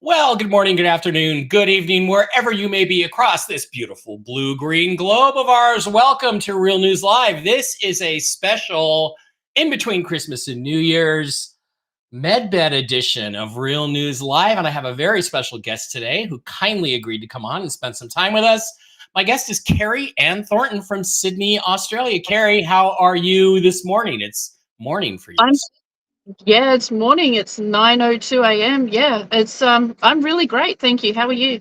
Well, good morning, good afternoon, good evening, wherever you may be across this beautiful blue-green globe of ours. Welcome to Real News Live. This is a special in between Christmas and New Year's Medbed edition of Real News Live. And I have a very special guest today who kindly agreed to come on and spend some time with us. My guest is Kerrie-Ann Thornton from Sydney, Australia. Kerrie, how are you this morning? It's morning for you. Yeah, it's morning. It's 9:02 a.m. Yeah, I'm really great. Thank you. How are you?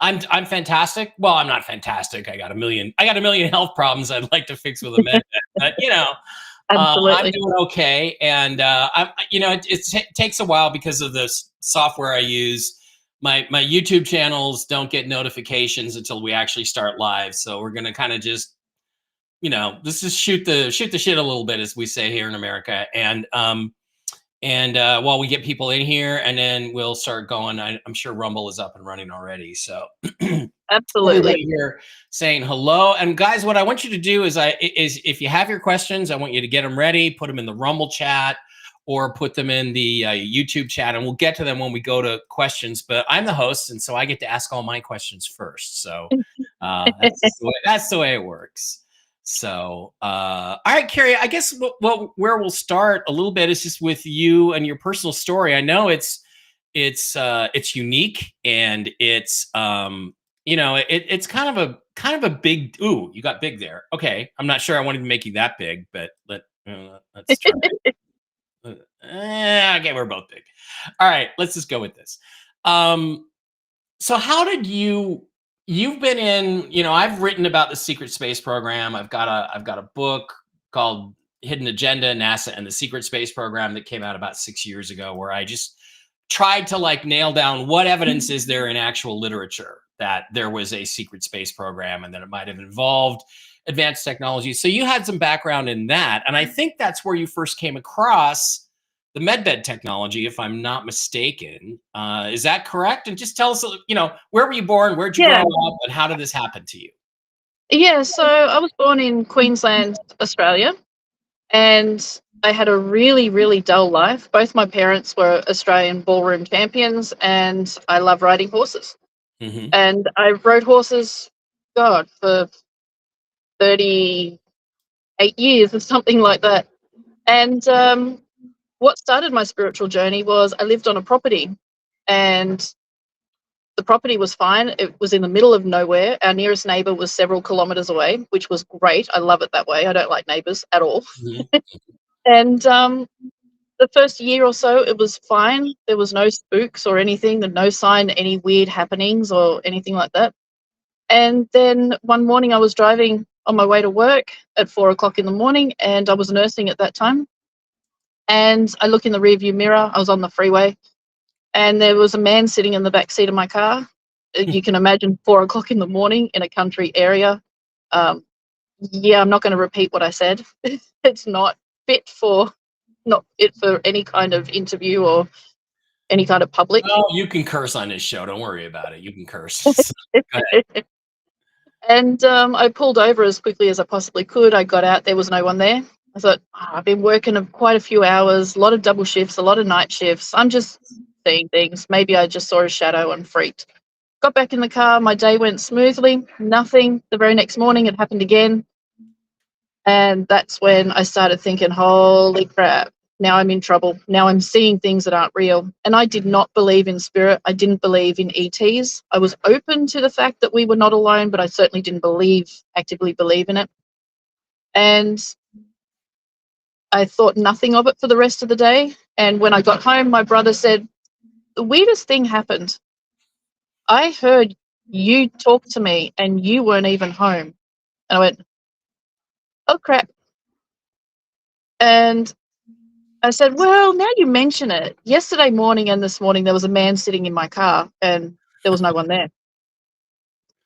I'm fantastic. Well, I'm not fantastic. I got a million health problems I'd like to fix with a med bed, but I'm Absolutely. doing okay. And it takes a while because of the software I use. My YouTube channels don't get notifications until we actually start live. So we're gonna kind of just, this is shoot the shit a little bit, as we say here in America. And while we get people in here, and then we'll start going. I'm sure Rumble is up and running already. So everybody Absolutely. here saying hello. And guys, what I want you to do is if you have your questions, I want you to get them ready, put them in the Rumble chat or put them in the YouTube chat, and we'll get to them when we go to questions. But I'm the host, and so I get to ask all my questions first. So that's the way it works. So, all right, Kerrie, I guess where we'll start a little bit is just with you and your personal story. I know it's unique, and it's it's kind of a big. Ooh, you got big there. Okay, I'm not sure I wanted to make you that big, but let's try. Okay, we're both big. All right, let's just go with this. So how did you've been in, I've written about the secret space program. I've got a book called Hidden Agenda, NASA and the Secret Space Program, that came out about 6 years ago, where I just tried to nail down what evidence is there in actual literature that there was a secret space program and that it might have involved advanced technology. So you had some background in that. And I think that's where you first came across the Medbed technology, if I'm not mistaken. Is that correct? And just tell us, where were you born? Where'd you Yeah. grow up? And how did this happen to you? Yeah, so I was born in Queensland, Australia, and I had a really, really dull life. Both my parents were Australian ballroom champions, and I love riding horses. Mm-hmm. And I rode horses, God, for 38 years or something like that. And what started my spiritual journey was I lived on a property, and the property was fine. It was in the middle of nowhere. Our nearest neighbor was several kilometers away, which was great. I love it that way. I don't like neighbors at all. Mm-hmm. And the first year or so, it was fine. There was no spooks or anything, no sign any weird happenings or anything like that. And then one morning I was driving on my way to work at 4 o'clock in the morning, and I was nursing at that time. And I look in the rearview mirror. I was on the freeway, and there was a man sitting in the back seat of my car. You can imagine 4 o'clock in the morning in a country area. Yeah, I'm not going to repeat what I said. It's not fit for any kind of interview or any kind of public. Oh, you can curse on this show. Don't worry about it. You can curse. Go ahead. And I pulled over as quickly as I possibly could. I got out. There was no one there. I thought, I've been working quite a few hours, a lot of double shifts, a lot of night shifts. I'm just seeing things. Maybe I just saw a shadow and freaked. Got back in the car. My day went smoothly. Nothing. The very next morning, it happened again. And that's when I started thinking, holy crap, now I'm in trouble. Now I'm seeing things that aren't real. And I did not believe in spirit. I didn't believe in ETs. I was open to the fact that we were not alone, but I certainly didn't actively believe in it. And I thought nothing of it for the rest of the day. And when I got home, my brother said, the weirdest thing happened. I heard you talk to me and you weren't even home. And I went, oh crap. And I said, well, now you mention it. Yesterday morning and this morning, there was a man sitting in my car and there was no one there.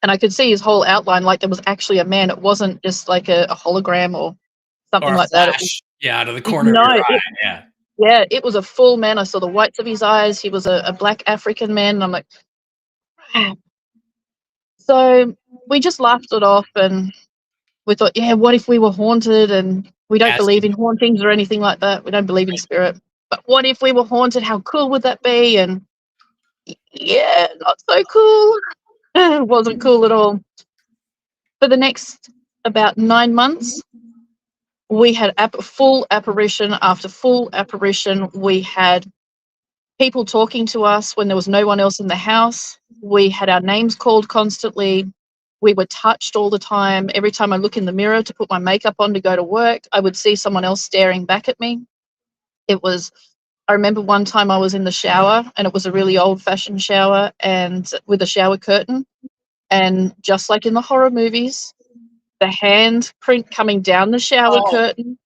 And I could see his whole outline, like there was actually a man. It wasn't just like a hologram or Or something a like that. It was, flash, yeah, out of the corner of no, your eye, yeah. yeah, it was a full man. I saw the whites of his eyes. He was a black African man. And I'm like, "Ah." So we just laughed it off and we thought, yeah, what if we were haunted? And we don't Yes, believe in hauntings or anything like that. We don't believe in right. spirit. But what if we were haunted? How cool would that be? And yeah, not so cool. It wasn't cool at all. For the next about 9 months, we had full apparition after full apparition. We had people talking to us when there was no one else in the house. We had our names called constantly. We were touched all the time. Every time I look in the mirror to put my makeup on to go to work, I would see someone else staring back at me. It was, I remember one time I was in the shower and it was a really old fashioned shower and with a shower curtain. And just like in the horror movies, the hand print coming down the shower Oh, curtain.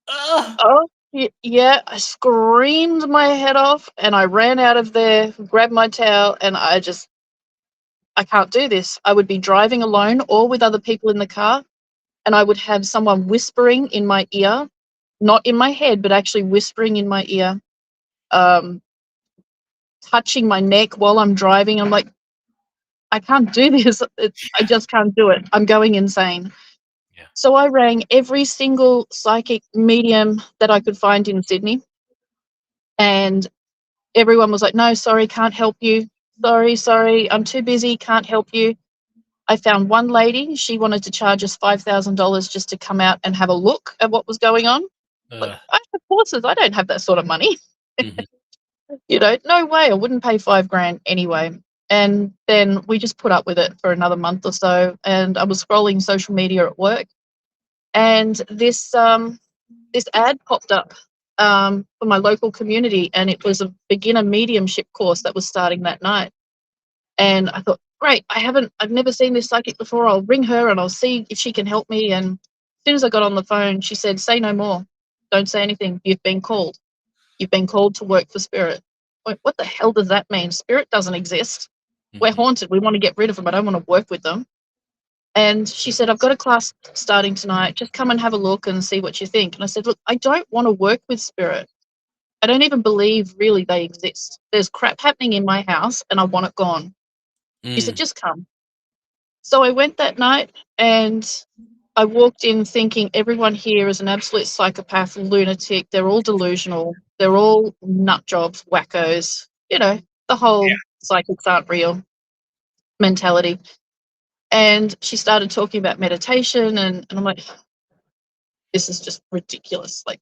ugh, Oh, yeah, I screamed my head off and I ran out of there, grabbed my towel, and I can't do this. I would be driving alone or with other people in the car, and I would have someone whispering in my ear, not in my head, but actually whispering in my ear, um, touching my neck while I'm driving. I'm like, I can't do this. I just can't do it. I'm going insane. yeah. So I rang every single psychic medium that I could find in Sydney, and everyone was like, no, sorry, can't help you. Sorry, I'm too busy, can't help you. I found one lady, she wanted to charge us $5,000 just to come out and have a look at what was going on. Like, Ugh, I have horses, I don't have that sort of money. mhm, No way, I wouldn't pay 5 grand anyway. And then we just put up with it for another month or so. And I was scrolling social media at work, and this ad popped up for my local community, and it was a beginner mediumship course that was starting that night. And I thought, great, I've never seen this psychic before. I'll ring her and I'll see if she can help me. And as soon as I got on the phone, she said, say no more. Don't say anything. You've been called. You've been called to work for spirit. Like, what the hell does that mean? Spirit doesn't exist. We're mhm. haunted. We want to get rid of them. I don't want to work with them. And she said, I've got a class starting tonight. Just come and have a look and see what you think. And I said, look, I don't want to work with spirit. I don't even believe really they exist. There's crap happening in my house and I want it gone. She said, Mm, just come. So I went that night and I walked in thinking everyone here is an absolute psychopath, lunatic. They're all delusional. They're all nut jobs, wackos. The whole psychics aren't real mentality. And she started talking about meditation, and I'm like, this is just ridiculous. Like,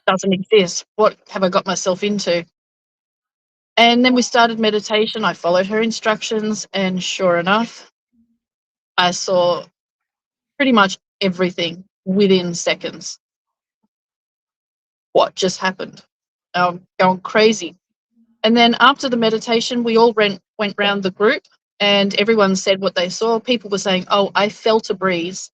doesn't exist. What have I got myself into? And then we started meditation. I followed her instructions, and sure enough, I saw pretty much everything within seconds. What just happened? Going crazy. And then after the meditation, we all went round the group, and everyone said what they saw. People were saying, oh, I felt a breeze.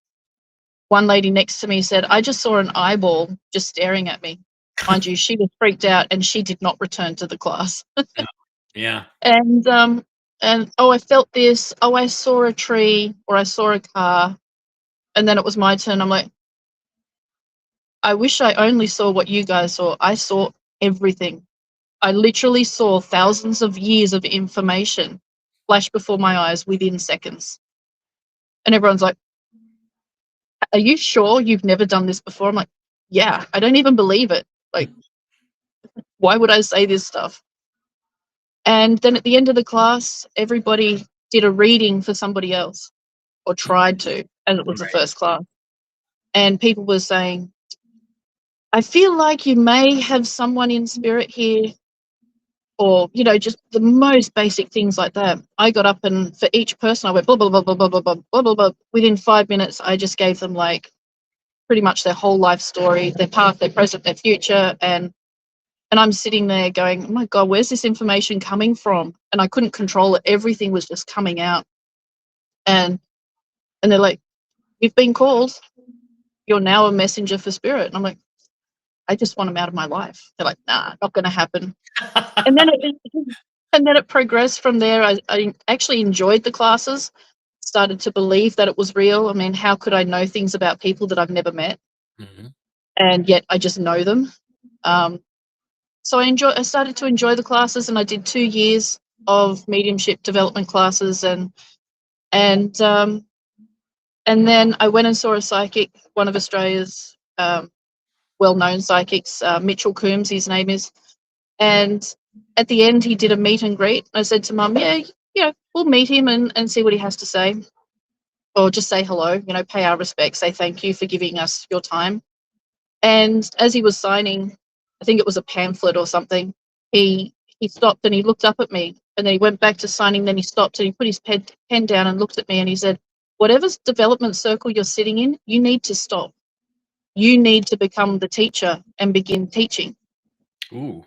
One lady next to me said, I just saw an eyeball just staring at me. Mind you, she was freaked out and she did not return to the class. yeah, yeah. And oh, I felt this. Oh, I saw a tree or I saw a car. And then it was my turn. I'm like, I wish I only saw what you guys saw. I saw everything. I literally saw thousands of years of information flash before my eyes within seconds. And everyone's like, are you sure you've never done this before? I'm like, yeah, I don't even believe it. Like, why would I say this stuff? And then at the end of the class, everybody did a reading for somebody else, or tried to, as it was the Right. first class. And people were saying, I feel like you may have someone in spirit here, or, just the most basic things like that. I got up and for each person, I went blah, blah, blah, blah, blah, blah, blah, blah, blah, blah. Within 5 minutes, I just gave them like pretty much their whole life story, their past, their present, their future. And I'm sitting there going, oh my God, where's this information coming from? And I couldn't control it. Everything was just coming out. And they're like, you've been called. You're now a messenger for spirit. And I'm like, I just want them out of my life. They're like, nah, not going to happen. And then it progressed from there. I actually enjoyed the classes, started to believe that it was real. I mean, how could I know things about people that I've never met? Mhm. And yet I just know them. So I started to enjoy the classes, and I did 2 years of mediumship development classes, and then I went and saw a psychic, one of Australia's well-known psychics, Mitchell Coombs, his name is. And at the end, he did a meet and greet. I said to Mum, yeah, we'll meet him and see what he has to say, or just say hello, pay our respects, say thank you for giving us your time. And as he was signing, I think it was a pamphlet or something, he stopped and he looked up at me, and then he went back to signing. Then he stopped and he put his pen down and looked at me, and he said, whatever development circle you're sitting in, you need to stop. You need to become the teacher and begin teaching. Ooh.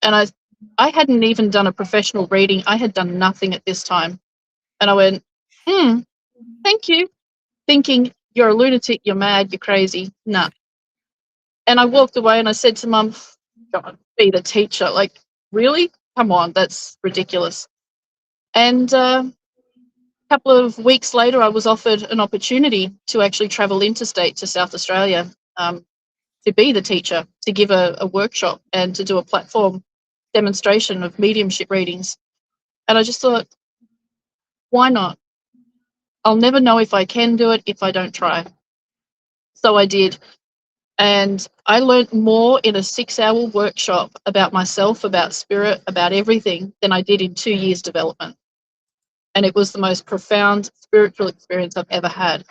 And I hadn't even done a professional reading. I had done nothing at this time. And I went, thank you, thinking, you're a lunatic, you're mad, you're crazy. Nah. And I walked away and I said to Mum, God, be the teacher. Like, really? Come on, that's ridiculous. And a couple of weeks later, I was offered an opportunity to actually travel interstate to South Australia, to be the teacher, to give a workshop and to do a platform demonstration of mediumship readings. And I just thought, why not? I'll never know if I can do it if I don't try. So I did. And I learned more in a 6-hour workshop about myself, about spirit, about everything than I did in 2 years development. And it was the most profound spiritual experience I've ever had.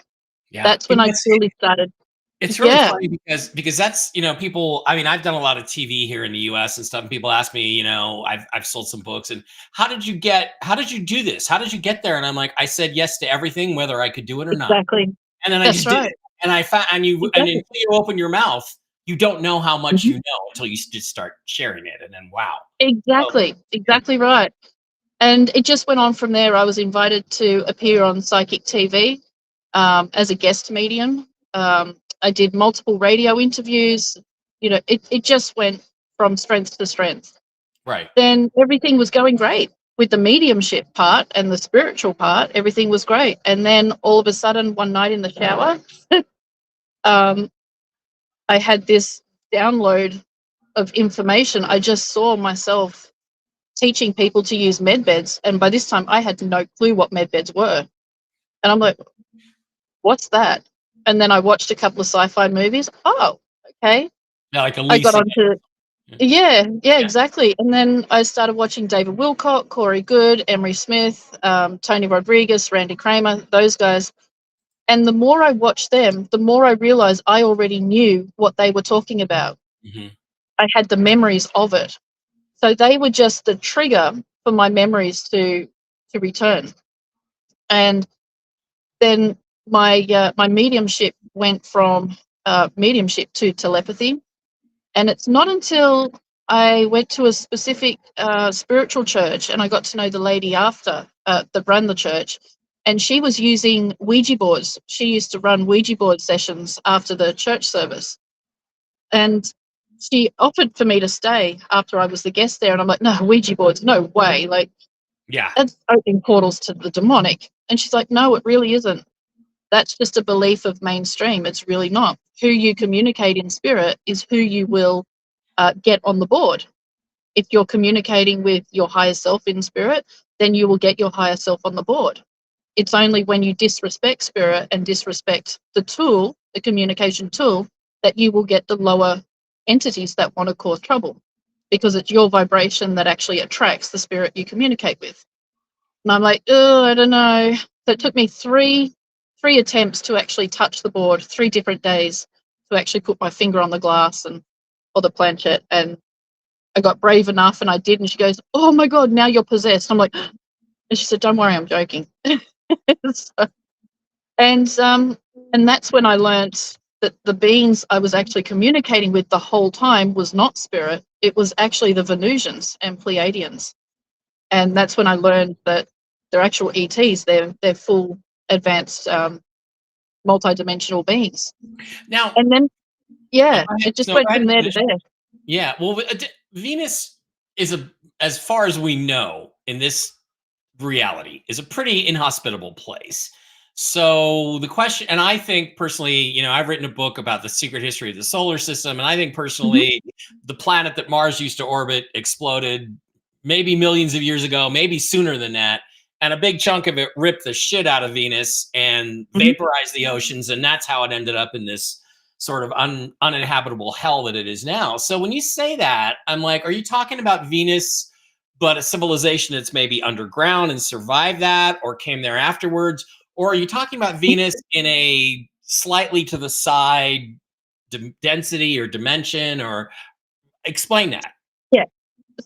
Yeah. That's when I truly started. It's really Yeah, funny because that's, people, I mean, I've done a lot of TV here in the US and stuff, and people ask me, I've sold some books, and how did you do this? How did you get there? And I'm like, I said yes to everything, whether I could do it or not. exactly. And then I That's just did right. it. And I found, and Exactly. until you open your mouth, you don't know how much Mhm. you know until you just start sharing it. And then, wow. Oh, Exactly. yeah. Exactly right. And it just went on from there. I was invited to appear on Psychic TV as a guest medium. I did multiple radio interviews. It just went from strength to strength. Right. Then everything was going great with the mediumship part and the spiritual part. Everything was great. And then all of a sudden, one night in the shower, um, I had this download of information. I just saw myself teaching people to use medbeds, and by this time I had no clue what medbeds were. And I'm like, what's that? And then I watched a couple of sci-fi movies. Oh, okay. Yeah, like I got Elysium. onto yeah, exactly. And then I started watching David Wilcock, Corey Good, Emery Smith, Tony Rodriguez, Randy Kramer, those guys. And the more I watched them, the more I realized I already knew what they were talking about. Hmm. I had the memories of it. So they were just the trigger for my memories to return. And then my mediumship went from mediumship to telepathy. And it's not until I went to a specific spiritual church and I got to know the lady after that ran the church, and she was using Ouija boards. She used to run Ouija board sessions after the church service. And she offered for me to stay after I was the guest there. And I'm like, no, Ouija boards, no way. Like, Yeah. that's opening portals to the demonic. And she's like, no, it really isn't. That's just a belief of mainstream. It's really not. Who you communicate in spirit is who you will get on the board. If you're communicating with your higher self in spirit, then you will get your higher self on the board. It's only when you disrespect spirit and disrespect the tool, the communication tool, that you will get the lower entities that want to cause trouble, because it's your vibration that actually attracts the spirit you communicate with. And I'm like, oh, I don't know. So it took me three attempts to actually touch the board, 3 different days to actually put my finger on the glass or the planchette. And I got brave enough and I did. And she goes, oh my God, now you're possessed. I'm like, and she said, don't worry, I'm joking. So, and that's when I learnt that the beings I was actually communicating with the whole time was not spirit. It was actually the Venusians and Pleiadians. And that's when I learned that they're actual ETs. They're full advanced multi-dimensional beings. Now, And then Oh, Yeah, go ahead. it just No, went go ahead from and there to finish. there. Yeah, well, Venus is as far as we know in this reality, is a pretty inhospitable place. So the question, and I think personally, I've written a book about the secret history of the solar system, and I think Mhm. personally, the planet that Mars used to orbit exploded maybe millions of years ago, maybe sooner than that. And a big chunk of it ripped the shit out of Venus and Mhm. vaporized the oceans. And that's how it ended up in this sort of uninhabitable hell that it is now. So when you say that, I'm like, are you talking about Venus, but a civilization that's maybe underground and survived that or came there afterwards? Or are you talking about Venus in a slightly to the side density or dimension? Or explain that. Yeah.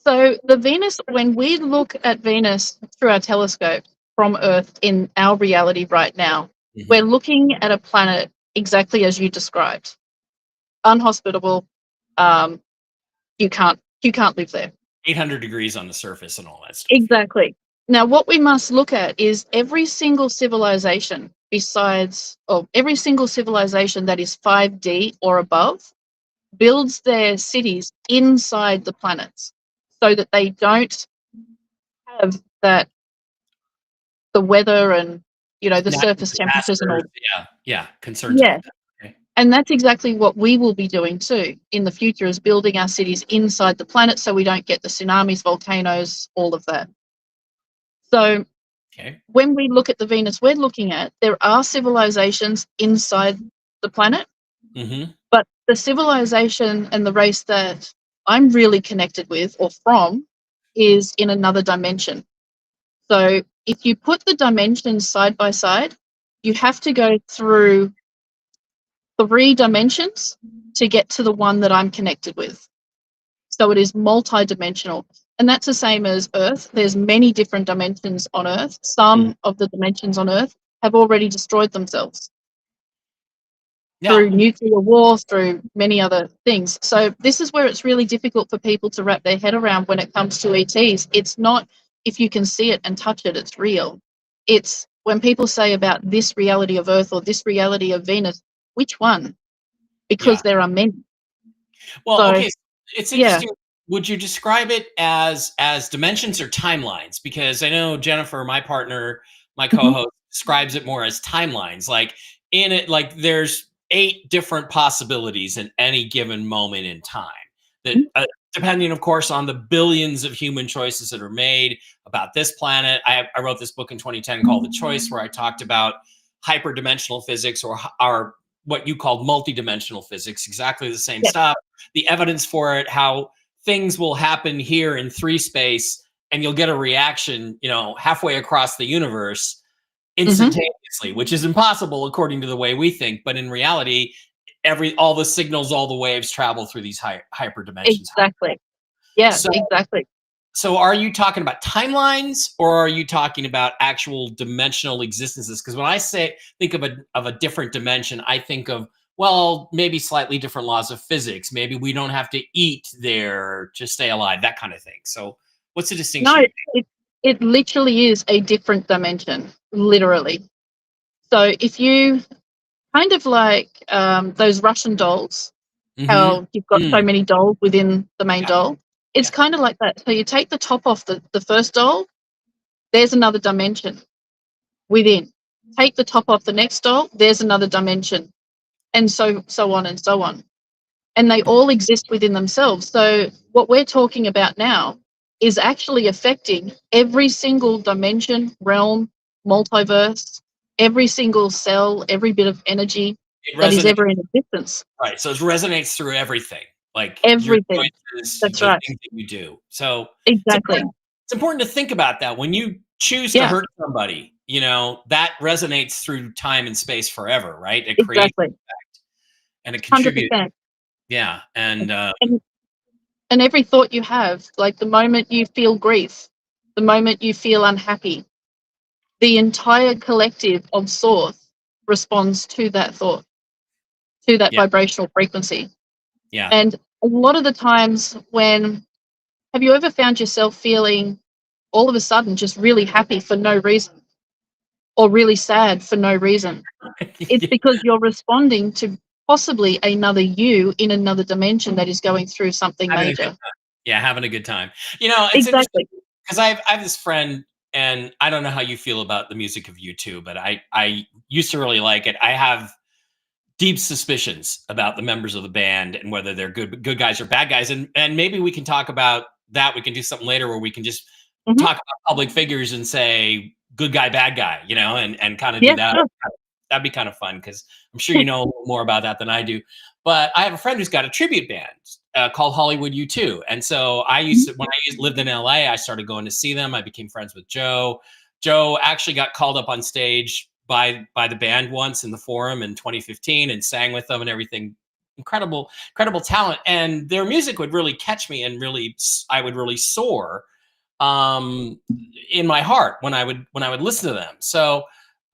So the Venus, when we look at Venus through our telescope from Earth in our reality right now, we're Mhm. looking at a planet exactly as you described, unhospitable. Um, you can't live there. 800 degrees on the surface and all that stuff. Yeah. Exactly. Now, what we must look at is every single civilization or every single civilization that is 5D or above builds their cities inside the planets so that they don't have the weather and, the Natural surface temperatures and disasters. all. Yeah. Yeah. Concerns Yeah. about that. Okay. And that's exactly what we will be doing too in the future, is building our cities inside the planet so we don't get the tsunamis, volcanoes, all of that. So Okay. when we look at the Venus we're looking at, there are civilizations inside the planet, Hmm. but the civilization and the race that I'm really connected with or from is in another dimension. So if you put the dimensions side by side, you have to go through 3 dimensions to get to the one that I'm connected with. So it is multi-dimensional. And that's the same as Earth. There's many different dimensions on Earth. Mhm. Some of the dimensions on Earth have already destroyed themselves through Now, nuclear war, through many other things. So this is where it's really difficult for people to wrap their head around when it comes to ETs. It's not if you can see it and touch it, it's real. It's when people say about this reality of Earth or this reality of Venus, which one? Because yeah. there are many. Well, So okay. It's yeah. interesting. Would you describe it as dimensions or timelines? Because I know Jennifer, my partner, my Mhm. co-host, describes it more as timelines. Like in it, like there's 8 different possibilities in any given moment in time. That depending, of course, on the billions of human choices that are made about this planet. I wrote this book in 2010 called The Choice, where I talked about hyperdimensional physics or what you called multidimensional physics, exactly the same Yeah. stuff, the evidence for it, how things will happen here in 3 space and you'll get a reaction, halfway across the universe Mhm. instantaneously, which is impossible according to the way we think. But in reality, all the signals, all the waves travel through these hyper dimensions. Exactly. Yeah, So, exactly. so are you talking about timelines or are you talking about actual dimensional existences? Because when I say think of a different dimension, I think of, well, maybe slightly different laws of physics. Maybe we don't have to eat there to stay alive, that kind of thing. So what's the distinction No, you it literally is a different dimension, literally. So if you kind of like those Russian dolls, make? how you've got so Mm, many dolls within the main yeah, doll, it's yeah. kind of like that. So you take the top off the first doll, there's another dimension within. Take the top off the next doll, there's another dimension, and so on and so on. And they all exist within themselves. So what we're talking about now is actually affecting every single dimension, realm, multiverse, every single cell, every bit of energy It that is resonates, ever in existence. right? So it resonates through everything, like your Everything. choices, That's the right. things that you do. So it's Exactly. important. It's important to think about that when you choose to Yeah, hurt somebody. That resonates through time and space forever, right? It creates exactly. and it contributes. 100%. Yeah, and And and every thought you have, like the moment you feel grief, the moment you feel unhappy, the entire collective of source responds to that thought, to that yeah, vibrational frequency. yeah. And a lot of the times have you ever found yourself feeling all of a sudden just really happy for no reason or really sad for no reason? It's because you're responding to possibly another you in another dimension that is going through something Having a good major. time. Yeah, having a good time. You know, it's interesting Exactly. because I have this friend, and I don't know how you feel about the music of U2, but I used to really like it. I have deep suspicions about the members of the band and whether they're good guys or bad guys, and maybe we can talk about that. We can do something later where we can just Hmm. talk about public figures and say good guy, bad guy, you know, and kind of do Yeah, that. sure. That'd be kind of fun because I'm sure you know a little more about that than I do. But I have a friend who's got a tribute band called Hollywood U2, and so I used to, when I lived in LA, I started going to see them. I became friends with Joe. Joe actually got called up on stage by the band once in the Forum in 2015 and sang with them and everything. Incredible talent, and their music would really catch me, and really I would really soar um, in my heart when I would listen to them. So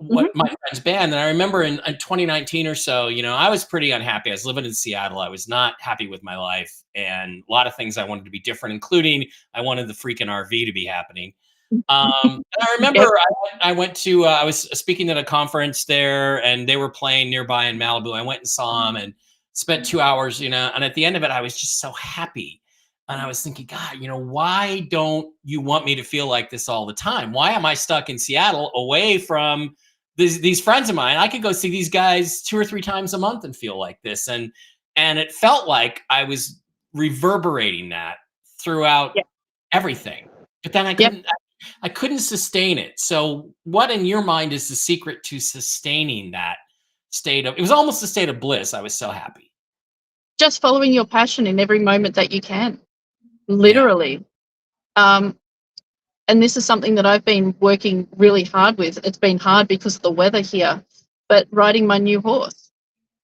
Hmm. what my friend's band, and I remember in 2019 or so, you know, I was pretty unhappy. I was living in Seattle. I was not happy with my life, and a lot of things I wanted to be different, including I wanted the freaking RV to be happening. And I remember Yep. I went to I was speaking at a conference there, and they were playing nearby in Malibu. I went and saw them and spent 2 hours, you know. And at the end of it, I was just so happy, and I was thinking, God, you know, why don't you want me to feel like this all the time? Why am I stuck in Seattle, away from these friends of mine? I could go see these guys 2 or 3 times a month and feel like this, and it felt like I was reverberating that throughout Yep. everything. But then Yep. I couldn't sustain it. So what in your mind is the secret to sustaining that state of, it was almost a state of bliss. I was so happy. Just following your passion in every moment that you can, Yeah. literally. Um, and this is something that I've been working really hard with. It's been hard because of the weather here, but riding my new horse.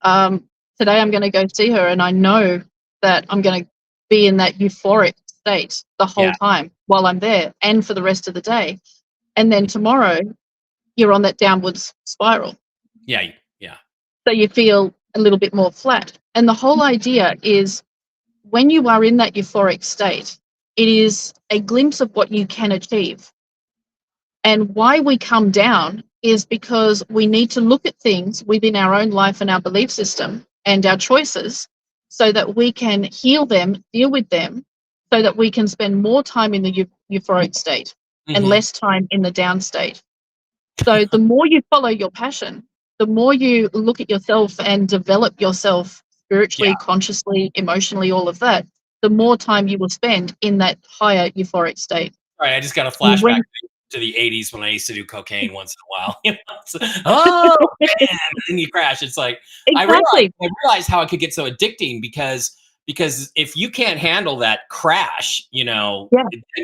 Um, Today I'm going to go see her, and I know that I'm going to be in that euphoric state the whole Yeah. time while I'm there and for the rest of the day. And then tomorrow you're on that downwards spiral. Yeah. Yeah. So you feel a little bit more flat. And the whole idea is when you are in that euphoric state, it is a glimpse of what you can achieve. And why we come down is because we need to look at things within our own life and our belief system and our choices so that we can heal them, deal with them, so that we can spend more time in the euphoric state and Hmm. less time in the down state. So the more you follow your passion, the more you look at yourself and develop yourself Yeah. spiritually, consciously, emotionally, all of that, the Yeah. more time you will spend in that higher euphoric state. All right. I just got a And flashback when to the 80s when I used to do cocaine once in a while. You know? Oh, man. And then you crash. It's like, exactly, I realized how it could get so addicting because if you can't handle that crash, you know, yeah, then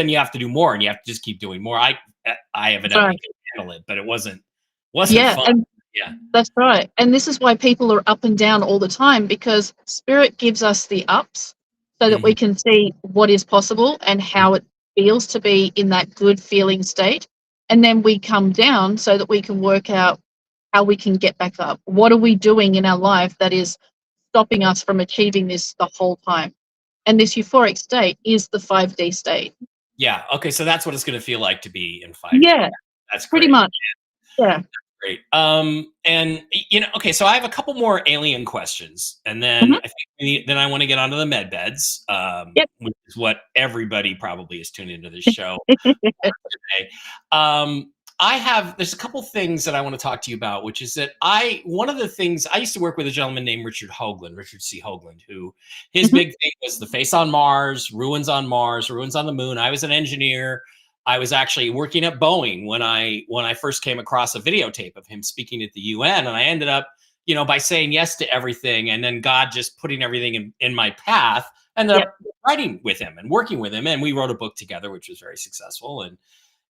you have to do more, and you have to just keep doing more. I that's right. evidently can handle it, but it wasn't Yeah, fun. and Yeah. that's right. And this is why people are up and down all the time, because spirit gives us the ups so that we Mhm. can see what is possible and how it feels to be in that good feeling state. And then we come down so that we can work out how we can get back up. What are we doing in our life that is stopping us from achieving this the whole time? And this euphoric state is the 5D state. Yeah. Okay. So that's what it's going to feel like to be in 5D. Yeah, That's pretty great. much. Yeah. Great. And you know, okay, so I have a couple more alien questions, and then Mhm. I think then I want to get onto the med beds, Yep. which is what everybody probably is tuned into this show today. There's a couple things that I want to talk to you about, which is that one of the things I used to work with a gentleman named Richard C. Hoagland, who his Mhm. big thing was the face on Mars, ruins on the moon. I was an engineer. I was actually working at Boeing when I first came across a videotape of him speaking at the UN, and I ended up, you know, by saying yes to everything, and then God just putting everything in my path. Ended Yep. up writing with him and working with him, and we wrote a book together, which was very successful,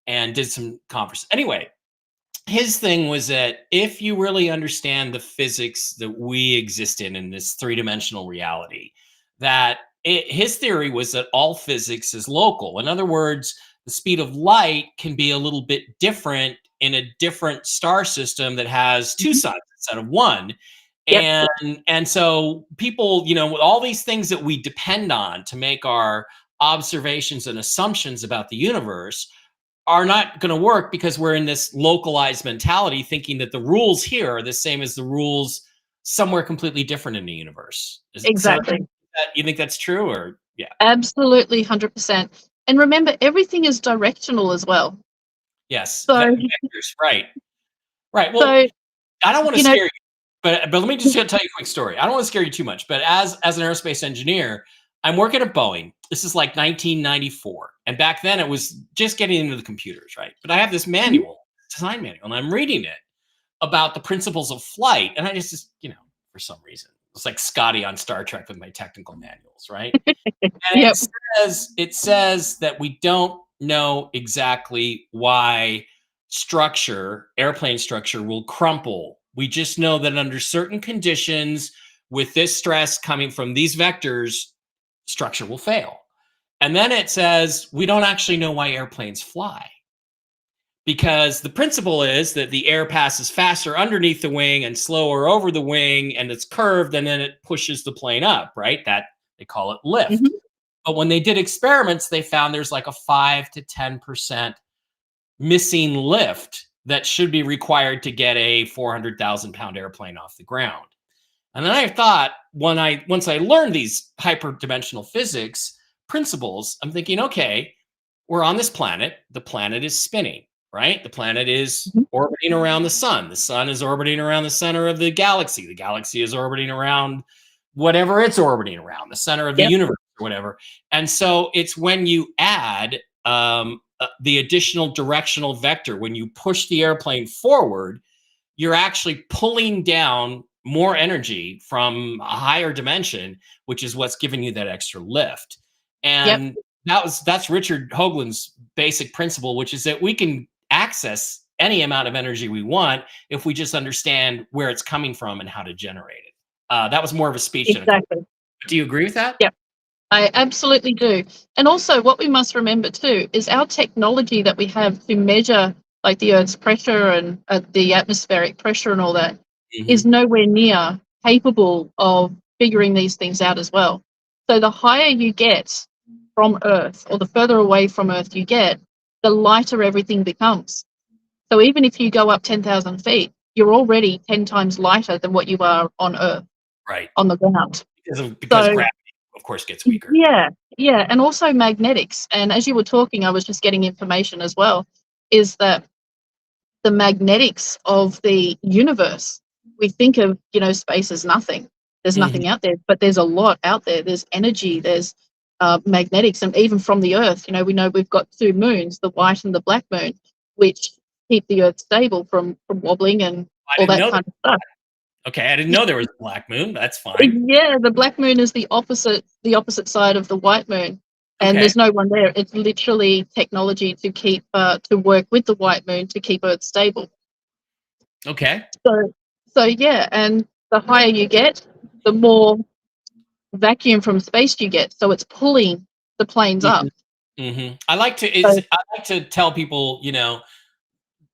and did some conference. Anyway, his thing was that if you really understand the physics that we exist in this three-dimensional reality, his theory was that all physics is local. In other words, the speed of light can be a little bit different in a different star system that has two Mhm. suns instead of one. Yep. And so people, you know, with all these things that we depend on to make our observations and assumptions about the universe are not going to work because we're in this localized mentality thinking that the rules here are the same as the rules somewhere completely different in the universe. Exactly. You think that's true, or yeah? Absolutely, 100%. And remember, everything is directional as well. Yes, So, vectors, right, right. Well, so I don't want to you know, scare you, but let me just tell you a quick story. I don't want to scare you too much, but as an aerospace engineer, I'm working at Boeing. This is like 1994, and back then it was just getting into the computers, right? But I have this manual, design manual, and I'm reading it about the principles of flight, and I just for some reason, it's like Scotty on Star Trek with my technical manuals, right? And yep. it says that we don't know exactly why airplane structure will crumple. We just know that under certain conditions, with this stress coming from these vectors, structure will fail. And then it says we don't actually know why airplanes fly, because the principle is that the air passes faster underneath the wing and slower over the wing, and it's curved, and then it pushes the plane up, right? That they call it lift. Mhm. But when they did experiments, they found there's like a 5 to 10% missing lift that should be required to get a 400,000-pound airplane off the ground. And then I thought, once I learned these hyperdimensional physics principles, I'm thinking, okay, we're on this planet. The planet is spinning, right? The planet is Mhm. orbiting around the sun. The sun is orbiting around the center of the galaxy. The galaxy is orbiting around whatever it's orbiting around, the center of the Yep. universe or whatever. And so it's when you add the additional directional vector, when you push the airplane forward, you're actually pulling down more energy from a higher dimension, which is what's giving you that extra lift. Yep. And that's Richard Hoagland's basic principle, which is that we can access any amount of energy we want if we just understand where it's coming from and how to generate it. That was more of a speech than a question. Exactly. Do you agree with that? Yep. I absolutely do. And also, what we must remember too is our technology that we have to measure, like the Earth's pressure and the atmospheric pressure and all that, is Hmm. nowhere near capable of figuring these things out as well. So, the higher you get from Earth, or the further away from Earth you get, the lighter everything becomes. So, even if you go up 10,000 feet, you're already 10 times lighter than what you are on Earth, Right. on the ground. Because So, gravity, of course, gets weaker. yeah, yeah, and also magnetics. And as you were talking, I was just getting information as well, is that the magnetics of the universe, we think of, space as nothing. There's Mhm. nothing out there, but there's a lot out there. There's energy, there's magnetics, and even from the Earth, we know we've got two moons, the white and the black moon, which keep the Earth stable from wobbling and I all didn't that know that. kind of stuff. Okay, I didn't know there was a black moon. That's fine. Yeah, the black moon is the opposite side of the white moon, and Okay. there's no one there. It's literally technology to work with the white moon to keep Earth stable. Okay. So yeah, and the higher you get, the more vacuum from space you get. So it's pulling the planes up. Mhm. Mhm. So I like to tell people,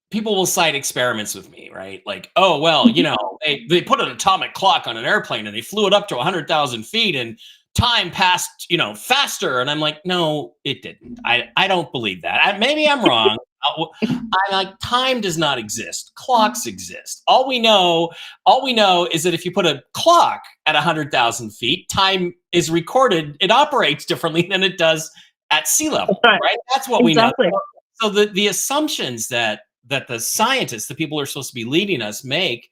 people will cite experiments with me, right? Like, oh, well, they put an atomic clock on an airplane and they flew it up to 100,000 feet and time passed, faster. And I'm like, no, it didn't. I don't believe that. Maybe I'm wrong. I'm like, time does not exist. Clocks exist. All we know is that if you put a clock at 100,000 feet, time is recorded. It operates differently than it does at sea that's level, right, right? That's what we know. exactly. So the assumptions that the scientists, the people who are supposed to be leading us, make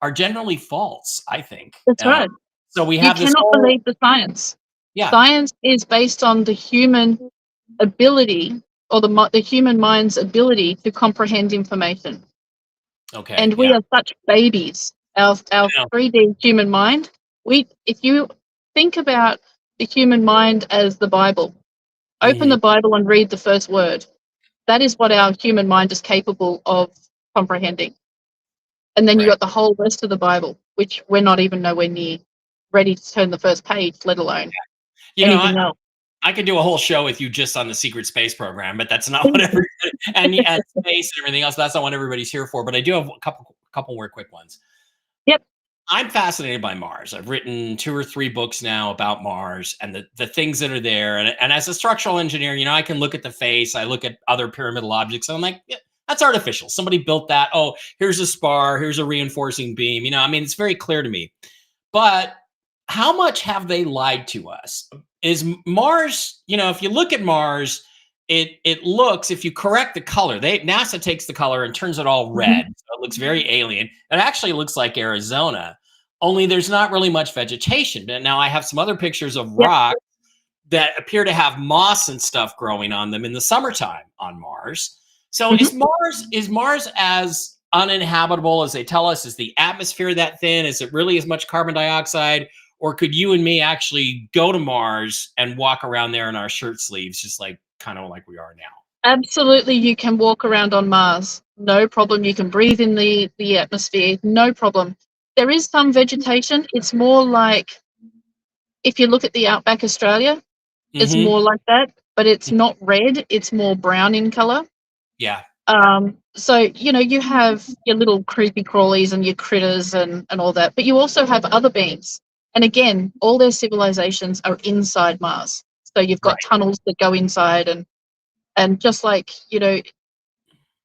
are generally false, I think. That's right. So we You have this cannot whole, believe the science. yeah, Science is based on the human ability, or the human mind's ability to comprehend information. okay, And we yeah, are such babies. Our I know. 3D human mind. If you think about the human mind as the Bible, open Mhm, the Bible and read the first word. That is what our human mind is capable of comprehending. And then you right. got the whole rest of the Bible, which we're not even nowhere near ready to turn the first page, let alone You know, anything else. I could do a whole show with you just on the secret space program, but that's not what everybody, and space and everything else. That's not what everybody's here for. But I do have a couple more quick ones. Yep. I'm fascinated by Mars. I've written 2 or 3 books now about Mars and the things that are there. And as a structural engineer, I can look at the face, I look at other pyramidal objects, and I'm like, yeah, That's artificial. Somebody built that. Oh, here's a spar, here's a reinforcing beam. I mean, it's very clear to me. But how much have they lied to us? Is Mars, if you look at Mars, it looks, if you correct the color, NASA takes the color and turns it all red. So it looks very alien. It actually looks like Arizona, only there's not really much vegetation. But now I have some other pictures of rock that appear to have moss and stuff growing on them in the summertime on Mars. So is Mars as uninhabitable as they tell us? Is the atmosphere that thin? Is it really as much carbon dioxide? Or could you and me actually go to Mars and walk around there in our shirt sleeves, just kind of like we are now? Absolutely, you can walk around on Mars. No problem. You can breathe in the atmosphere. No problem. There is some vegetation. It's more like, if you look at the outback Australia, it's more like that, but it's not red. It's more brown in color. Yeah. So, you have your little creepy crawlies and your critters and all that, but you also have other beings. And again, all their civilizations are inside Mars. So you've got tunnels that go inside and just like,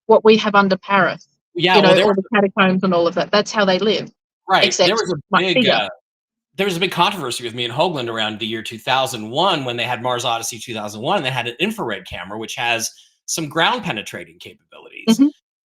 what we have under Paris, Yeah, all the catacombs and all of that. That's how they live. Right. Except there was a big controversy with me in Hoagland around the year 2001 when they had Mars Odyssey 2001. And they had an infrared camera, which has some ground penetrating capabilities.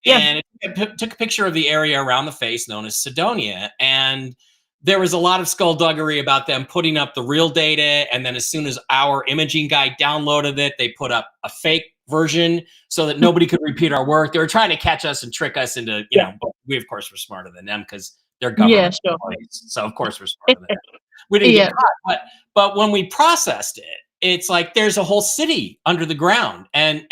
And it took a picture of the area around the face known as Cydonia. And there was a lot of skullduggery about them putting up the real data. And then as soon as our imaging guy downloaded it, they put up a fake version so that nobody could repeat our work. They were trying to catch us and trick us into, but we of course were smarter than them because they're government employees. So of course we're smarter than them. We didn't get caught. But when we processed it, it's like there's a whole city under the ground. And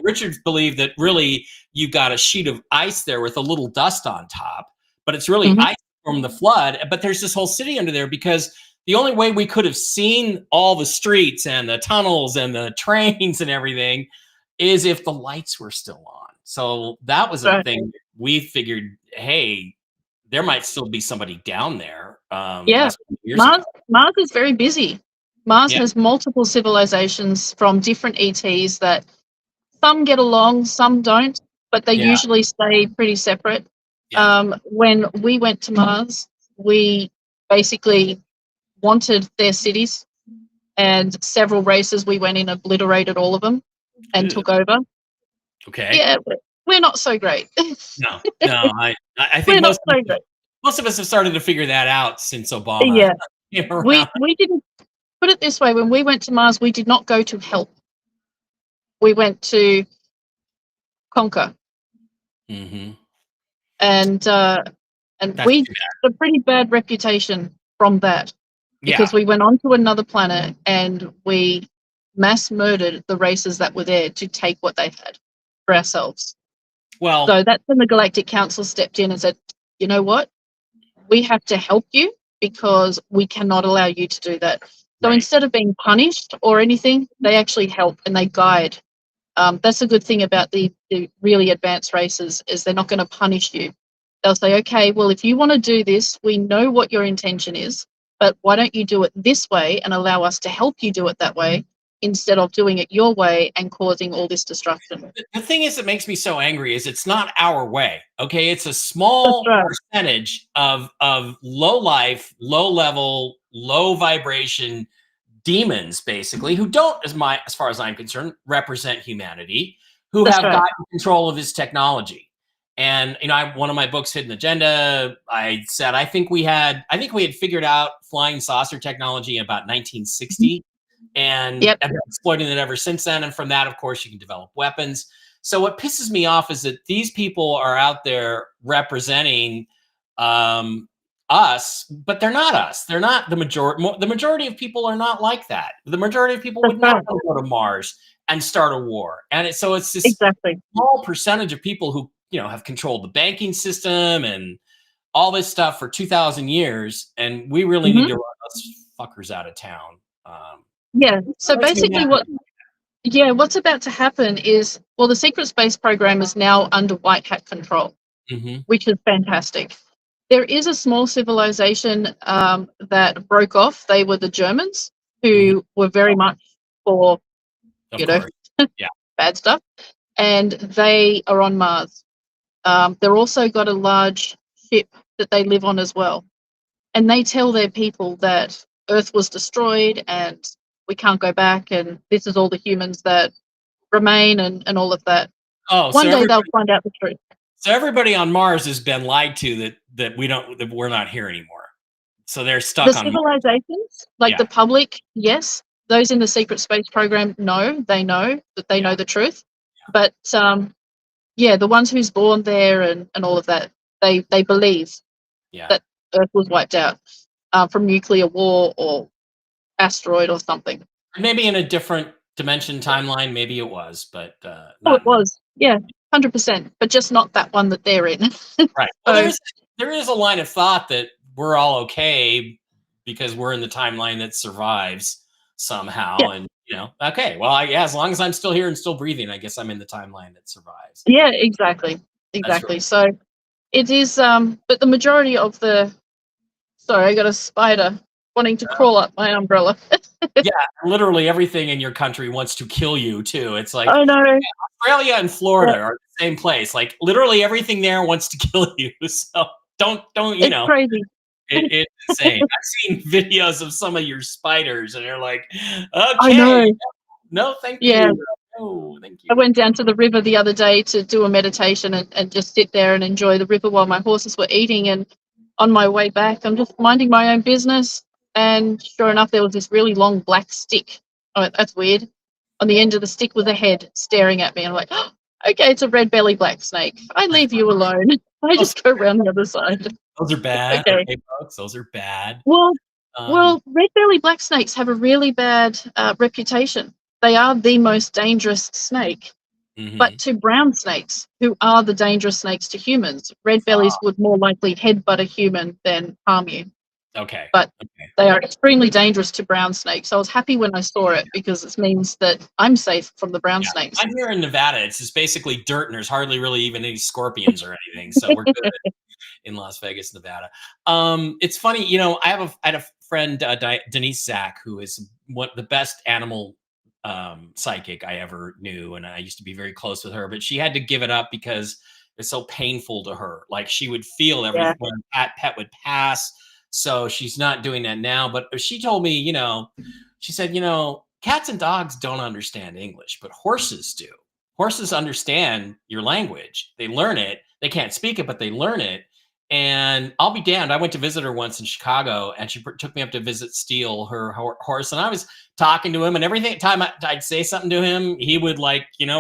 Richard believed that really you got a sheet of ice there with a little dust on top, but it's really ice from the flood. But there's this whole city under there because the only way we could have seen all the streets and the tunnels and the trains and everything is if the lights were still on. So that was a thing we figured, hey, there might still be somebody down there. Mars is very busy. Mars has multiple civilizations from different ETs that some get along, some don't, but they usually stay pretty separate. When we went to Mars, we basically wanted their cities, and several races we went in, obliterated all of them and took over. Okay. Yeah, we're not so great. No, I think most of us have started to figure that out since Obama. We didn't. Put it this way, when we went to Mars, we did not go to help. We went to conquer. And we had a pretty bad reputation from that because we went on to another planet and we mass murdered the races that were there to take what they had for ourselves. Well, so that's when the Galactic Council stepped in and said, you know what? We have to help you because we cannot allow you to do that. So instead of being punished or anything, they actually help and they guide. That's a good thing about the really advanced races is they're not going to punish you. They'll say, okay, well, if you want to do this, we know what your intention is, but why don't you do it this way and allow us to help you do it that way instead of doing it your way and causing all this destruction. The thing is that makes me so angry is it's not our way. Okay. It's a small percentage of low life, low level, low vibration demons, basically, who don't, as far as I'm concerned, represent humanity, who have gotten control of this technology. And one of my books, Hidden Agenda, I said I think we had figured out flying saucer technology in about 1960, and have been exploiting it ever since then. And from that, of course, you can develop weapons. So what pisses me off is that these people are out there representing us, but they're not us. They're not the majority. The majority of people are not like that. The majority of people would not go to Mars and start a war. And it's this small percentage of people who have controlled the banking system and all this stuff for 2,000 years, and we really need to run those fuckers out of town. So basically, what's about to happen is, well, the secret space program is now under white hat control, which is fantastic. There is a small civilization that broke off. They were the Germans, who were very much for bad stuff. and they are on Mars. They're also got a large ship that they live on as well. And they tell their people that Earth was destroyed and we can't go back, and this is all the humans that remain, and all of that. Oh, One day they'll find out the truth. so everybody on Mars has been lied to that we're not here anymore. So they're stuck The on Mars. civilizations, like Yeah. the public, yes. Those in the secret space program, no, they know that they know the truth. But yeah, the ones who's born there and all of that, they believe that Earth was wiped out from nuclear war or asteroid or something. Maybe in a different dimension timeline, maybe it was, but It was, yeah, 100%, but just not that one that they're in. right. Well, there is a line of thought that we're all okay because we're in the timeline that survives somehow, and okay, well, as long as I'm still here and still breathing, I guess I'm in the timeline that survives. Yeah, exactly. So it is, but the majority of sorry, I got a spider wanting to crawl up my umbrella. Yeah, literally everything in your country wants to kill you too. It's like, I know. Australia and Florida are the same place. Like literally everything there wants to kill you. So don't it's crazy. It's insane. I've seen videos of some of your spiders, and they're like, I okay, know. no, thank Yeah. you. No, thank you. I went down to the river the other day to do a meditation and just sit there and enjoy the river while my horses were eating. And on my way back, I'm just minding my own business. And sure enough, there was this really long black stick. Oh, that's weird. On the end of the stick was a head staring at me. I'm like, oh, okay, it's a red belly black snake. I leave you alone. I just go around the other side. Those are bad. Okay, folks, those are bad. Well, red belly black snakes have a really bad reputation. They are the most dangerous snake. But to brown snakes, who are the dangerous snakes to humans, red bellies would more likely headbutt a human than harm you. Okay. But they are extremely dangerous to brown snakes. So I was happy when I saw it because it means that I'm safe from the brown snakes. I'm here in Nevada. It's just basically dirt, and there's hardly really even any scorpions or anything. So we're good in Las Vegas, Nevada. It's funny, I had a friend, Denise Zach, who is the best animal psychic I ever knew, and I used to be very close with her, but she had to give it up because it's so painful to her. Like she would feel everything when a pet would pass. So she's not doing that now. But she told me, she said, cats and dogs don't understand English, but horses do. Horses understand your language. They learn it. They can't speak it, but they learn it. And I'll be damned. I went to visit her once in Chicago, and she took me up to visit Steele, her horse. And I was talking to him, and every time I'd say something to him, he would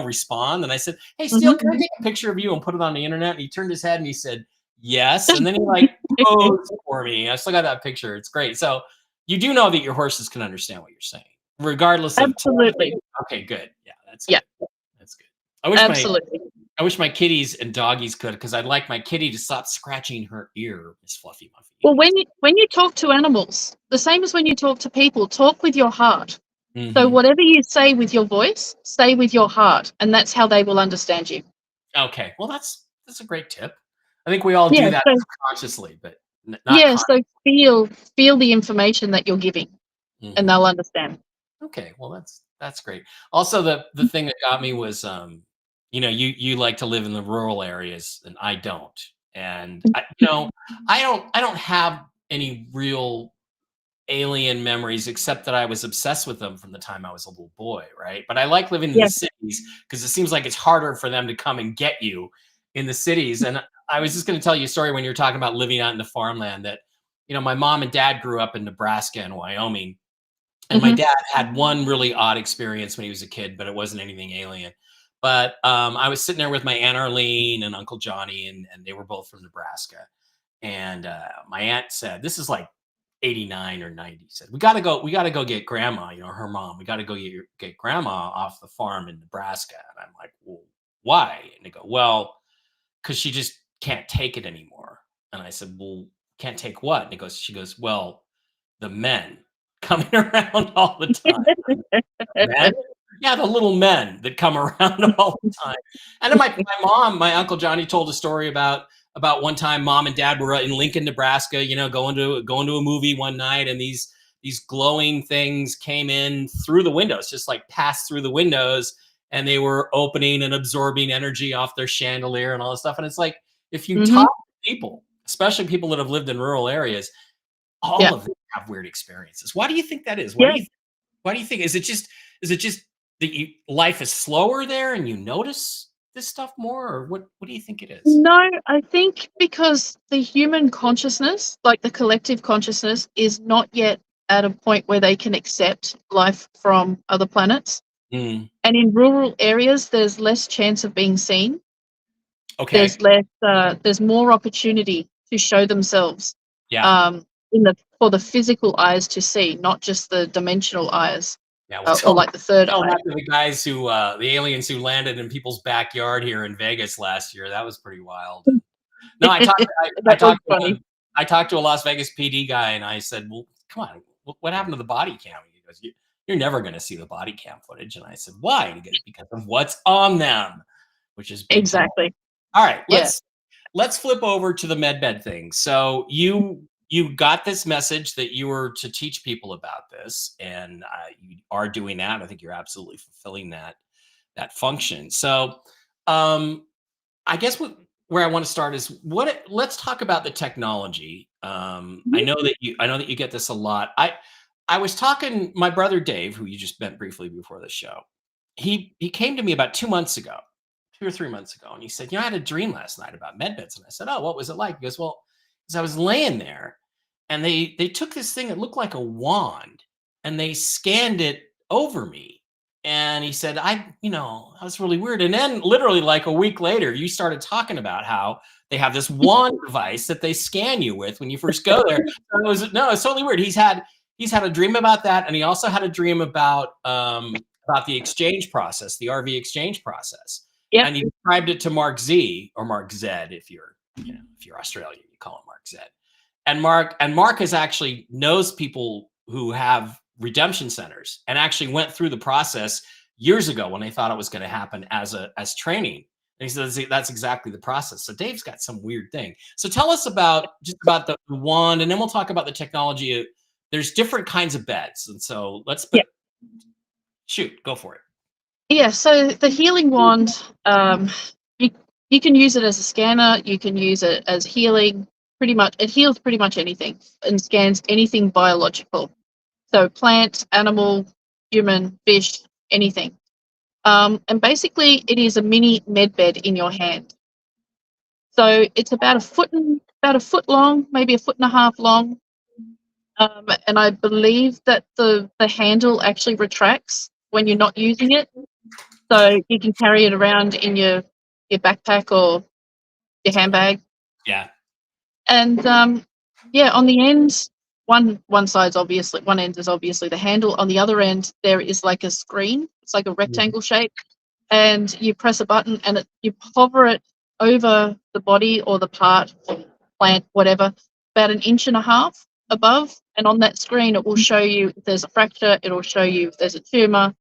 respond. And I said, "Hey, Steele, can I take a picture of you and put it on the internet?" And he turned his head and he said, "Yes." And then he posed for me. I still got that picture. It's great. So you do know that your horses can understand what you're saying, regardless of. Absolutely. Okay, good. Yeah, that's good. That's good. I wish Absolutely. I wish my kitties and doggies could, because I'd like my kitty to stop scratching her ear, Miss Fluffy Muffy. Well, when you talk to animals, the same as when you talk to people, talk with your heart. So whatever you say with your voice, say with your heart, and that's how they will understand you. Okay, well that's a great tip. I think we all do that consciously, but not so feel the information that you're giving, and they'll understand. Okay, well that's great. Also, the thing that got me was you like to live in the rural areas, and I don't. And I don't have any real alien memories, except that I was obsessed with them from the time I was a little boy, right? But I like living in the cities because it seems like it's harder for them to come and get you in the cities. And I was just going to tell you a story when you were talking about living out in the farmland that, my mom and dad grew up in Nebraska and Wyoming. And my dad had one really odd experience when he was a kid, but it wasn't anything alien. But I was sitting there with my Aunt Arlene and Uncle Johnny, and they were both from Nebraska. And my aunt said, this is like 89 or 90, said, we got to go get grandma, her mom. We got to go get grandma off the farm in Nebraska. And I'm like, well, why? And they go, well, because she just can't take it anymore. And I said, well, can't take what? And she goes, well, the men coming around all the time. Men? Yeah, the little men that come around all the time. And then my mom, my Uncle Johnny, told a story about one time mom and dad were in Lincoln, Nebraska, going to a movie one night, and these glowing things came in through the windows, just like passed through the windows, and they were opening and absorbing energy off their chandelier and all this stuff. And it's like, if you Mm-hmm. talk to people, especially people that have lived in rural areas, all Yeah. of them have weird experiences. Why do you think that is? Yeah. Why do you think? Is it just that life is slower there and you notice this stuff more, or what do you think it is? No, I think because the human consciousness, like the collective consciousness, is not yet at a point where they can accept life from other planets. Mm, And in rural areas, there's less chance of being seen. okay. There's more opportunity to show themselves Yeah. um, for the physical eyes to see, not just the dimensional eyes Yeah. Well, or like the third tell eye. that to the guys who, the aliens who landed in people's backyard here in Vegas last year. That was pretty wild. No, I That was talked to funny. I talked to a Las Vegas PD guy, and I said, "Well, come on, what happened to the body cam?" He goes, "You're never going to see the body cam footage." And I said, "Why?" And he goes, "Because of what's on them," which is big time. Exactly. All right, Yeah. let's flip over to the medbed thing. So you got this message that you were to teach people about this, and you are doing that. I think you're absolutely fulfilling that function. So, I guess where I want to start is let's talk about the technology. Mhm. I know that you get this a lot. I was talking my brother Dave, who you just met briefly before the show. He came to me about 2 months ago, 2 or 3 months ago, and he said, "I had a dream last night about medbeds." And I said, "Oh, what was it like?" He goes, "Well, because I was laying there, and they took this thing that looked like a wand, and they scanned it over me." And he said, that was really weird. And then literally like a week later, you started talking about how they have this wand device that they scan you with when you first go there. So it's totally weird. He's had a dream about that. And he also had a dream about the exchange process, the RV exchange process. Yep. And he described it to Mark Z, or Mark Z if you're Australian, you call him Mark Z. And Mark has actually knows people who have redemption centers and actually went through the process years ago when they thought it was going to happen as training. And he says that's exactly the process. So Dave's got some weird thing. So tell us about the wand, and then we'll talk about the technology. There's different kinds of beds, and so Yeah. shoot, go for it. Yeah. So the healing wand, you you can use it as a scanner. You can use it as healing. Pretty much, it heals pretty much anything and scans anything biological. So plant, animal, human, fish, anything. And basically, it is a mini med bed in your hand. So it's about a foot long, maybe a foot and a half long. And I believe that the handle actually retracts when you're not using it, so you can carry it around in your backpack or your handbag. Yeah. And yeah, on the end, one end is obviously the handle. On the other end, there is like a screen. It's like a rectangle shape, and you press a button, and you hover it over the body or the part or plant, whatever, about an inch and a half above. And on that screen, it will show you if there's a fracture. It will show you if there's a tumor,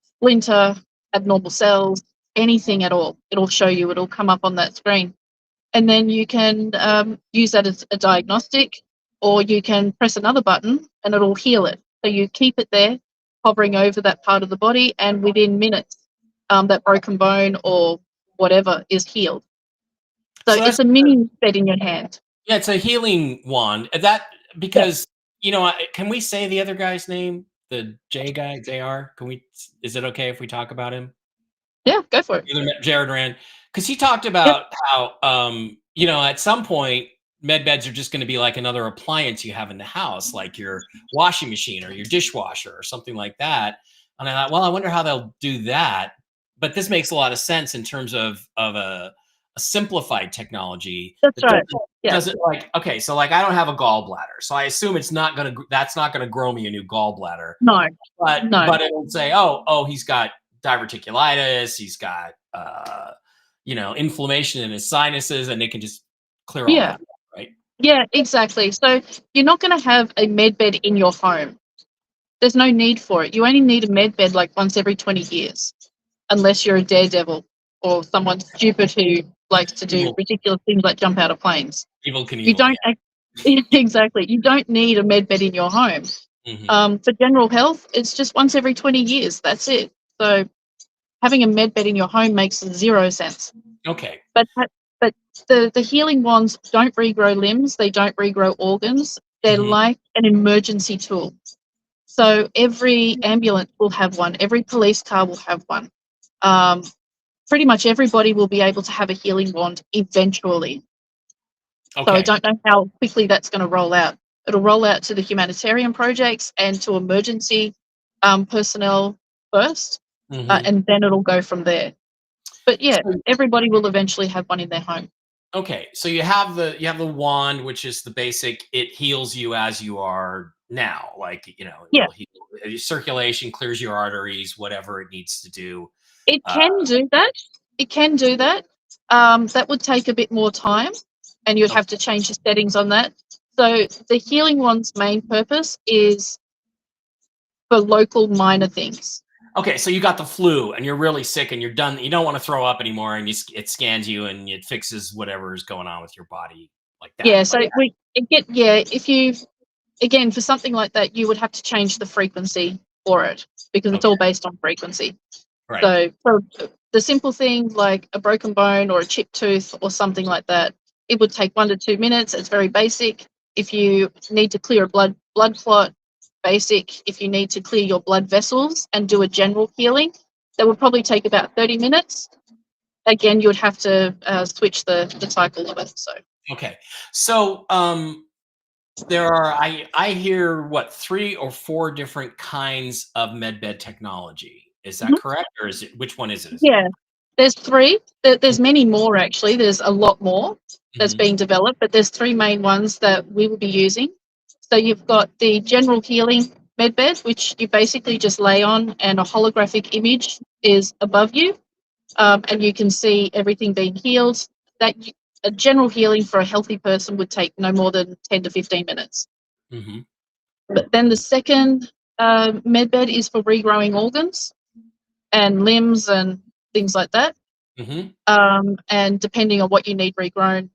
splinter, abnormal cells, anything at all. It'll show you. It'll come up on that screen. And then you can use that as a diagnostic, or you can press another button and it'll heal it. So you keep it there, hovering over that part of the body, and within minutes, that broken bone or whatever is healed. So So it's that's a mini bed in your hand. yeah, it's a healing wand. That Yeah, because can we say the other guy's name? The J guy, JR? Can we? Is it okay if we talk about him? yeah, go for it. Jared Rand, because he talked Yep. about how at some point med beds are just going to be like another appliance you have in the house, like your washing machine or your dishwasher or something like that. And I thought, well, I wonder how they'll do that. But this makes a lot of sense in terms of a simplified technology That's that right. Yeah. doesn't like okay, so like I don't have a gallbladder, so I assume that's not gonna grow me a new gallbladder. No, But no. it will say, oh, he's got diverticulitis, he's got inflammation in his sinuses, and it can just clear all Yeah. that, right? Yeah, exactly. So you're not going to have a med bed in your home. There's no need for it. You only need a med bed like once every 20 years, unless you're a daredevil or someone stupid who likes to do Evil, ridiculous things like jump out of planes. evil You Knievel, don't exactly. You don't need a med bed in your home. yeah. For general health, it's just once every 20 years. That's it. So having a med bed in your home makes zero sense. Okay. But the healing wands don't regrow limbs. They don't regrow organs. They're Mhm. like an emergency tool. So every ambulance will have one. Every police car will have one. Pretty much everybody will be able to have a healing wand eventually. So I Okay. don't know how quickly that's going to roll out. It'll roll out to the humanitarian projects and to emergency personnel first, Mhm. and then it'll go from there. But yeah, So everybody will eventually have one in their home. okay, so you have the wand, which is the basic. It heals you as you are now, like it Yeah, will heal your circulation, clears your arteries, whatever it needs to do. it Uh, can do that. It can do that. That would take a bit more time, and you'd o- have to change the settings on that. So the healing wand's main purpose is for local minor things. okay, so you got the flu and you're really sick and you're done. You don't want to throw up anymore, and it scans you and it fixes whatever is going on with your body, like that. Yeah, Like so if you again for something like that, you would have to change the frequency for it because it's okay, all based on frequency. right. So for the simple thing like a broken bone or a chipped tooth or something like that, it would take 1 to 2 minutes. It's very basic. If you need to clear a blood clot, basic. If you need to clear your blood vessels and do a general healing, that would probably take about 30 minutes. Again, you would have to switch the cycle of it. So Okay, so there are I hear what 3 or 4 different kinds of medbed technology. Is that mhm. correct, or is it which one is it? Is it Yeah, there's three. There's many more actually. There's a lot more that's Mhm, being developed, but there's three main ones that we will be using. So you've got the general healing med bed, which you basically just lay on, and a holographic image is above you, and you can see everything being healed. A general healing for a healthy person would take no more than 10 to 15 minutes. mhm, But then the second med bed is for regrowing organs and limbs and things like that. mhm. And depending on what you need regrown,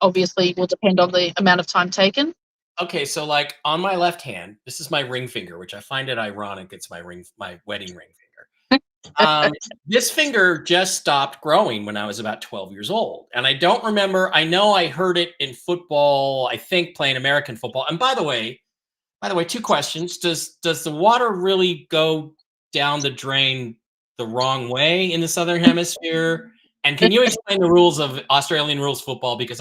obviously will depend on the amount of time taken. Okay, so like on my left hand, this is my ring finger, which I find it ironic. It's my wedding ring finger. This finger just stopped growing when I was about 12 years old, and I don't remember. I know I heard it in football. I think playing American football. And by the way, 2 questions: Does the water really go down the drain the wrong way in the southern hemisphere? And can you explain the rules of Australian rules football? Because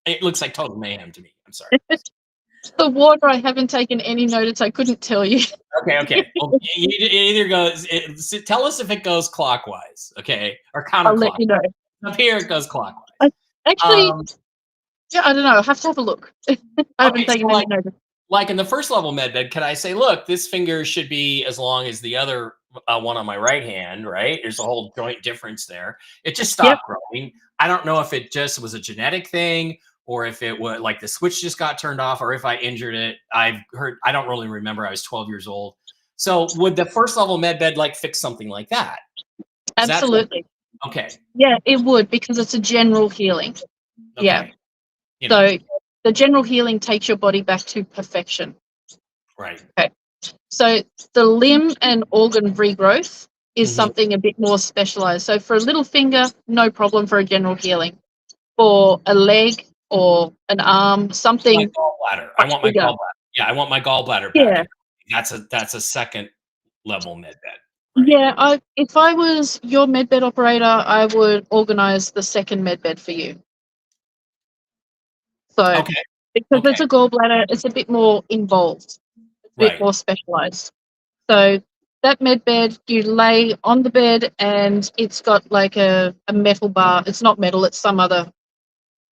it looks like total mayhem to me. I'm sorry. The water, I haven't taken any notice. I couldn't tell you. Okay, okay. Well, it either goes. Tell us if it goes clockwise, okay, or I'll let counterclockwise. you know. Up here, it goes clockwise. I, actually, Um, yeah, I don't know. I'll have to have a look. I haven't okay, so taken any notice. like in the first level med bed, can I say, look, this finger should be as long as the other one on my right hand, right? There's a whole joint difference there. It just Yep. stopped growing. I don't know if it just was a genetic thing or if it was like the switch just got turned off or if I injured it. I don't really remember. I was 12 years old. So would the first level med bed like fix something like that? Because that's Absolutely. okay. Yeah, it would because it's a general healing. Yeah. Okay. You know, So the general healing takes your body back to perfection. right. Okay. So the limb and organ regrowth is Mhm. something a bit more specialized. So for a little finger, no problem for a general healing. For a leg or an arm, My something gallbladder. I much want my bigger. gallbladder. Yeah, I want my gallbladder back Yeah. in. That's a second level med bed, right? Yeah, if I was your medbed operator, I would organize the second medbed for you. So Okay. because it's Okay. a gallbladder, it's a bit more involved, it's a bit Right. more specialized. So that med bed, you lay on the bed and it's got like a metal bar. It's not metal, it's some other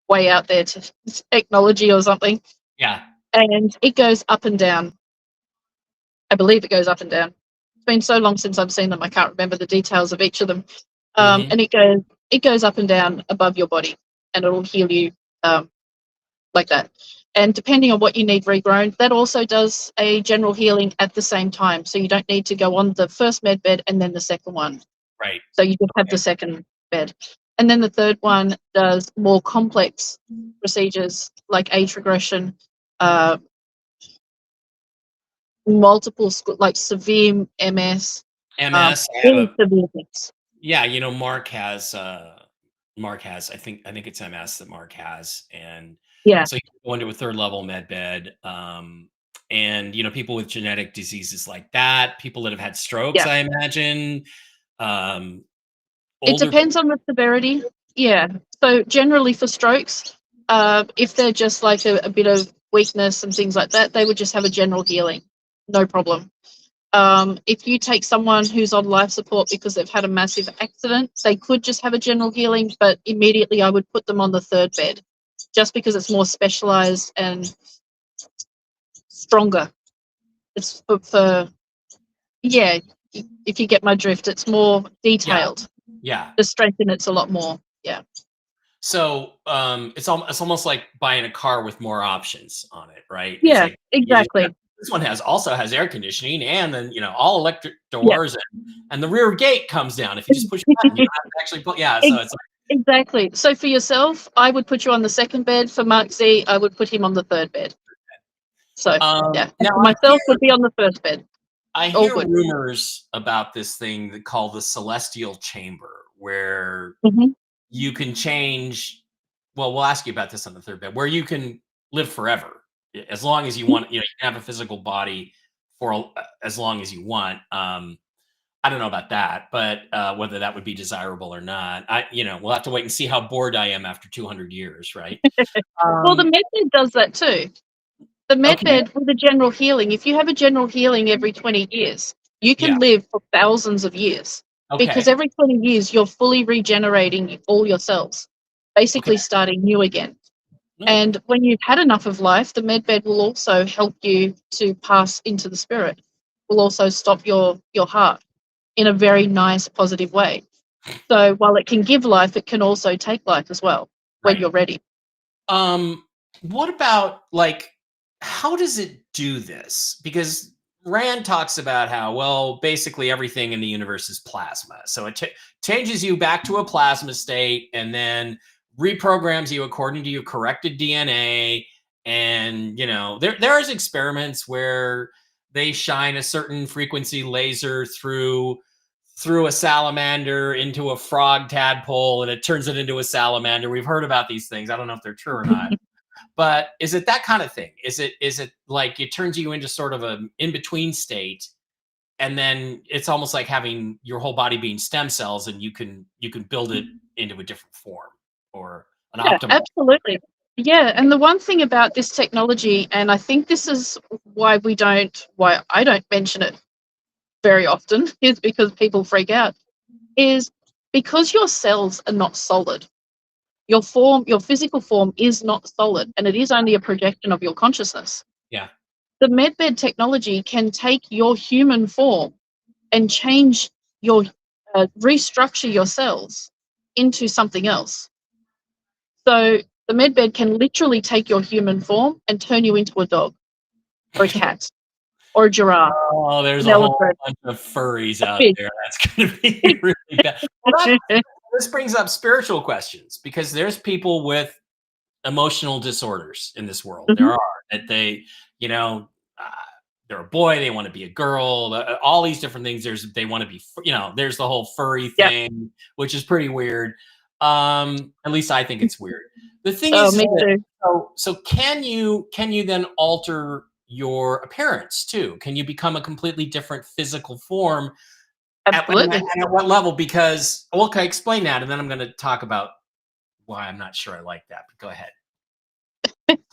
way out there to technology or something. Yeah. And it goes up and down. I believe it goes up and down. It's been so long since I've seen them, I can't remember the details of each of them. Mhm. And it goes up and down above your body, and it'll heal you um, like that. And depending on what you need regrown, that also does a general healing at the same time. So you don't need to go on the first med bed and then the second one. Right. So you just have Okay. the second bed. And then the third one does more complex procedures like age regression, uh, multiple like severe MS, MS. I have Really a severe things. yeah. You know, Mark has. I think it's MS that Mark has, and Yeah, so you can go into a third level med bed. And you know, people with genetic diseases like that, people that have had strokes, yeah. I imagine, um, It older. depends on the severity. Yeah. So generally for strokes, if they're just like a bit of weakness and things like that, they would just have a general healing, no problem. If you take someone who's on life support because they've had a massive accident, they could just have a general healing, but immediately I would put them on the third bed, just because it's more specialized and stronger. It's for yeah. If you get my drift, it's more Yeah, detailed. yeah. The strength in it's a lot more. Yeah. So, it's almost like buying a car with more options on it, right? It's Yeah. like you just Exactly. this one also has air conditioning and then, you know, all electric Yeah. doors and the rear gate comes down. If you just push a button, you don't have to actually put yeah, so Ex- it's like exactly. So for yourself, I would put you on the second bed. For Mark Z, I would put him on the third bed. So yeah, and now for myself would be on the first bed. I All hear good. rumors about this thing that called the celestial chamber where Hmm. you can change well, we'll ask you about this on the third bed, where you can live forever as long as you want. You know, you can have a physical body for as long as you want. I don't know about that, but whether that would be desirable or not, you know, we'll have to wait and see how bored I am after 200 years, right? Well, the Um, Medbed does that too. The okay, Medbed with the general healing, if you have a general healing every 20 years, you yeah, can live for thousands of years, because okay, every 20 years you're fully regenerating all your cells, okay. basically starting new again. No, And when you've had enough of life, the Medbed will also help you to pass into the spirit. Will also stop your heart in a very nice, positive way. So while it can give life, it can also take life as well when right. you're ready. Um, what about like how does it do this? Because Rand talks about how well basically everything in the universe is plasma. So it changes you back to a plasma state and then reprograms you according to your corrected DNA. And you know, there's experiments where they shine a certain frequency laser through a salamander into a frog tadpole and it turns it into a salamander. We've heard about these things. I don't know if they're true or not. But is it that kind of thing? Is it like it turns you into sort of a in between state, and then it's almost like having your whole body being stem cells, and you can build it into a different form or an Yeah, optimal. absolutely. Yeah, and the one thing about this technology, and I think this is why I don't mention it very often, is because people freak out, is because your cells are not solid. Your physical form is not solid, and it is only a projection of your consciousness. Yeah. The medbed technology can take your human form and change your restructure your cells into something else. So the medbed can literally take your human form and turn you into a dog or a cat or a giraffe, Oh, there's an a whole elephant, bunch of furries a out fish. there. That's going to be really bad. Well, this brings up spiritual questions because there's people with emotional disorders in this world. There Mhm. are that they, you know, uh, they're a boy, they want to be a girl, all these different things. They want to be, you know, there's the whole furry Yeah. thing, which is pretty weird. At least I think it's weird. The thing Oh, is me that too. so can you then alter your appearance too? Can you become a completely different physical form Absolutely. and at what level? Because well, okay, explain that, and then I'm going to talk about why I'm not sure I like that. But go ahead.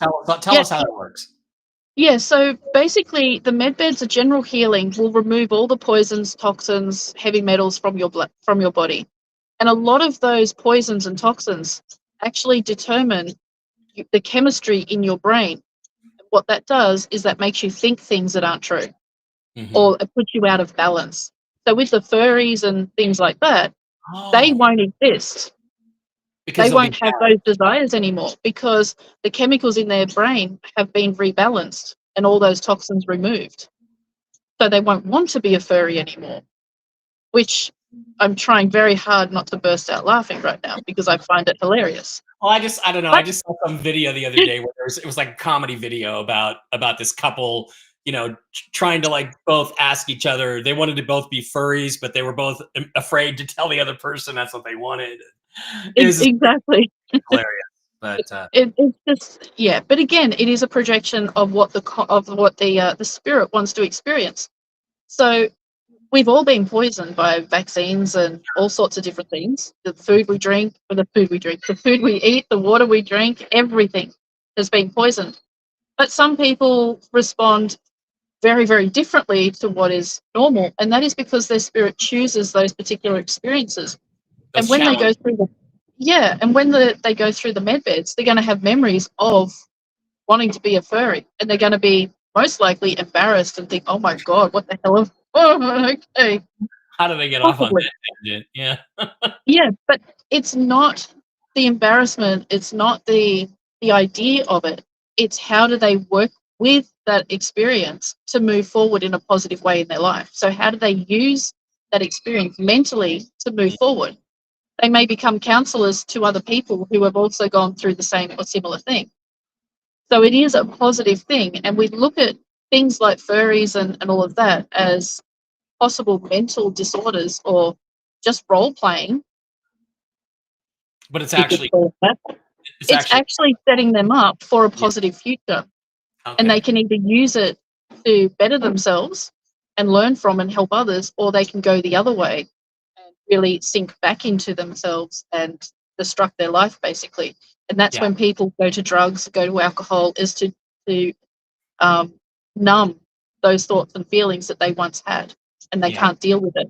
Tell Yeah. us how it works. Yeah. So basically, the medbeds, a general healing, will remove all the poisons, toxins, heavy metals from your blood, from your body, and a lot of those poisons and toxins actually determine the chemistry in your brain. What that does is that makes you think things that aren't true, Mhm. or it puts you out of balance. So with the furries and things like that, they Oh, won't exist. because They they'll be won't have bad. those desires anymore because the chemicals in their brain have been rebalanced and all those toxins removed. So they won't want to be a furry anymore, which I'm trying very hard not to burst out laughing right now because I find it hilarious. Well, I don't know. I But just saw some video the other day where it was like a comedy video about this couple, trying to like both ask each other. They wanted to both be furries, but they were both afraid to tell the other person that's what they wanted. It was just Exactly. hilarious. But It's just, yeah, but again, it is a projection of what the spirit wants to experience. So we've all been poisoned by vaccines and all sorts of different things. The food we drink, the food we eat, the water we drink, everything has been poisoned. But some people respond very, very differently to what is normal, and that is because their spirit chooses those particular experiences. And those when they go challenges. through they go through the med beds, they're going to have memories of wanting to be a furry, and they're going to be most likely embarrassed and think, "Oh my god, what the hell?" Oh, okay, How do they get off on possibly. that tangent? Yeah. Yeah, but it's not the embarrassment. It's not the idea of it. It's how do they work with that experience to move forward in a positive way in their life. So how do they use that experience mentally to move forward? They may become counselors to other people who have also gone through the same or similar thing. So it is a positive thing. And we look at things like furries and all of that as possible mental disorders or just role playing, But it's you could actually call it that. it's It's actually actually setting them up for a yeah. positive future. And they Okay. can either use it to better themselves and learn from and help others, or they can go the other way and really sink back into themselves and destruct their life, basically. And that's Yeah. when people go to drugs, go to alcohol, is to um, numb those thoughts and feelings that they once had, and they Yeah. can't deal with it.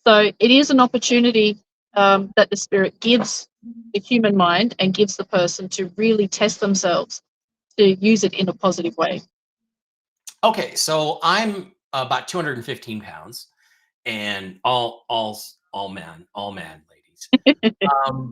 So it is an opportunity that the spirit gives the human mind and gives the person to really test themselves to use it in a positive way. Okay. So I'm about 215 pounds, and all man, ladies.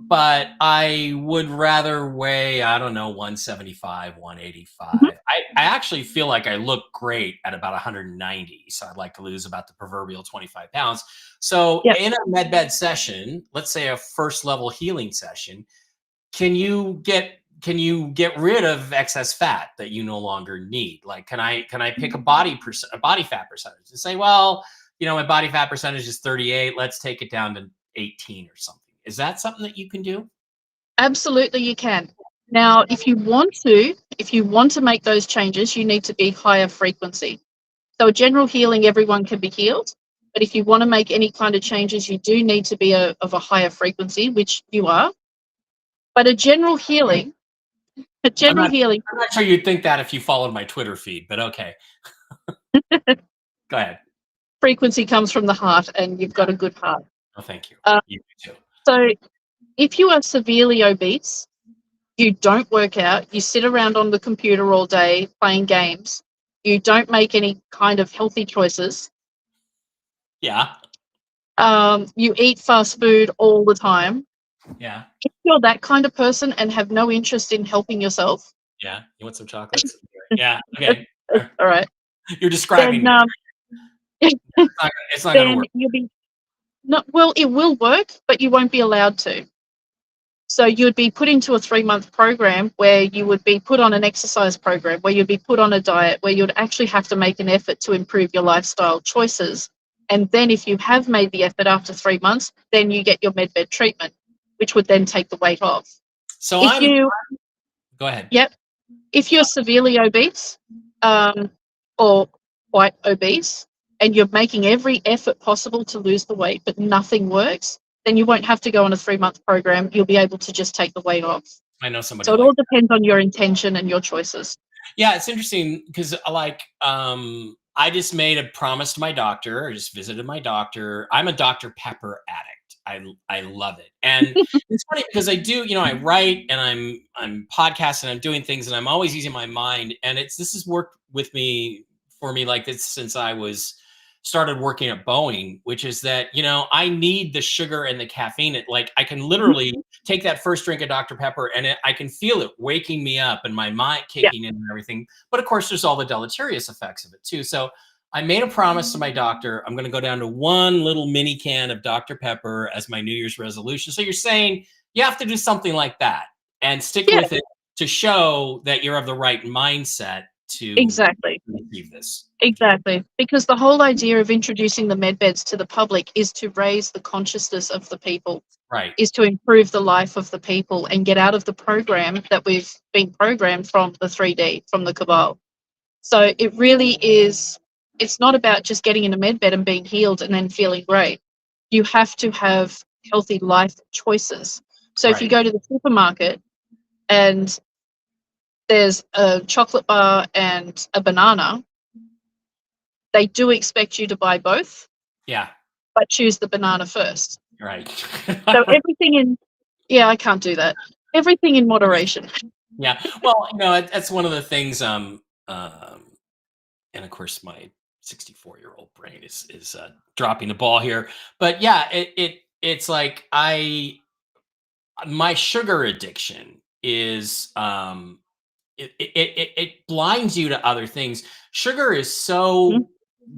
But I would rather weigh, I don't know, 175, 185. Mhm. I actually feel like I look great at about 190. So I'd like to lose about the proverbial 25 pounds. So Yep. in a medbed session, let's say a first level healing session, can you get rid of excess fat that you no longer need? Like, can I pick a body fat percentage and say, well, my body fat percentage is 38. Let's take it down to 18 or something. Is that something that you can do? Absolutely, you can. Now, if you want to make those changes, you need to be higher frequency. So, a general healing, everyone can be healed. But if you want to make any kind of changes, you do need to be of a higher frequency, which you are. But a I'm general not. healing I'm not sure you'd think that if you followed my Twitter feed, but okay, go ahead. frequency comes from the heart, and you've got a good heart. Oh, thank you. Uh, You too. so, if you are severely obese, you don't work out, you sit around on the computer all day playing games, you don't make any kind of healthy choices, Yeah, you eat fast food all the time. yeah, If you're that kind of person and have no interest in helping yourself, yeah. You want some chocolates? Yeah. Okay. that's all right. You're Then, describing me. It's not going to then work. you'll be not well. It will work, but you won't be allowed to. So you'd be put into a 3-month program where you would be put on an exercise program, where you'd be put on a diet, where you'd actually have to make an effort to improve your lifestyle choices. And then if you have made the effort after 3 months, then you get your medbed treatment, which would then take the weight off. So If I'm. you, Go ahead. yep, if you're severely obese or quite obese, and you're making every effort possible to lose the weight, but nothing works, then you won't have to go on a 3-month program. You'll be able to just take the weight off. I know somebody So it like. all depends on your intention and your choices. Yeah, it's interesting because I just made a promise to my doctor. I just visited my doctor. I'm a Dr. Pepper addict. I love it. And it's funny because I do, I write and I'm podcasting, I'm doing things and I'm always using my mind. And this has worked with me for me like this since I was started working at Boeing, which is that, I need the sugar and the caffeine. Like I can literally take that first drink of Dr. Pepper and I can feel it waking me up and my mind Yeah. kicking in and everything. But of course, there's all the deleterious effects of it too. So I made a promise to my doctor. I'm going to go down to one little mini can of Dr. Pepper as my New Year's resolution. So you're saying you have to do something like that and stick Yeah. with it to show that you're of the right mindset to Exactly. receive this. Exactly. Because the whole idea of introducing the med beds to the public is to raise the consciousness of the people, Right. is to improve the life of the people and get out of the program that we've been programmed from the 3D, from the cabal. So it really is, it's not about just getting in a med bed and being healed and then feeling great. You have to have healthy life choices. So if you Right. go to the supermarket and there's a chocolate bar and a banana, they do expect you to buy both, Yeah. but choose the banana first. Right. So everything in, yeah, I can't do that. Everything in moderation. Yeah. Well, that's one of the things. And of course, my 64-year-old brain is dropping the ball here. But yeah, it's like my sugar addiction is it blinds you to other things. Sugar is Mhm. so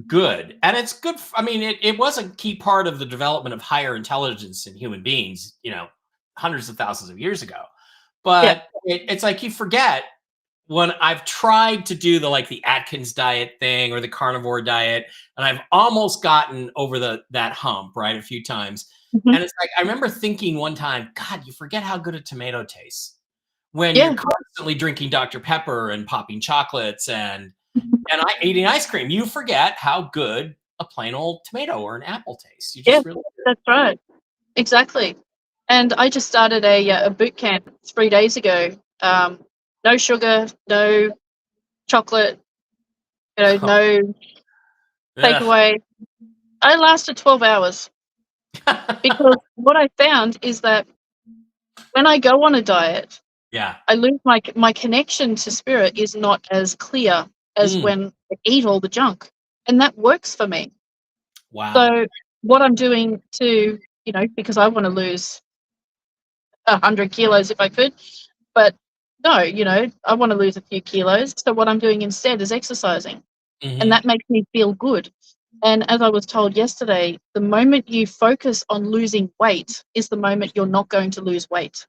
good, and it's good. I mean, it was a key part of the development of higher intelligence in human beings, hundreds of thousands of years ago. Yeah. But it's like you forget when I've tried to do the Atkins diet thing or the carnivore diet, and I've almost gotten over that hump, right, a few times. Mhm. And it's like I remember thinking one time, God, you forget how good a tomato tastes when you're Yeah. constantly drinking Dr. Pepper and popping chocolates and eating ice cream. You forget how good a plain old tomato or an apple tastes. You Yeah, just really do. that's right. Exactly. And I just started a boot camp 3 days ago. No sugar, no chocolate, no Ugh. takeaway. I lasted 12 hours because what I found is that when I go on a diet, Yeah. I lose my connection to spirit is not as clear as Mm. when I eat all the junk, and that works for me. Wow. So what I'm doing to, because I want to lose 100 kilos if I could, but no, I want to lose a few kilos. So what I'm doing instead is exercising, and Hmm. that makes me feel good. And as I was told yesterday, the moment you focus on losing weight is the moment you're not going to lose weight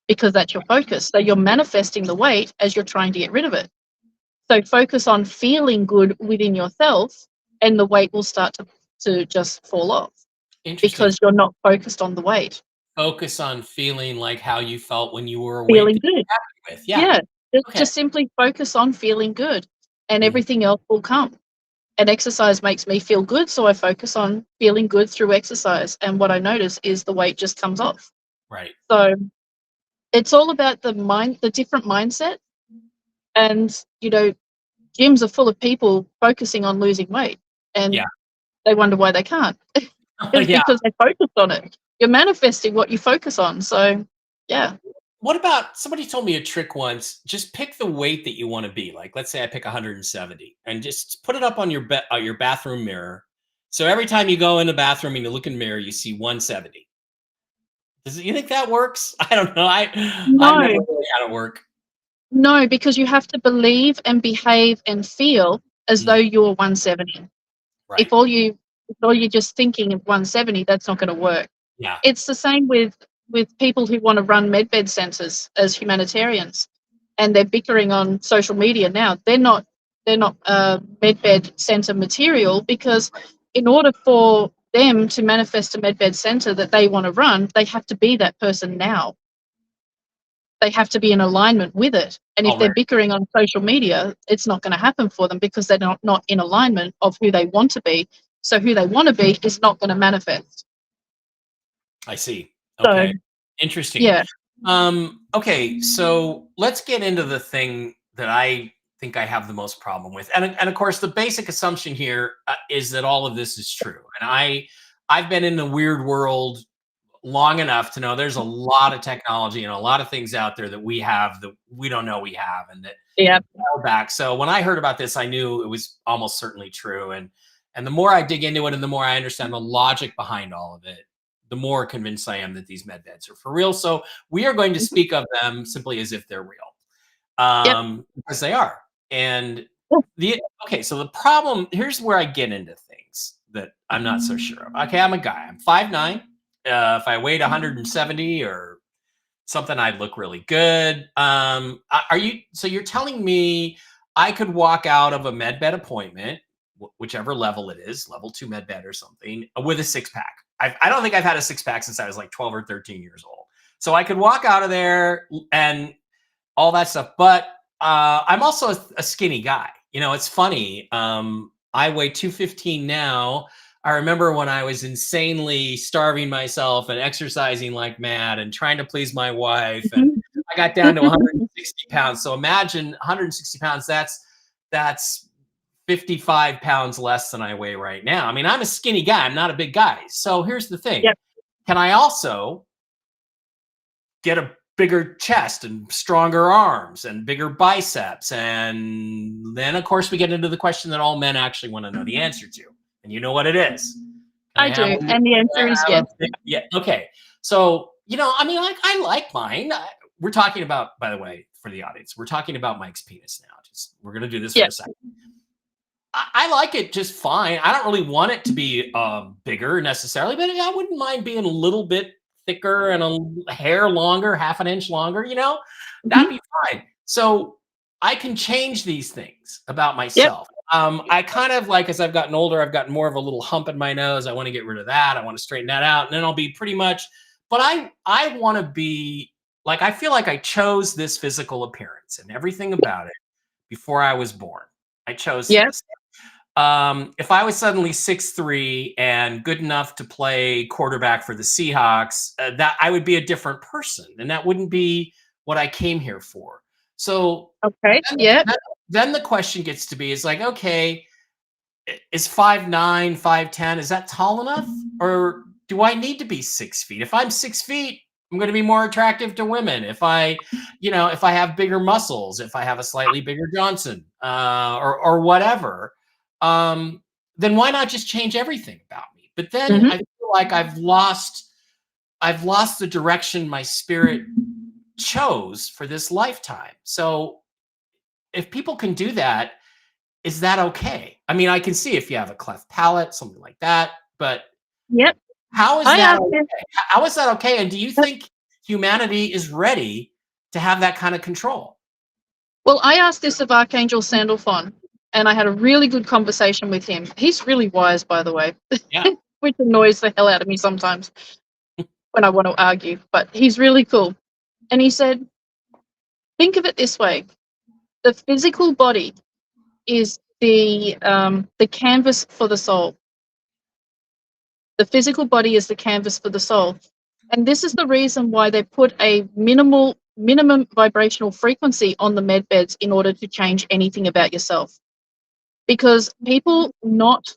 because that's your focus. So you're manifesting the weight as you're trying to get rid of it. So focus on feeling good within yourself, and the weight will start to just fall off Interesting. because you're not focused on the weight. Focus on feeling like how you felt when you were a weight Feeling that you're good. happy with. Yeah. Yeah. Okay. Just simply focus on feeling good, and Mhm. everything else will come. And exercise makes me feel good, so I focus on feeling good through exercise. And what I notice is the weight just comes off. Right. So it's all about the different mindset. And, gyms are full of people focusing on losing weight, Yeah. and they wonder why they can't. It's Yeah. because they focused on it. You're manifesting what you focus on. So, yeah. What about somebody told me a trick once? Just pick the weight that you want to be. Like, let's say I pick 170 and just put it up on your bathroom mirror. So every time you go in the bathroom and you look in the mirror, you see 170. You think that works? I don't know. I've never No, really had it work. no, because you have to believe and behave and feel as though Mm, you're 170. If right. all you if all you're just thinking of 170, that's not going to work. Yeah. It's the same with people who want to run medbed centers as humanitarians, and they're bickering on social media now. They're not medbed center material because in order for them to manifest a medbed center that they want to run, they have to be that person now. They have to be in alignment with it. And if they're Already. bickering on social media, it's not going to happen for them because they're not in alignment of who they want to be. So who they want to be is not going to manifest. I see. So Okay. Interesting. yeah. Okay, so let's get into the thing that I think I have the most problem with, and of course, the basic assumption here is that all of this is true. And I've been in the weird world long enough to know there's a lot of technology and a lot of things out there that we have that we don't know we have, and that Yeah. fell back. So when I heard about this, I knew it was almost certainly true. And the more I dig into it, and the more I understand the logic behind all of it, the more convinced I am that these med beds are for real. So we are going to Mhm. speak of them simply as if they're real, Yep. because they are. And Yeah. the okay, so the problem here's where I get into things that I'm not so sure of. Okay, I'm a guy. I'm 5'9". If I weighed 170 or something, I'd look really good. Are you? So you're telling me I could walk out of a Medbed appointment, whichever level it is, level 2 Medbed or something, with a six pack. I don't think I've had a six pack since I was like 12 or 13 years old. So I could walk out of there and all that stuff. But I'm also a skinny guy. You know, it's funny. I weigh 215 now. I remember when I was insanely starving myself and exercising like mad and trying to please my wife. And I got down to 160 pounds. So imagine 160 pounds. That's 55 pounds less than I weigh right now. I mean, I'm a skinny guy. I'm not a big guy. So here's the thing. Yep. Can I also get a bigger chest and stronger arms and bigger biceps? And then, of course, we get into the question that all men actually want to know the answer to. And you know what it is. I do. And the answer is yes. Yeah. Okay. So, you know, I mean, like, I like mine. We're talking about, by the way, for the audience, we're talking about Mike's penis now. We're going to do this for a second. I like it just fine. I don't really want it to be bigger necessarily, but I wouldn't mind being a little bit thicker and a hair longer, half an inch longer, you know, that'd be fine. So I can change these things about myself. I kind of like, as I've gotten older, I've gotten more of a little hump in my nose. I want to get rid of that. I want to straighten that out. And then I'll be pretty much, but I want to be like, I feel like I chose this physical appearance and everything about it before I was born. I chose this. If I was suddenly 6'3" and good enough to play quarterback for the Seahawks, that I would be a different person, and that wouldn't be what I came here for. So, then the question gets to be, is like, okay, is 5'9", 5'10", is that tall enough, or do I need to be 6 feet? If I'm 6 feet, I'm going to be more attractive to women. If I have bigger muscles, if I have a slightly bigger Johnson, or whatever. Then why not just change everything about me? But then I feel like I've lost the direction my spirit chose for this lifetime. So if people can do that, is that okay? I mean, I can see if you have a cleft palate, something like that, but how is that okay? How is that okay? And do you think humanity is ready to have that kind of control? Well, I asked this of Archangel Sandalphon, and I had a really good conversation with him. He's really wise, by the way, which annoys the hell out of me sometimes when I want to argue, but he's really cool. And he said, think of it this way. The physical body is the canvas for the soul. The physical body is the canvas for the soul. And this is the reason why they put a minimum vibrational frequency on the med beds in order to change anything about yourself. Because people not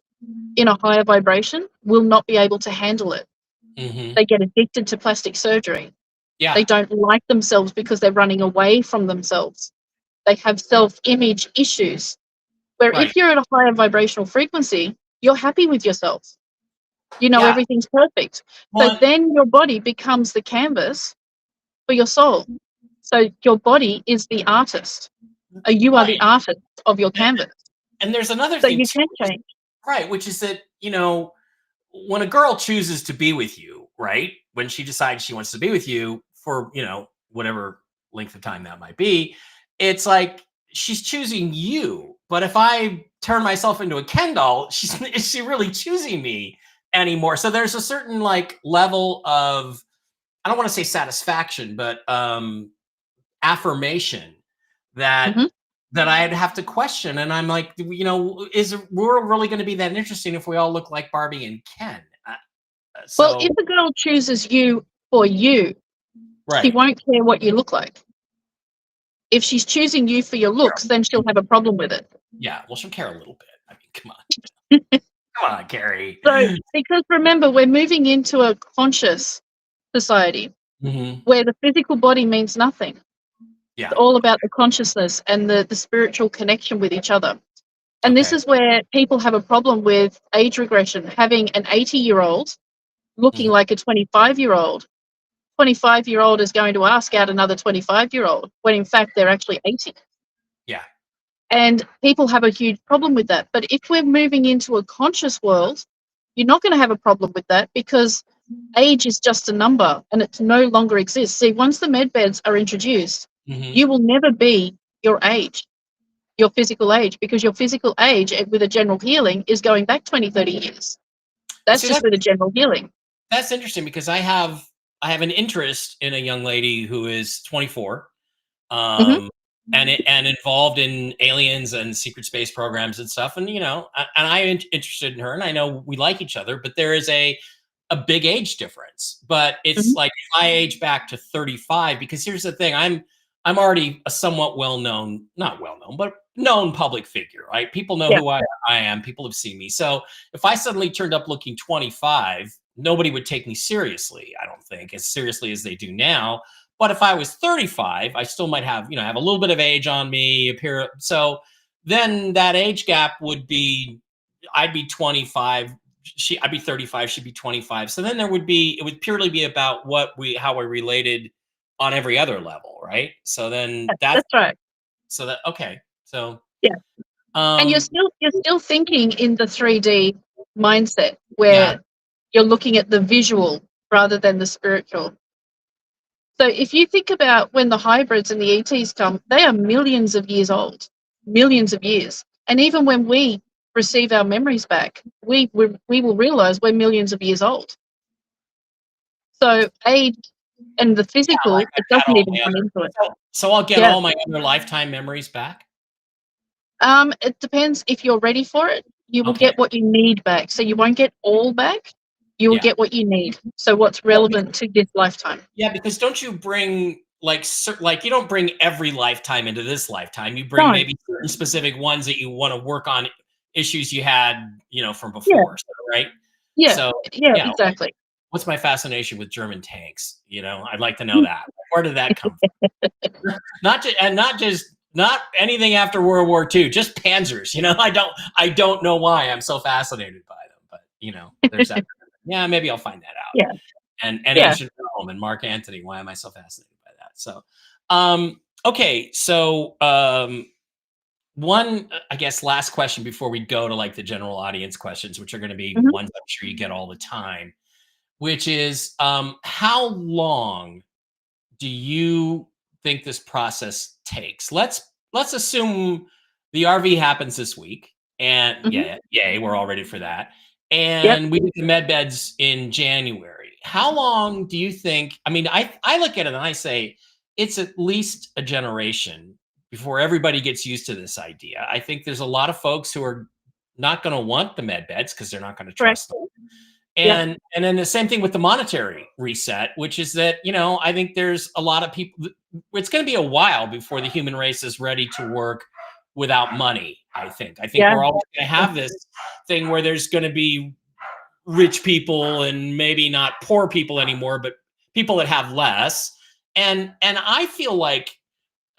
in a higher vibration will not be able to handle it. They get addicted to plastic surgery. They don't like themselves because they're running away from themselves. They have self-image issues. Where if you're at a higher vibrational frequency, you're happy with yourself. You know, everything's perfect. So then your body becomes the canvas for your soul. So your body is the artist. You are the artist of your canvas. And there's another thing you can change. Right, which is that, you know, when a girl chooses to be with you, right, when she decides she wants to be with you for, you know, whatever length of time that might be, it's like she's choosing you. But if I turn myself into a Ken doll, is she really choosing me anymore? So there's a certain like level of, I don't want to say satisfaction, but affirmation that that I'd have to question. And I'm like, you know, is the world really going to be that interesting if we all look like Barbie and Ken? Well, if a girl chooses you for you, she won't care what you look like. If she's choosing you for your looks, then she'll have a problem with it. Yeah, well, she'll care a little bit. I mean, come on. Come on, Kerrie. So, because remember, we're moving into a conscious society where the physical body means nothing. Yeah. It's all about the consciousness and the spiritual connection with each other. And this is where people have a problem with age regression, having an 80-year-old looking like a 25-year-old. 25-year-old is going to ask out another 25-year-old when in fact they're actually 80. Yeah. And people have a huge problem with that. But if we're moving into a conscious world, you're not going to have a problem with that because age is just a number and it no longer exists. See, once the med beds are introduced, you will never be your age. your physical age, because your physical age with a general healing is going back 20, 30 years. That's See, just with a general healing. that's interesting because I have an interest in a young lady who is 24, Hmm. and involved in aliens and secret space programs and stuff. And and I'm interested in her, and I know we like each other, but there is a big age difference. But it's Hmm. like if I age back to 35, because here's the thing, I'm already a somewhat well-known, not well-known, but known public figure, right? People know Yeah, who I am. People have seen me. So if I suddenly turned up looking 25, nobody would take me seriously, I don't think, as seriously as they do now. But if I was 35, I still might have a little bit of age on me, appear. So then that age gap would be, I'd be 25, I'd be 35, she'd be 25. So then it would purely be about how we related on every other level, right? So then that's right. okay. So Yeah. And um you're still thinking in the 3D mindset yeah, where you're looking at the visual rather than the spiritual. So if you think about when the hybrids and the ETs come, they are millions of years old, millions of years. And even when we receive our memories back, we will realize we're millions of years old. So age and the yeah, like physical, it I've got doesn't all even my come other, into it. so I'll get Yeah. all my other lifetime memories back. It depends if you're ready for it. You will Okay. get what you need back. So you won't get all back. You will Yeah. get what you need. So what's Well, relevant to this lifetime? yeah, because don't you bring like you don't bring every lifetime into this lifetime. You bring No. maybe certain specific ones that you want to work on, issues you had, from Yeah. before, so, right? Yeah. So, Yeah. yeah, like, Exactly. what's my fascination with German tanks? I'd like to know that. Where did that come from? Not anything after World War II, just Panzers. I don't know why I'm so fascinated by them, but there's that. Yeah, maybe I'll find that out. Yeah. And Yeah. ancient Rome and Mark Antony. Why am I so fascinated by that? So, okay. So, one, I guess, last question before we go to like the general audience questions, which are going to be Mhm. ones I'm sure you get all the time, which is, how long do you think this process takes? Let's assume the RV happens this week, and Mhm. yeah, yay, we're all ready for that. Yep. And we get the med beds in January. How long do you think? I mean, I look at it and I say it's at least a generation before everybody gets used to this idea. I think there's a lot of folks who are not going to want the med beds because they're not going to Correct. trust them. Yep. And then the same thing with the monetary reset, which is that, I think there's a lot of people, it's going to be a while before the human race is ready to work without money. I think Yeah. we're always going to have this thing where there's going to be rich people and maybe not poor people anymore, but people that have less. And I feel like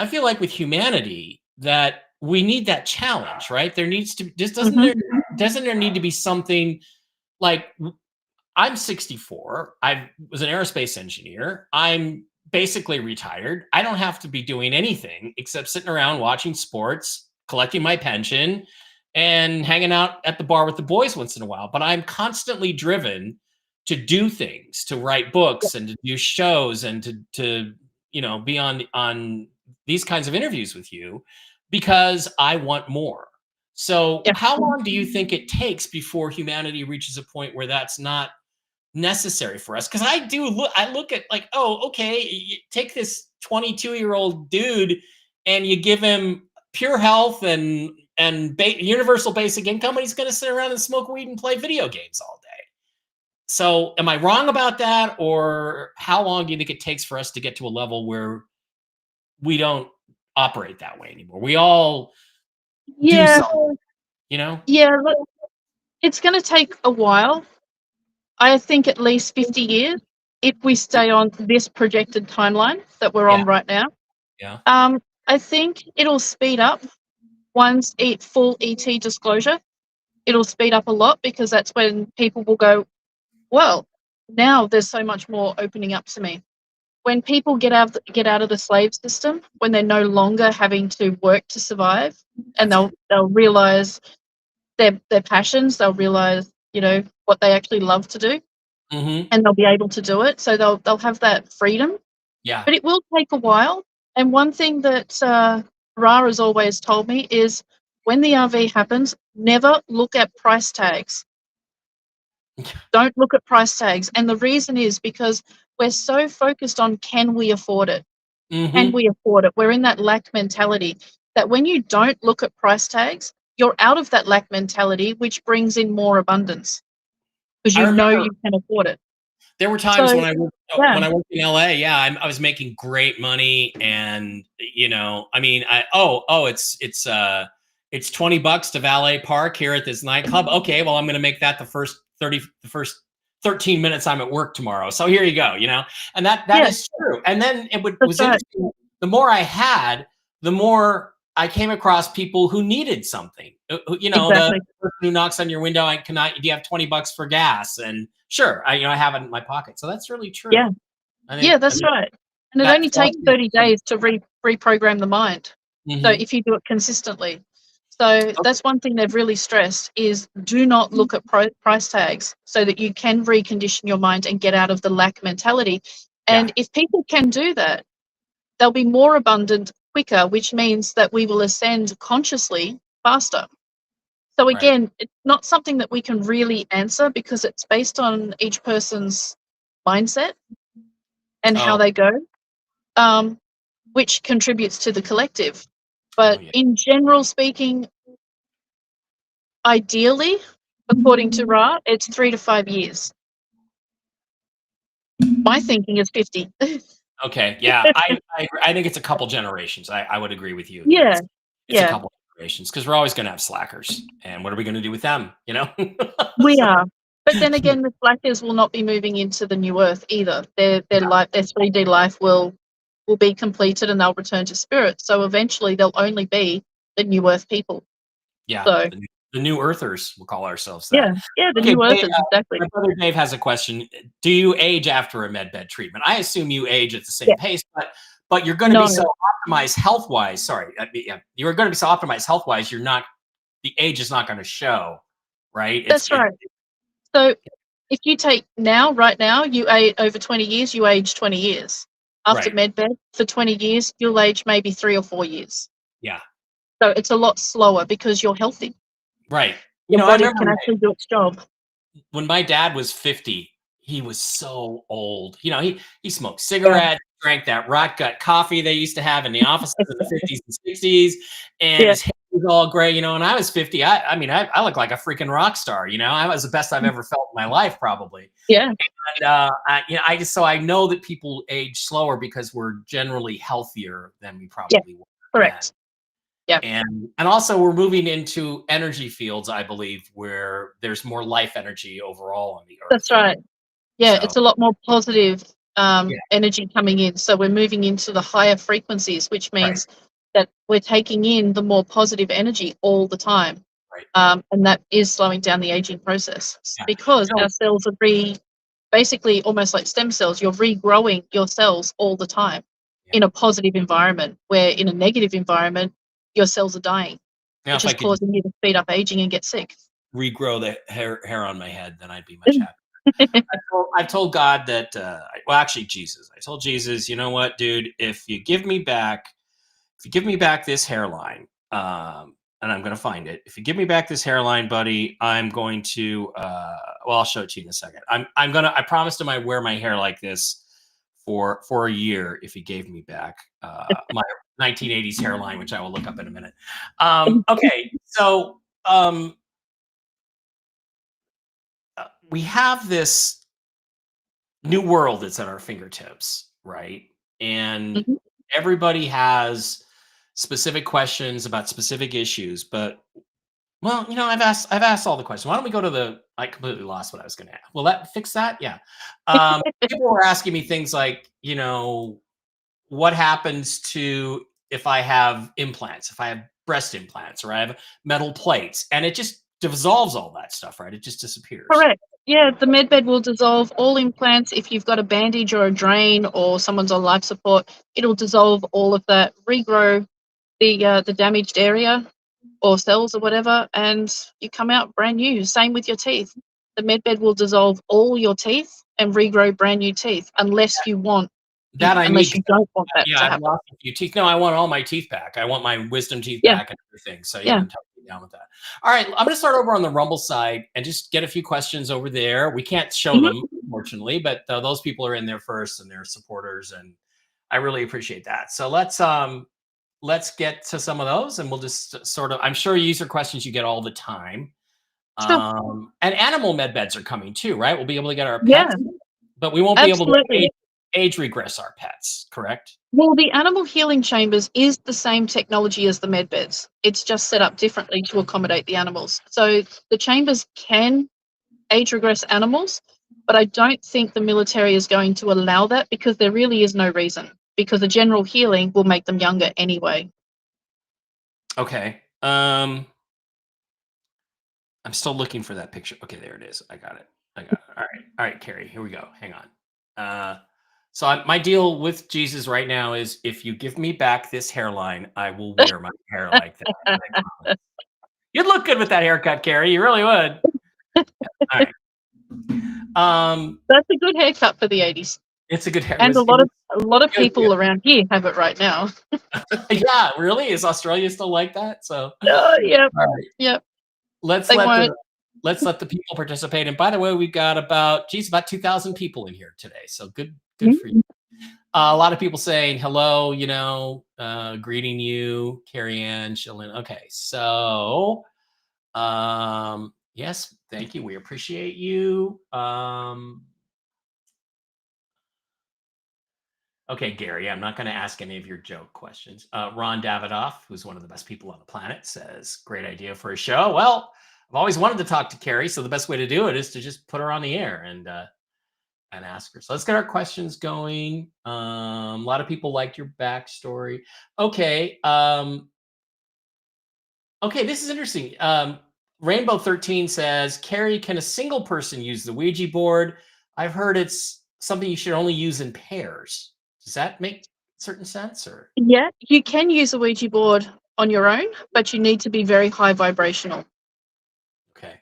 with humanity that we need that challenge, right? There needs to just Mhm. doesn't there need to be something like, I'm 64. I was an aerospace engineer. I'm basically retired. I don't have to be doing anything except sitting around watching sports, collecting my pension, and hanging out at the bar with the boys once in a while. But I'm constantly driven to do things, to write books and to do shows and to be on these kinds of interviews with you because I want more. So, Yeah. how long do you think it takes before humanity reaches a point where that's not necessary for us? Because I look at like, oh, okay, you take this 22-year-old dude and you give him pure health and universal basic income, and he's going to sit around and smoke weed and play video games all day. So am I wrong about that, or how long do you think it takes for us to get to a level where we don't operate that way anymore? We all do Yeah. something, you know? Yeah. Look, it's going to take a while. I think at least 50 years if we stay on this projected timeline that we're Yeah, on right now. yeah. I think it'll speed up once full ET disclosure. It'll speed up a lot because that's when people will go, well, now there's so much more opening up to me. When people get out of the slave system, when they're no longer having to work to survive, and That's right. they'll realize their passions, they'll realize what they actually love to do, Hmm. and they'll be able to do it. So they'll have that freedom, Yeah. but it will take a while. And one thing that Ra has always told me is when the RV happens, never look at price tags. Don't look at price tags. And the reason is because we're so focused on can we afford it? Can Hmm. we afford it? We're in that lack mentality that when you don't look at price tags, you're out of that lack mentality, which brings in more abundance because I you know remember you can afford it. there were times So, when yeah, when I worked in LA, yeah, I was making great money, and I mean, it's $20 to valet park here at this nightclub. Okay, well, I'm going to make that the first 13 minutes I'm at work tomorrow. So here you go, and that yeah, is true. And then that's was right. interesting. The more I had, the more I came across people who needed something. The Exactly. person who knocks on your window, do you have $20 for gas? And sure, I have it in my pocket. So that's really Yeah. true. Yeah, I that's think right. And it that only takes 30 days to reprogram the mind. So hmm if you do it consistently. So that's one thing they've really stressed is do not look at price tags so that you can recondition your mind and get out of the lack mentality. yeah, And if people can do that, they'll be more abundant quicker, which means that we will ascend consciously faster. So right. again, it's not something that we can really answer because it's based on each person's mindset and how Oh, they go. Um, which contributes to the collective. oh But yeah. in general speaking, ideally, according to Ra, it's 3 to 5 years. My thinking is 50. Okay, yeah. I think it's a couple generations. I would agree with you that Yeah, it's a yeah, couple generations because we're always going to have slackers, and what are we going to do with them? we So, are. But then again, the slackers will not be moving into the new earth either. Their life, their 3D life will be completed and they'll return to spirit. So eventually they'll only be the new earth people. yeah, So the new earthers, we'll call ourselves yeah, that. yeah, the Okay, new earthers, exactly. my brother Dave has a question. Do you age after a med bed treatment? I assume you age at the Yeah, same pace, but you're going to be no, so optimized health wise. Sorry, yeah, you're going to be so optimized health wise. The age is not going to show, right? that's right. So if you take now, right now, you age over 20 years, you age 20 years. After Right, Medbed, for 20 years, you'll age maybe 3 or 4 years. yeah, So it's a lot slower because you're healthy. right. Your I body remember can actually do its job. when my dad was 50, he was so old. He smoked Yeah. cigarettes, drank that rot gut coffee they used to have in the offices in the 50s and 60s, and Yeah. his hair was all gray, and I was 50. I mean, I look like a freaking rock star, I was the best I've ever felt in my life, probably. Yeah. And I know that people age slower because we're generally healthier than we Yeah. probably were then. Correct. Yeah. And also we're moving into energy fields, I believe, where there's more life energy overall on the earth. That's right. Yeah. So It's a lot more positive yeah, energy coming in. So we're moving into the higher frequencies, which right, means that we're taking in the more positive energy all the time. right. And that is slowing down the aging process Yeah. because You know, our cells are basically almost like stem cells. You're regrowing your cells all the time yeah. in a positive environment, where in a negative environment, your cells are dying, Now, which if I is could causing you to speed up aging and get sick. regrow the hair on my head, then I'd be much happier. I've told God that, well, actually, Jesus. I told Jesus, you know what, dude? If you give me back this hairline, and I'm going to find it. If you give me back this hairline, buddy, I'm going to. Well, I'll show it to you in a second. I promised him I'd wear my hair like this for a year if he gave me back my 1980s hairline, which I will look up in a minute. Okay, so we have this new world that's at our fingertips, right? And Mhm. everybody has specific questions about specific issues, but well, I've asked all the questions. Why don't we go to I completely lost what I was going to ask. Will that fix that? Yeah. People were asking me things like, what happens to if I have implants, if I have breast implants, or I have metal plates, and it just dissolves all that stuff, right? It just disappears. Correct. Yeah, the medbed will dissolve all implants. If you've got a bandage or a drain or someone's on life support, it'll dissolve all of that, regrow the damaged area or cells or whatever, and you come out brand new. Same with your teeth. The medbed will dissolve all your teeth and regrow brand new teeth, unless you want That I need. unless you don't want that Yeah, to I've happen. lost a few teeth. No, I want all my teeth back. I want my wisdom teeth Yeah, back and everything. So yeah, yeah. I'm totally down with that. All right, I'm gonna start over on the Rumble side and just get a few questions over there. We can't show Mhm. them, unfortunately, but those people are in there first and they're supporters, and I really appreciate that. So let's get to some of those, and we'll just sort of. I'm sure these are questions you get all the time. Sure. And animal med beds are coming too, right? We'll be able to get our pets, Yeah, but we won't be able to absolutely. age regress our pets, correct? Well, the animal healing chambers is the same technology as the med beds. It's just set up differently to accommodate the animals. So the chambers can age regress animals, but I don't think the military is going to allow that because there really is no reason. Because the general healing will make them younger anyway. Okay. I'm still looking for that picture. Okay, there it is. I got it. I got it. All right. All right, Kerrie, here we go. Hang on. My deal with Jesus right now is if you give me back this hairline, I will wear my hair like that. I promise. You'd look good with that haircut, Kerrie. You really would. All right. That's a good haircut for the 80s. It's a good hair. And It was a lot of good. people around here have it right now. Yeah, really? Is Australia still like that? So, Yep, all right. yep. Let's They let the won't. let's let the people participate. And by the way, we've got about 2,000 people in here today. So good for you. Mhm. A lot of people saying hello, greeting you, Kerrie-Ann, Shilin. Okay, so yes, thank you. We appreciate you. Okay, Gary, I'm not going to ask any of your joke questions. Ron Davidoff, who's one of the best people on the planet, says, great idea for a show. Well, I've always wanted to talk to Kerrie, so the best way to do it is to just put her on the air and ask her. So let's get our questions going. A lot of people liked your backstory. Okay. Okay, this is interesting. Rainbow 13 says, Kerrie, can a single person use the Ouija board? I've heard it's something you should only use in pairs. Does that make certain sense? Or Yeah, you can use a Ouija board on your own, but you need to be very high vibrational okay,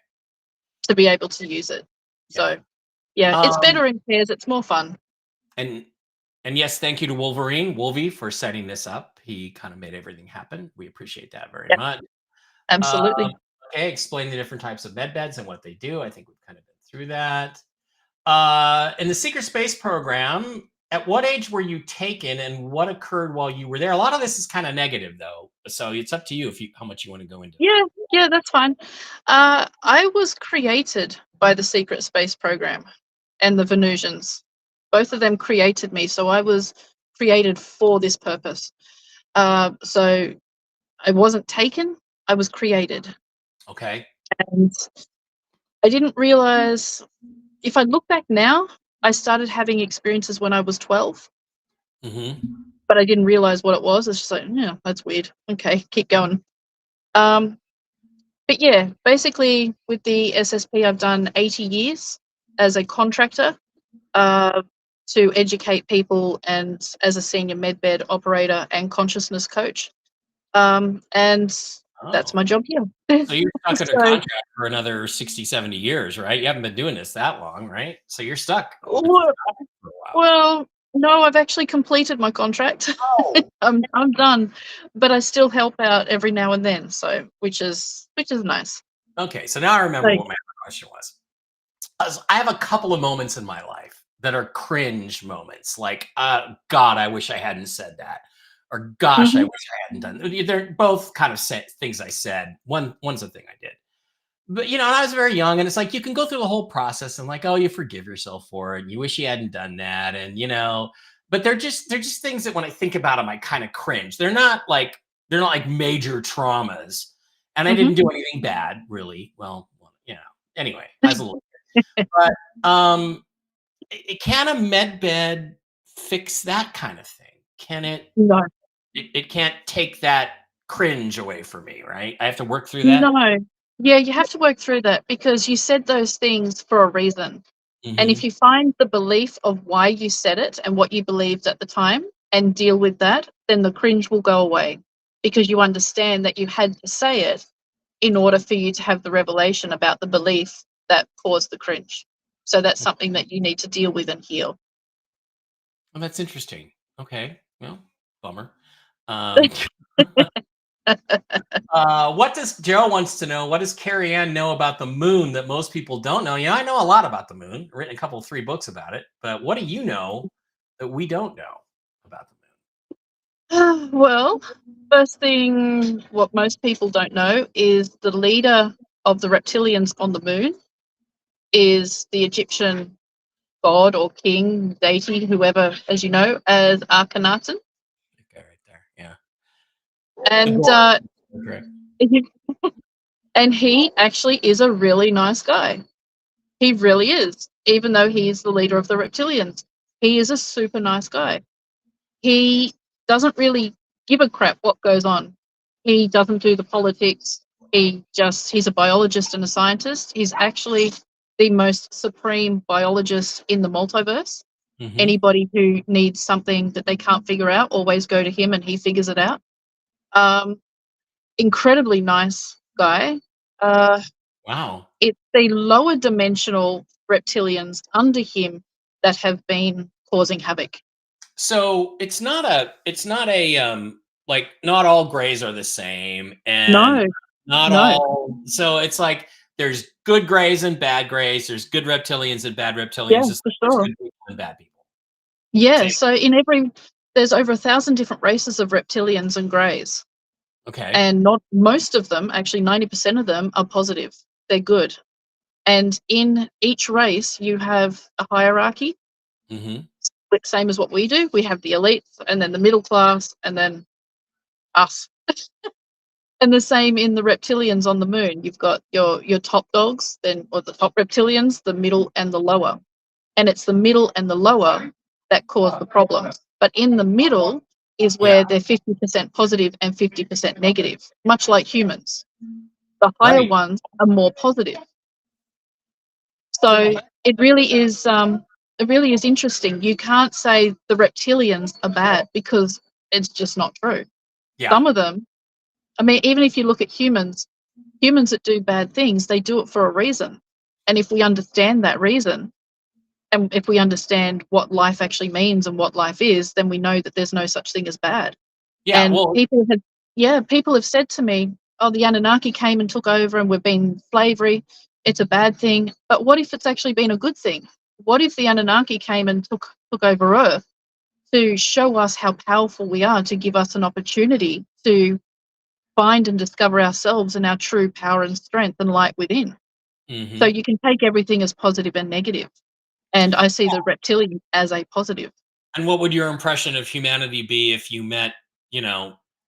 to be able to use it. yeah. So, yeah, it's Um, better in pairs. It's more fun. and and yes, thank you to Wolvie for setting this up. He kind of made everything happen. We appreciate that very Yeah, much. Um, absolutely. okay, explain the different types of med beds and what they do. I think we've kind of been through that. In the secret space program, at what age were you taken and what occurred while you were there? A lot of this is kind of negative though. So it's up to you how much you want to go into. Yeah, yeah, that's fine. I was created by the secret space program and the Venusians. Both of them created me, so I was created for this purpose. So I wasn't taken, I was created. Okay. And I didn't realize, if I look back now, I started having experiences when I was 12, Hmm. but I didn't realize what it was. It's just like, yeah, that's weird. Okay, keep going. Um, but yeah, basically with the SSP, I've done 80 years as a contractor uh, to educate people and as a senior medbed operator and consciousness coach. And that's Oh, my job here. so you're stuck in a So, contract for another 60, 70 years, right? You haven't been doing this that long, right? So you're stuck with this well, contract for a while. well, no, I've actually completed my contract. Oh, I'm done, but I still help out every now and then. So, which is nice. okay. So now I remember Like, what my other question was. I have a couple of moments in my life that are cringe moments, like, God, I wish I hadn't said that, or gosh, I mhm, wish I hadn't done. They're both kind of things I said. One's a thing I did, but and I was very young, and it's like you can go through the whole process and like, oh, you forgive yourself for it, and you wish you hadn't done that, and but they're just things that when I think about them, I kind of cringe. They're not like major traumas, and I mhm. didn't do anything bad, really. Well, anyway, I was a little. But can a med bed fix that kind of thing? Can it? No, It can't take that cringe away from me, right? I have to work through that. no. Yeah, you have to work through that because you said those things for a reason. And if Hmm. you find the belief of why you said it and what you believed at the time and deal with that, then the cringe will go away because you understand that you had to say it in order for you to have the revelation about the belief that caused the cringe. So that's something that you need to deal with and heal. Oh, that's interesting. Okay. Well, bummer. Um, what does Joe wants to know? What does Kerrie-Ann know about the moon that most people don't know? I know a lot about the moon. I've written a couple, 3 books about it. But what do you know that we don't know about the Well, first thing, what most people don't know is the leader of the reptilians on the moon is the Egyptian god or king, deity, whoever, as you know, as Akhenaten. moon? Okay, right there. Yeah. And Adorable. Correct. he, and he actually is a really nice guy. He really is, even though he's the leader of the reptilians. He is a super nice guy. He doesn't really give a crap what goes on. He doesn't do the politics. He's a biologist and a scientist. He's actually the most supreme biologist in the multiverse. Mm-hmm. Anybody who needs something that they can't figure out always go to him and he figures it out. Um, Incredibly nice guy. Uh, Wow. it's the lower dimensional reptilians under him that have been causing havoc. So it's not a like not all grays are the same, and No, not no. all. So it's like there's good grays and bad grays. There's good reptilians and bad Yeah, reptilians. Just for like there's sure. good people and bad people. Yeah, Same. so there's over 1,000 different races of reptilians and greys, Okay. and not most of them, actually 90% of them, are positive. They're good. And in each race, you have a hierarchy, Mm-hmm. same as what we do. We have the elites, and then the middle class, and then us. And the same in the reptilians on the moon. You've got your top dogs, then or the top reptilians, the middle and the lower. And it's the middle and the lower that cause the problems. But in the middle is Yeah. where they're 50% positive and 50% negative, much like humans. The higher Right. ones are more positive. So it really is interesting. You can't say the reptilians are bad because it's just not true. Yeah. Some of them, I mean, even if you look at humans that do bad things, they do it for a reason. And if we understand that reason, and if we understand what life actually means and what life is, then we know that there's no such thing as bad. Yeah. And Well. people have said to me, "Oh, the Anunnaki came and took over, and we've been slavery. It's a bad thing." But what if it's actually been a good thing? What if the Anunnaki came and took over Earth to show us how powerful we are, to give us an opportunity to find and discover ourselves and our true power and strength and light within? So Mm-hmm. you can take everything as positive and negative. And I see the reptilian as a positive. And what would your impression of humanity be if you met,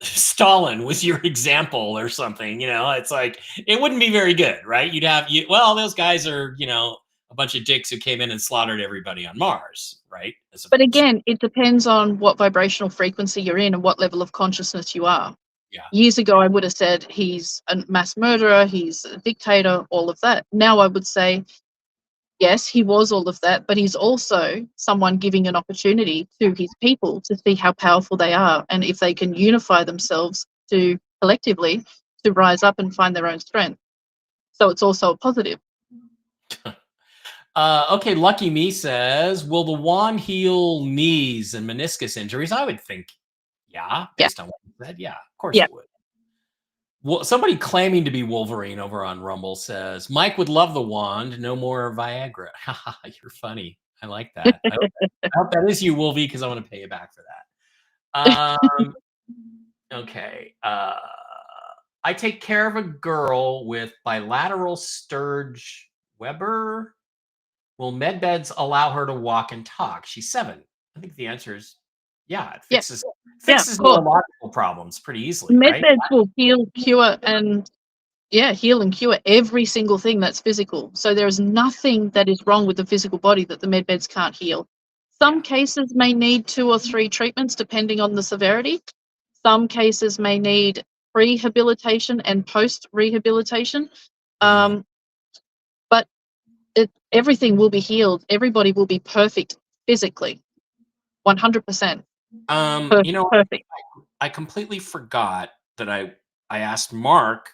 Stalin was your example or something? It's like it wouldn't be very good, right? Well, those guys are, a bunch of dicks who came in and slaughtered everybody on Mars, right? As But opposed to again, it depends on what vibrational frequency you're in and what level of consciousness you are. yeah. Years ago, I would have said he's a mass murderer, he's a dictator, all of that. Now I would say, yes, he was all of that, but he's also someone giving an opportunity to his people to see how powerful they are and if they can unify themselves to collectively to rise up and find their own strength. So it's also a positive. Okay, Lucky Me says, will the wand heal knees and meniscus injuries? I would think, yeah, Yeah, based on what you said. Yeah, of course yeah. it would. Well, somebody claiming to be Wolverine over on Rumble says, Mike would love the wand, no more Viagra. You're funny. I like that. I hope that is you, Wolvie, because I want to pay you back for that. Okay. I take care of a girl with bilateral Sturge Weber. Will medbeds allow her to walk and talk? She's 7. I think the answer is yeah. It Yeah, yeah, of fixes course. neurological problems pretty easily, right? Medbeds will heal and cure every single thing that's physical. So there is nothing that is wrong with the physical body that the medbeds can't heal. Some Yeah. cases may need 2 or 3 treatments depending on the severity. Some cases may need rehabilitation and post rehabilitation. Mhm. But everything will be healed. Everybody will be perfect physically, 100%. Perfect. I completely forgot that I asked Mark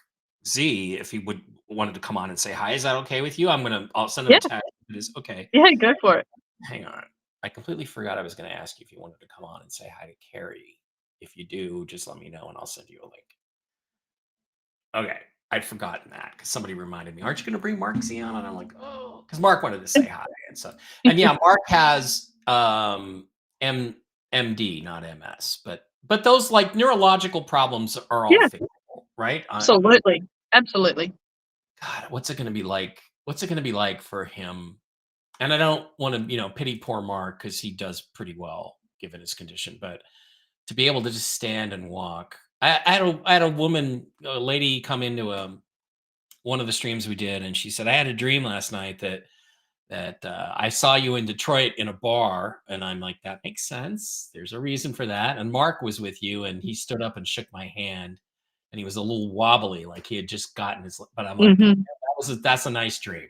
Z if he wanted to come on and say hi. Is that okay with you? I'll send him Yeah, a text. It is okay. yeah, go for it. Hang on. I completely forgot I was going to ask you if you wanted to come on and say hi to Kerrie. If you do, just let me know and I'll send you a link. Okay. I'd forgotten that because somebody reminded me, aren't you going to bring Mark Z on? And I'm like, oh, because Mark wanted to say hi and stuff. And yeah, Mark has M MD, not MS, but those like neurological problems are all Yeah, fixable, right? absolutely. Absolutely. God, what's it going to be like? What's it going to be like for him? And I don't want to, pity poor Mark because he does pretty well given his condition, but to be able to just stand and walk. I had a lady come into one of the streams we did, and she said, "I had a dream last night that I saw you in Detroit in a bar," and I'm like, "That makes sense. There's a reason for that." And Mark was with you, and he stood up and shook my hand, and he was a little wobbly, like he had just gotten his. But I'm like, Hmm. that's a nice dream,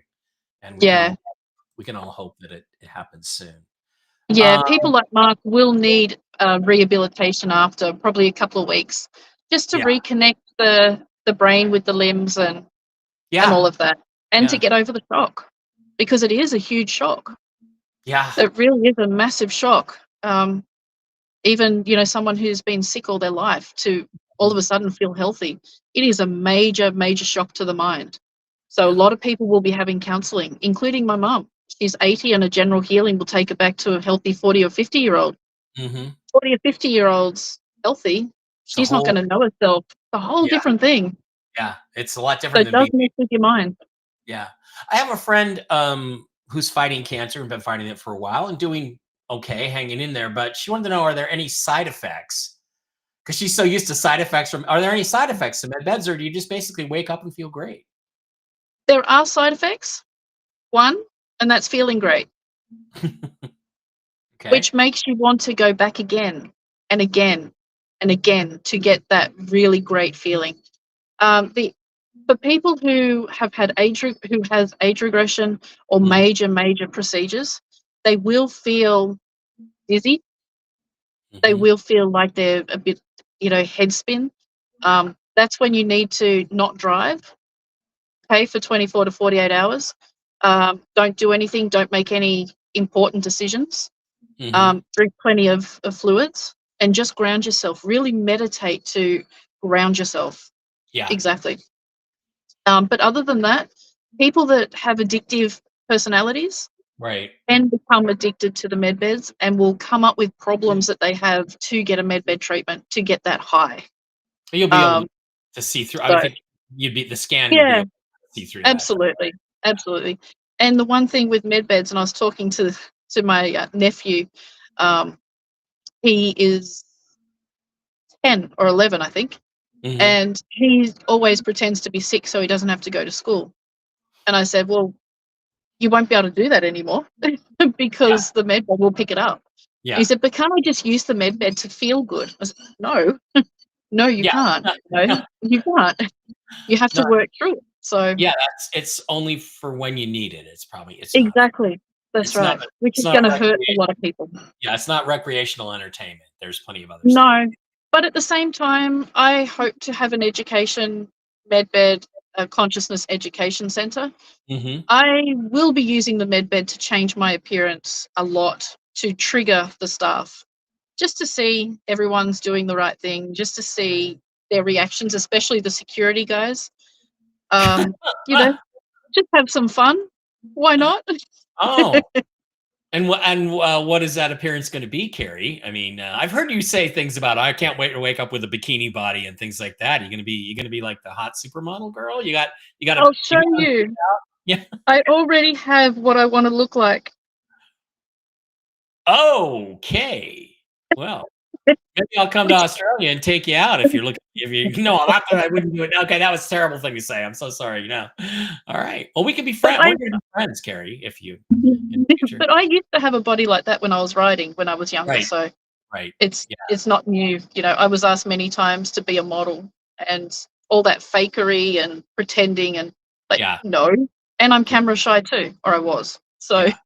and Yeah. we can all hope that it happens soon. Yeah. Uh, People like Mark will need rehabilitation after probably a couple of weeks just to yeah, reconnect the brain with the limbs and yeah, all of that, and to yeah, get over the shock, because it is a huge shock. yeah. It really is a massive shock. Even, someone who's been sick all their life to all Mm, of a sudden feel healthy, it is a major, major shock to the mind. So a yeah. lot of people will be having counselling, including my mum. She's 80 and a general healing will take her back to a healthy 40 or 50-year-old. Hmm. 40 or 50-year-olds healthy, It's a she's not whole, going to know herself. It's a whole yeah, different thing. yeah. It's a lot So different it than does being, mess with your mind. yeah. I have a friend who's fighting cancer and been fighting it for a while and doing okay, hanging in there. But she wanted to know, are there any side effects? Because she's so used to side effects from. Are there any side effects to med beds, or do you just basically wake up and feel great? There are side effects, one, and that's feeling great, Okay. which makes you want to go back again and again and again to get that really great feeling. The For people who have had who has age regression or Hmm. major procedures, they will feel dizzy. They Hmm. will feel like they're a bit, head spin. That's when you need to not drive, okay, for 24 to 48 hours. Don't do anything. Don't make any important decisions. Hmm. Drink plenty of fluids and just ground yourself. Really meditate to ground yourself. Yeah. Exactly. But other than that, people that have addictive personalities Right. can become addicted to the med beds and will come up with problems that they have to get a med bed treatment to get that high. You'll be able Um, to see through. I so would think you'd be the scan. You'll be yeah, able to see through that. absolutely, absolutely. And the one thing with med beds, and I was talking to my nephew, um, he is 10 or 11, I think, Hmm. and he always pretends to be sick so he doesn't have to go to school. And I said, well, you won't be able to do that anymore Yeah. because the med bed will pick it up. And he Yeah. said, but can't I just use the med bed to feel good? I said, no, no, you Yeah. can't. No. No. You can't. You have to No. work through it. So Yeah. It's only for when you need it. It's not. exactly, that's It's not. right. Which It's is not going to hurt a recreation. lot of people. Yeah. It's not recreational entertainment. There's plenty of other stuff. No, but at the same time, I hope to have an education medbed, a consciousness education centre. Hmm. I will be using the medbed to change my appearance a lot to trigger the staff, just to see everyone's doing the right thing, just to see their reactions, especially the security guys. Um, you know, just have some fun. Why not? Oh. And what is that appearance going to be, Kerrie? I mean, I've heard you say things about I can't wait to wake up with a bikini body and things like that. You gonna be like the hot supermodel girl? You got to I'll show you. yeah. I already have what I want to look like. Okay. Well, maybe I'll come to Which Australia and take you out if you're looking. If you no, not that I wouldn't do it. Okay, that was a terrible thing to say. I'm so sorry. All right. Well, we can be but friends. I We're gonna be friends, Kerrie, if you in the future. but I used to have a body like that when I was riding when I was younger, Right. so Right. it's Yeah. it's not new. I was asked many times to be a model and all that fakery and pretending and like Yeah. no. And I'm camera shy too, or I was. So Yeah.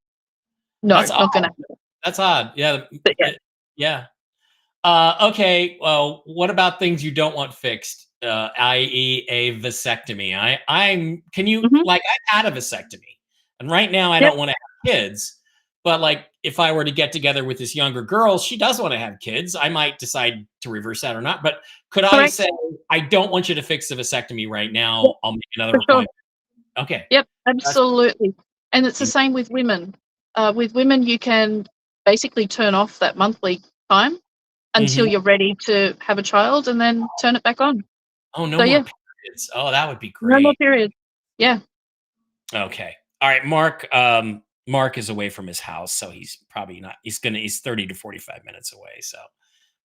no, That's odd. not gonna happen. That's odd. Yeah. But yeah. Yeah. Okay. Well, what about things you don't want fixed? I.e., a vasectomy. I'm. Can you Mhm. like? I've had a vasectomy, and right now I Yep. don't want to have kids. But like, if I were to get together with this younger girl, she does want to have kids. I might decide to reverse that or not. But could I Correct. say, I don't want you to fix the vasectomy right Yep, now? I'll make another for sure. appointment. Okay. Yep, That's absolutely. And it's the easy. same with women. With women, you can basically turn off that monthly time until Mhm. you're ready to have a child and then turn it back on. Oh, no So, more yeah, periods. Oh, that would be no more great. period. Yeah. Okay. All right, Mark. Mark is away from his house, so he's probably not. He's 30 to 45 minutes away. So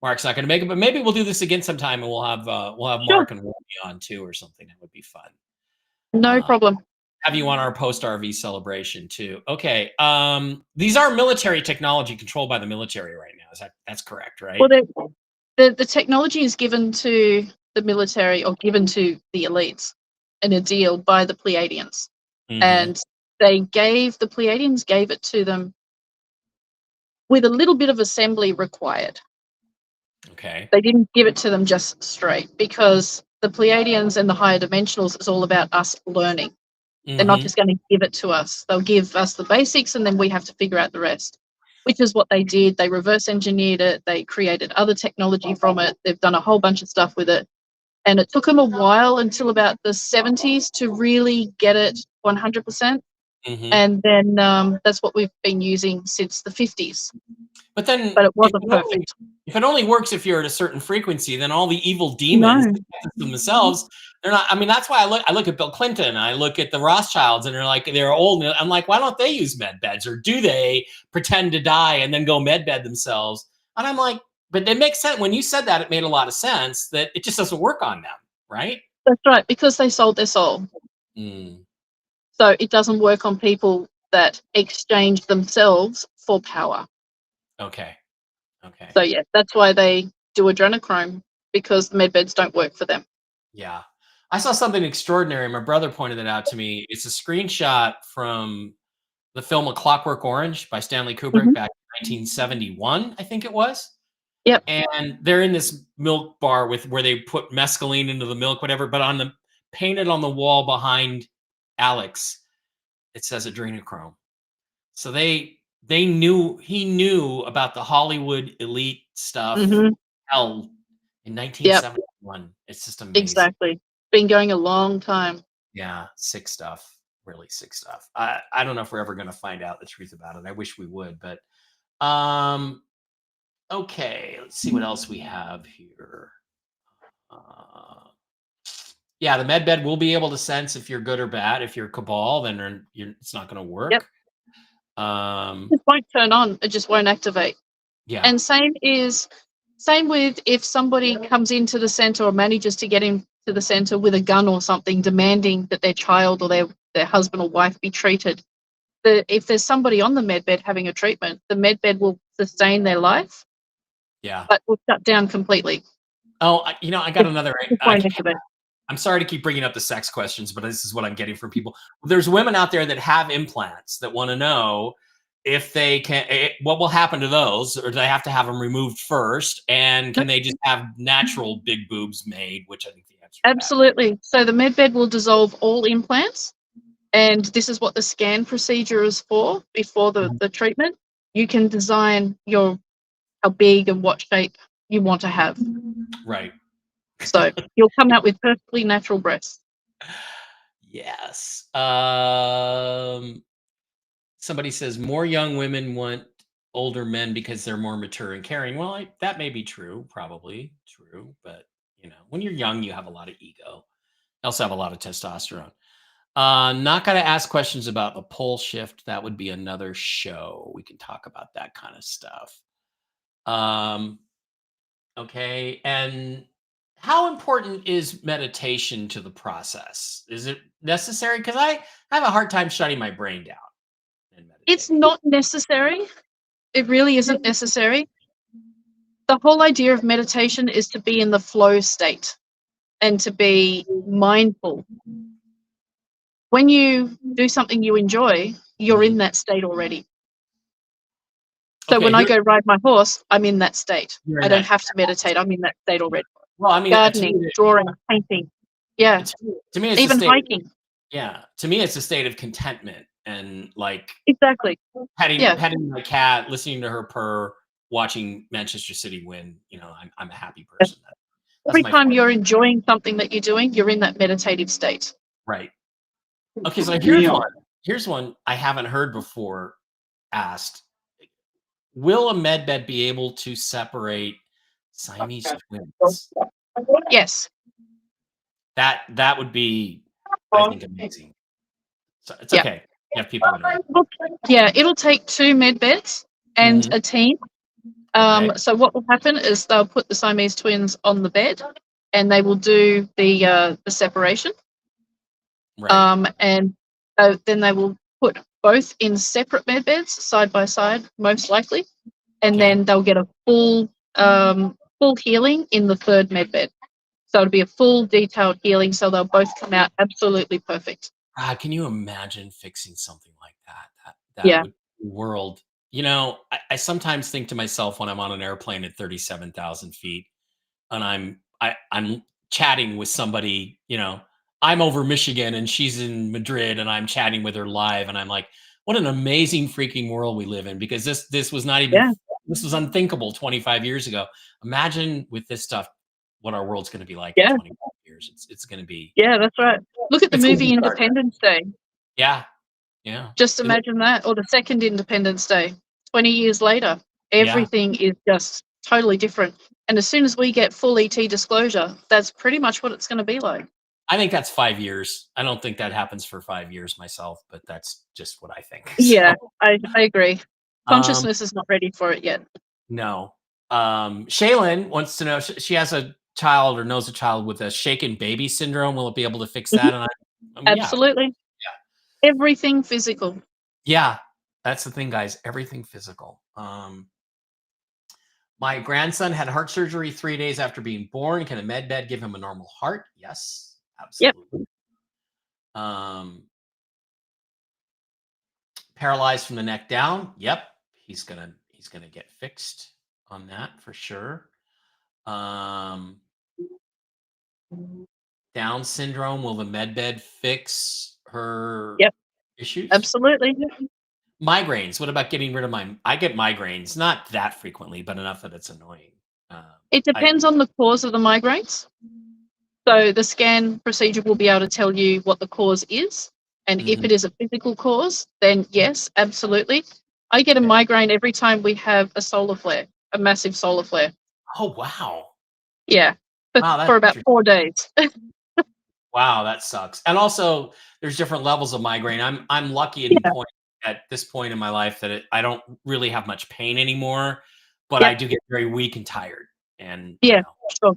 Mark's not gonna make it. But maybe we'll do this again sometime, and we'll have Sure. Mark and Romy on too, or something. That would be fun. No Uh, problem. have you on our post RV celebration too? Okay. These are military technology controlled by the military right now. That's correct, right? Well, the technology is given to the military or given to the elites in a deal by the Pleiadians. Hmm. And the Pleiadians gave it to them with a little bit of assembly required. Okay. They didn't give it to them just straight because the Pleiadians and the higher dimensionals is all about us learning. They're not Hmm. just going to give it to us. They'll give us the basics and then we have to figure out the rest, which is what they did. They reverse engineered it. They created other technology from it. They've done a whole bunch of stuff with it. And it took them a while until about the 70s to really get it 100%. Hmm. And then that's what we've been using since the 50s. But then, But it wasn't perfect. if it only works if you're at a certain frequency, then all the evil demons No, themselves, they're not. I mean, that's why I look at Bill Clinton, I look at the Rothschilds, and they're old. And I'm like, why don't they use med beds, or do they pretend to die and then go med bed themselves? And I'm like, but it makes sense when you said that. It made a lot of sense that it just doesn't work on them, right? that's right, because they sold their soul. Mm, So it doesn't work on people that exchange themselves for power. okay, okay. So yeah, that's why they do adrenochrome, because the med beds don't work for them. Yeah. I saw something extraordinary. My brother pointed it out to me. It's a screenshot from the film A Clockwork Orange by Stanley Kubrick Hmm. back in 1971, I think it was. Yep. And they're in this milk bar with where they put mescaline into the milk, whatever. But on the painted on the wall behind Alex, it says adrenochrome. So he knew about the Hollywood elite stuff. Hmm. Hell, in Yep. 1971. It's just amazing. Exactly. Been going a long time. Yeah, sick stuff. Really sick stuff. I don't know if we're ever gonna find out the truth about it. I wish we would, but um okay, let's see what else we have here. Uh, yeah, the med bed will be able to sense if you're good or bad. If you're cabal, then it's not gonna Yep. work. Um It won't turn on. It just won't activate. yeah, And same with if somebody comes into the center or manages to get into the center with a gun or something, demanding that their child or their husband or wife be treated. If there's somebody on the med bed having a treatment, the med bed will sustain their life, yeah. but will shut down completely. Oh, I got It another. just won't activate. I'm sorry to keep bringing up the sex questions, but this is what I'm getting from people. There's women out there that have implants that want to know if they can, what will happen to those, or do they have to have them removed first? And can they just have natural big boobs made? Which I think the answer to that. Absolutely. So the med bed will dissolve all implants, and this is what the scan procedure is for before Mhm. the treatment. You can design how big and what shape you want to have. Right. So you'll come out with perfectly natural breasts. Yes. Somebody says more young women want older men because they're more mature and caring. Well, that may be true, probably true, but when you're young, you have a lot of ego. You also have a lot of testosterone. Not going to ask questions about the pole shift. That would be another show. We can talk about that kind of stuff. Um, okay. And how important is meditation to the process? Is it necessary? Because I have a hard time shutting my brain down and It's meditating. not necessary. It really isn't necessary. The whole idea of meditation is to be in the flow state and to be mindful. When you do something you enjoy, you're Mhm. in that state already. So Okay. when I go ride my horse, I'm in that state. You're I in don't that. have to meditate. I'm in that state already. Well, I mean, Gardening, drawing, painting. Yeah. to me, it's a Even state. hiking. Yeah, to me, it's a state of contentment and like Exactly. Yeah. petting my cat, listening to her purr, watching Manchester City win. I'm a happy person. That's Every my time you're enjoying something that you're doing, you're in that meditative state. right. Okay, so Real. here's one I haven't heard before asked. Will a med bed be able to separate Siamese twins? Yes. That would be, I think, amazing. So it's Yeah. okay. You have people in it. Yeah, it'll take 2 med beds and Mhm. a team. Okay. So what will happen is they'll put the Siamese twins on the bed, and they will do the separation. Right. And then they will put both in separate med beds side by side, most likely, and Okay. then they'll get a full healing in the 3rd med bed. So it'll be a full detailed healing. So they'll both come out absolutely perfect. God, can you imagine fixing something like that? That Yeah. would world. I sometimes think to myself when I'm on an airplane at 37,000 feet, and I'm chatting with somebody. I'm over Michigan and she's in Madrid, and I'm chatting with her live, and I'm like, what an amazing freaking world we live in, because this was not even Yeah. this was unthinkable 25 years ago. Imagine with this stuff what our world's going to be like in Yeah. 25 years. It's going to be Yeah, that's right. Look at the it's going to movie be Star Trek. Independence Day. Yeah. Yeah. Just imagine that, or the second Independence Day, 20 years later. Yeah. Everything is just totally different. And as soon as we get full ET disclosure, that's pretty much what it's going to be like. I think that's 5 years. I don't think that happens for 5 years myself, but that's just what I think. Yeah, So, I agree. um, Consciousness is not ready for it yet. no. Shaylin wants to know, she has a child or knows a child with a shaken baby syndrome. Will it be able to fix that? And yeah. Absolutely. Everything physical. Yeah. That's the thing, guys. Everything physical. My grandson had heart surgery 3 days after being born. Can a med bed give him a normal heart? Yes, Yep. absolutely. Paralyzed from the neck down. Yep, he's gonna get fixed on that for sure. Down syndrome. Will the med bed fix her Yep. issues? Absolutely. Migraines. What about getting rid of I get migraines, not that frequently, but enough that it's annoying. It depends on the cause of the migraines. So the scan procedure will be able to tell you what the cause is. And if it is a physical cause, then yes, absolutely. I get a migraine every time we have a solar flare, a massive solar flare. Oh, wow. Yeah, Wow, that's for about 4 days. Wow, that sucks. And also, there's different levels of migraine. I'm lucky at this point in my life that I don't really have much pain anymore, but I do get very weak and tired, and Yeah, sure.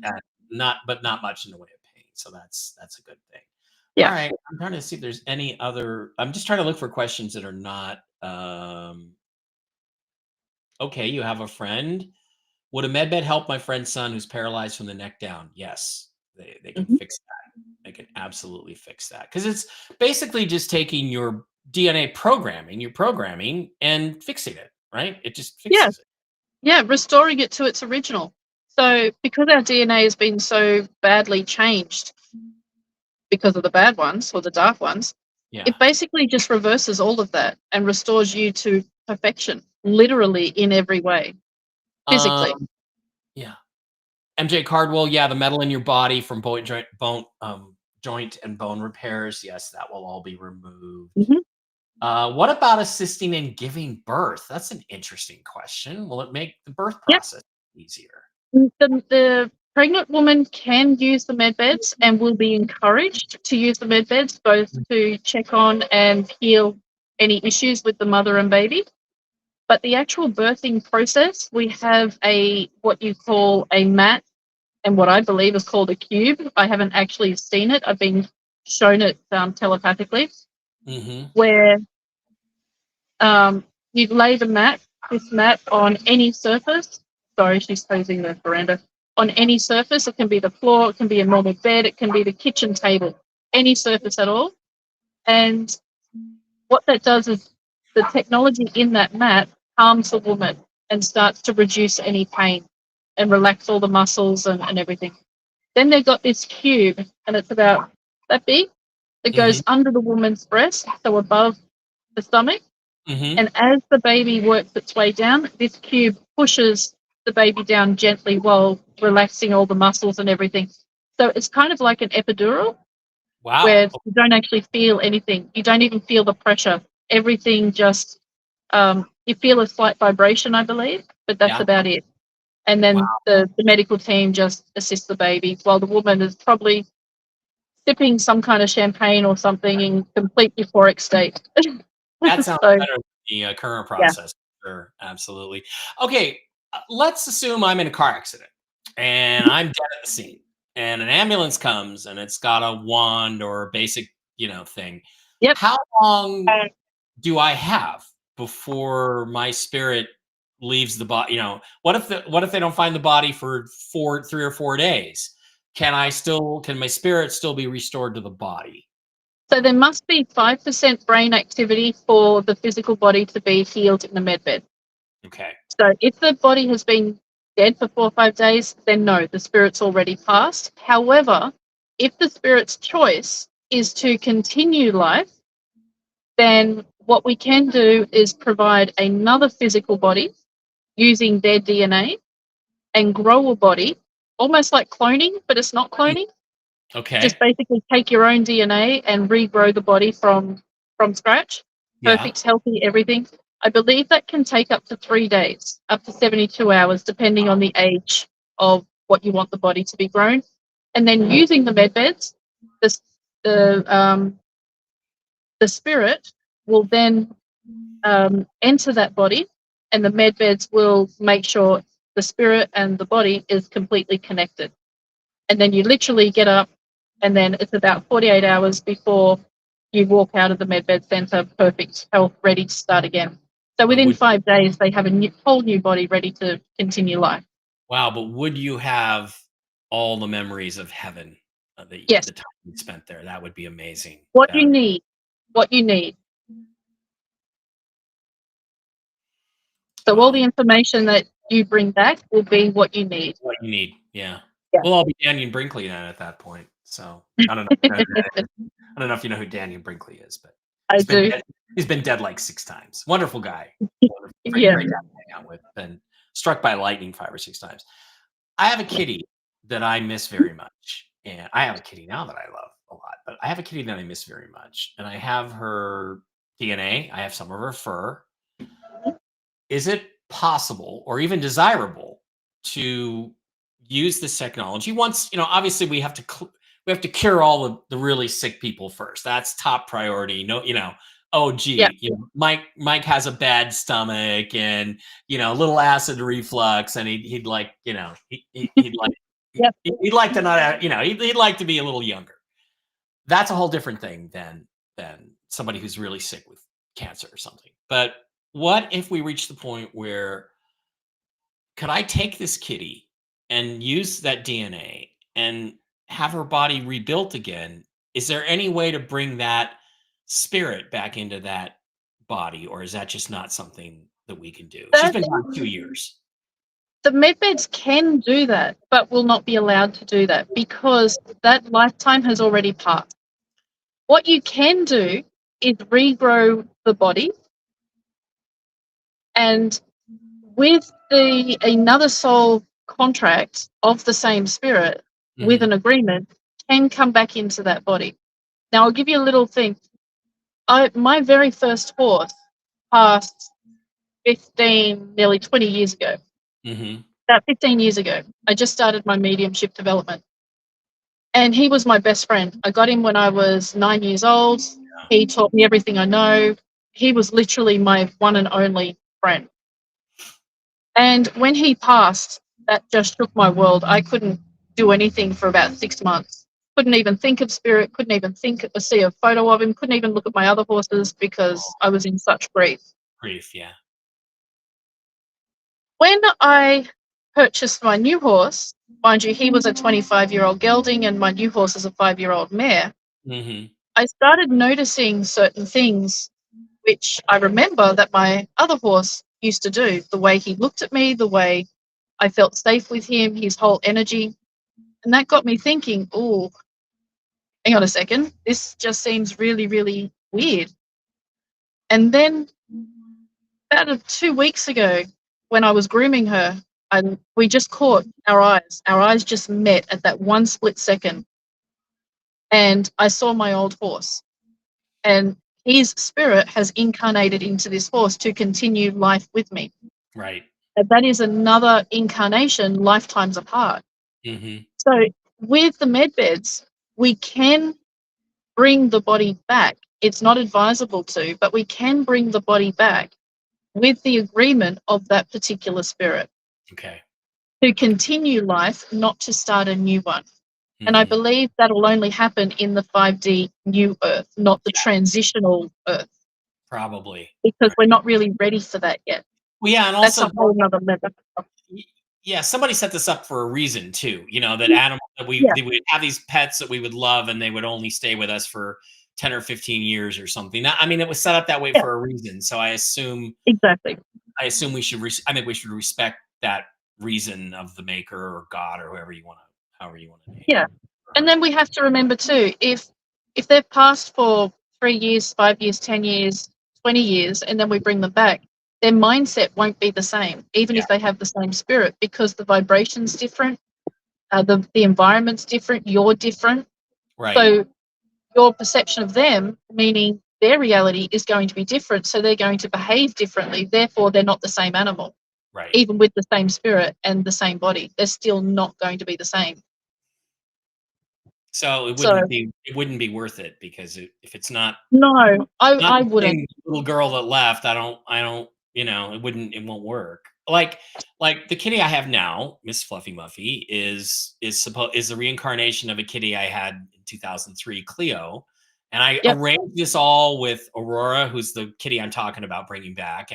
not much in the way of pain. So that's a good thing. Yeah. All right, I'm trying to see if there's any other. I'm just trying to look for questions that are not. Okay, you have a friend. Would a med bed help my friend's son who's paralyzed from the neck down? Yes, they can fix that. They can absolutely fix that, because it's basically just taking your DNA programming, and fixing it, right? It just fixes it. Yeah, restoring it to its original. So because our DNA has been so badly changed because of the bad ones or the dark ones, Yeah. it basically just reverses all of that and restores you to perfection, literally in every way, physically. Yeah. MJ Cardwell, yeah, the metal in your body from joint and bone repairs, yes, that will all be removed. What about assisting in giving birth? That's an interesting question. Will it make the birth process easier? The pregnant woman can use the med beds and will be encouraged to use the med beds both to check on and heal any issues with the mother and baby. But the actual birthing process, we have what you call a mat and what I believe is called a cube. I haven't actually seen it. I've been shown it telepathically, where you lay this mat on any surface. Sorry, she's closing the veranda. On any surface, it can be the floor, it can be a normal bed, it can be the kitchen table, any surface at all. And what that does is the technology in that mat calms the woman and starts to reduce any pain and relax all the muscles and everything. Then they've got this cube, and it's about that big. It goes under the woman's breast, so above the stomach. Mm-hmm. And as the baby works its way down, this cube pushes the baby down gently while relaxing all the muscles and everything. So it's kind of like an epidural where Wow. you don't actually feel anything. You don't even feel the pressure. Everything just, you feel a slight vibration, I believe, but that's Yeah. about it. And Wow. then the medical team just assists the baby while the woman is probably sipping some kind of champagne or something in complete euphoric state. That sounds So, better than the current yeah. process. Sure, absolutely. Okay, let's assume I'm in a car accident and I'm dead at the scene, and an ambulance comes and it's got a wand or a basic, thing. Yep. How long do I have before my spirit leaves the body? What if they don't find the body for 3 or 4 days? Can my spirit still be restored to the body? So there must be 5% brain activity for the physical body to be healed in the medbed. Okay. So if the body has been dead for 4 or 5 days, then no, the spirit's already passed. However, if the spirit's choice is to continue life, then what we can do is provide another physical body using their DNA and grow a body, almost like cloning, but it's not Mm, cloning. okay. Just basically take your own DNA and regrow the body from scratch. Yeah. Perfect, healthy, everything. I believe that can take up to 3 days, up to 72 hours, depending on the age of what you want the body to be grown. And then using the med beds, the, the, the spirit will then enter that body, and the med beds will make sure the spirit and the body is completely connected. And then you literally get up, and then it's about 48 hours before you walk out of the medbed centre, perfect health, ready to start again. So But within would 5 days, they have a whole new body ready to continue life. Wow, but would you have all the memories of heaven, Yes, the time you spent there? That would be amazing. what That you would be need, what you need. So all wow. the information that you bring back will be what you need. What you need, yeah. Yeah, We'll all be Daniel Brinkley then at that point. So I don't know. I don't know if you know who Daniel Brinkley is, but I he's been do. dead. He's been dead like 6 times. Wonderful guy. Wonderful, great, Yeah. great guy to hang out with. Been struck by lightning 5 or 6 times. I have a kitty that I miss very much, and I have a kitty now that I love a lot, but I have a kitty that I miss very much, and I have her DNA. I have some of her fur. Is it possible or even desirable to use this technology once, obviously we have to cure all the really sick people first. That's top priority. No, oh Yeah. gee, Mike has a bad stomach and a little acid reflux, and he'd like, he'd like Yeah. he'd like to not have, he'd like to be a little younger. That's a whole different thing than somebody who's really sick with cancer or something. But what if we reach the point where could I take this kitty and use that DNA and have her body rebuilt again? Is there any way to bring that spirit back into that body, or is that just not something that we can do? She's That been gone 2 years. the medbeds can do that, but will not be allowed to do that because that lifetime has already passed. What you can do is regrow the body, and with the another soul contract of the same spirit with Hmm. an agreement can come back into that body. Now I'll give you a little thing. My very first horse passed 15, nearly 20 years ago. Hmm. About 15 years ago, I just started my mediumship development. And he was my best friend. I got him when I was 9 years old. He taught me everything I know. He was literally my one and only friend. And when he passed, that just shook my world. I couldn't do anything for about 6 months. Couldn't even think of spirit, couldn't even think or see a photo of him, couldn't even look at my other horses because I was in such grief. Grief, yeah. When I purchased my new horse, mind you, he was a 25-year-old gelding and my new horse is a 5-year-old mare, Hmm. I started noticing certain things which I remember that my other horse used to do. The way he looked at me, the way I felt safe with him, his whole energy. And that got me thinking, oh, hang on a second, this just seems really, really weird. And then about 2 weeks ago, when I was grooming her, and we just caught our eyes. Our eyes just met at that one split second, and I saw my old horse. And his spirit has incarnated into this horse to continue life with me. Right. And that is another incarnation, lifetimes apart. Mm-hmm. So with the med beds, we can bring the body back. It's not advisable to, but we can bring the body back with the agreement of that particular spirit Okay. to continue life, not to start a new one. And I Mm-hmm. believe that'll only happen in the 5D new Earth, not the Yeah, transitional Earth, probably. because Right. we're not really ready for that yet. Well, yeah, and That's also a whole nother level. yeah, somebody set this up for a reason too. You know, that animals that Yeah, we would have these pets that we would love, and they would only stay with us for 10 or 15 years or something. I mean, it was set up that way yeah, for a reason. So exactly. I assume we should. I think we should respect that reason of the maker or God or whoever you want to, however you want to name Yeah. him or And her. then we have to remember too, if they've passed for 3 years, 5 years, 10 years, 20 years, and then we bring them back, their mindset won't be the same, even Yeah. if they have the same spirit, because the vibration's different, the environment's different, you're different. Right. So your perception of them, meaning their reality, is going to be different. So they're going to behave differently. Therefore, they're not the same animal. Right. Even with the same spirit and the same body, they're still not going to be the same. So So it wouldn't be worth it because if it's not no, not I the wouldn't. same little girl that left, I don't, you know, it won't work. Like the kitty I have now, Miss Fluffy Muffy, is the reincarnation of a kitty I had in 2003, Cleo. And I Yep, arranged this all with Aurora, who's the kitty I'm talking about bringing back,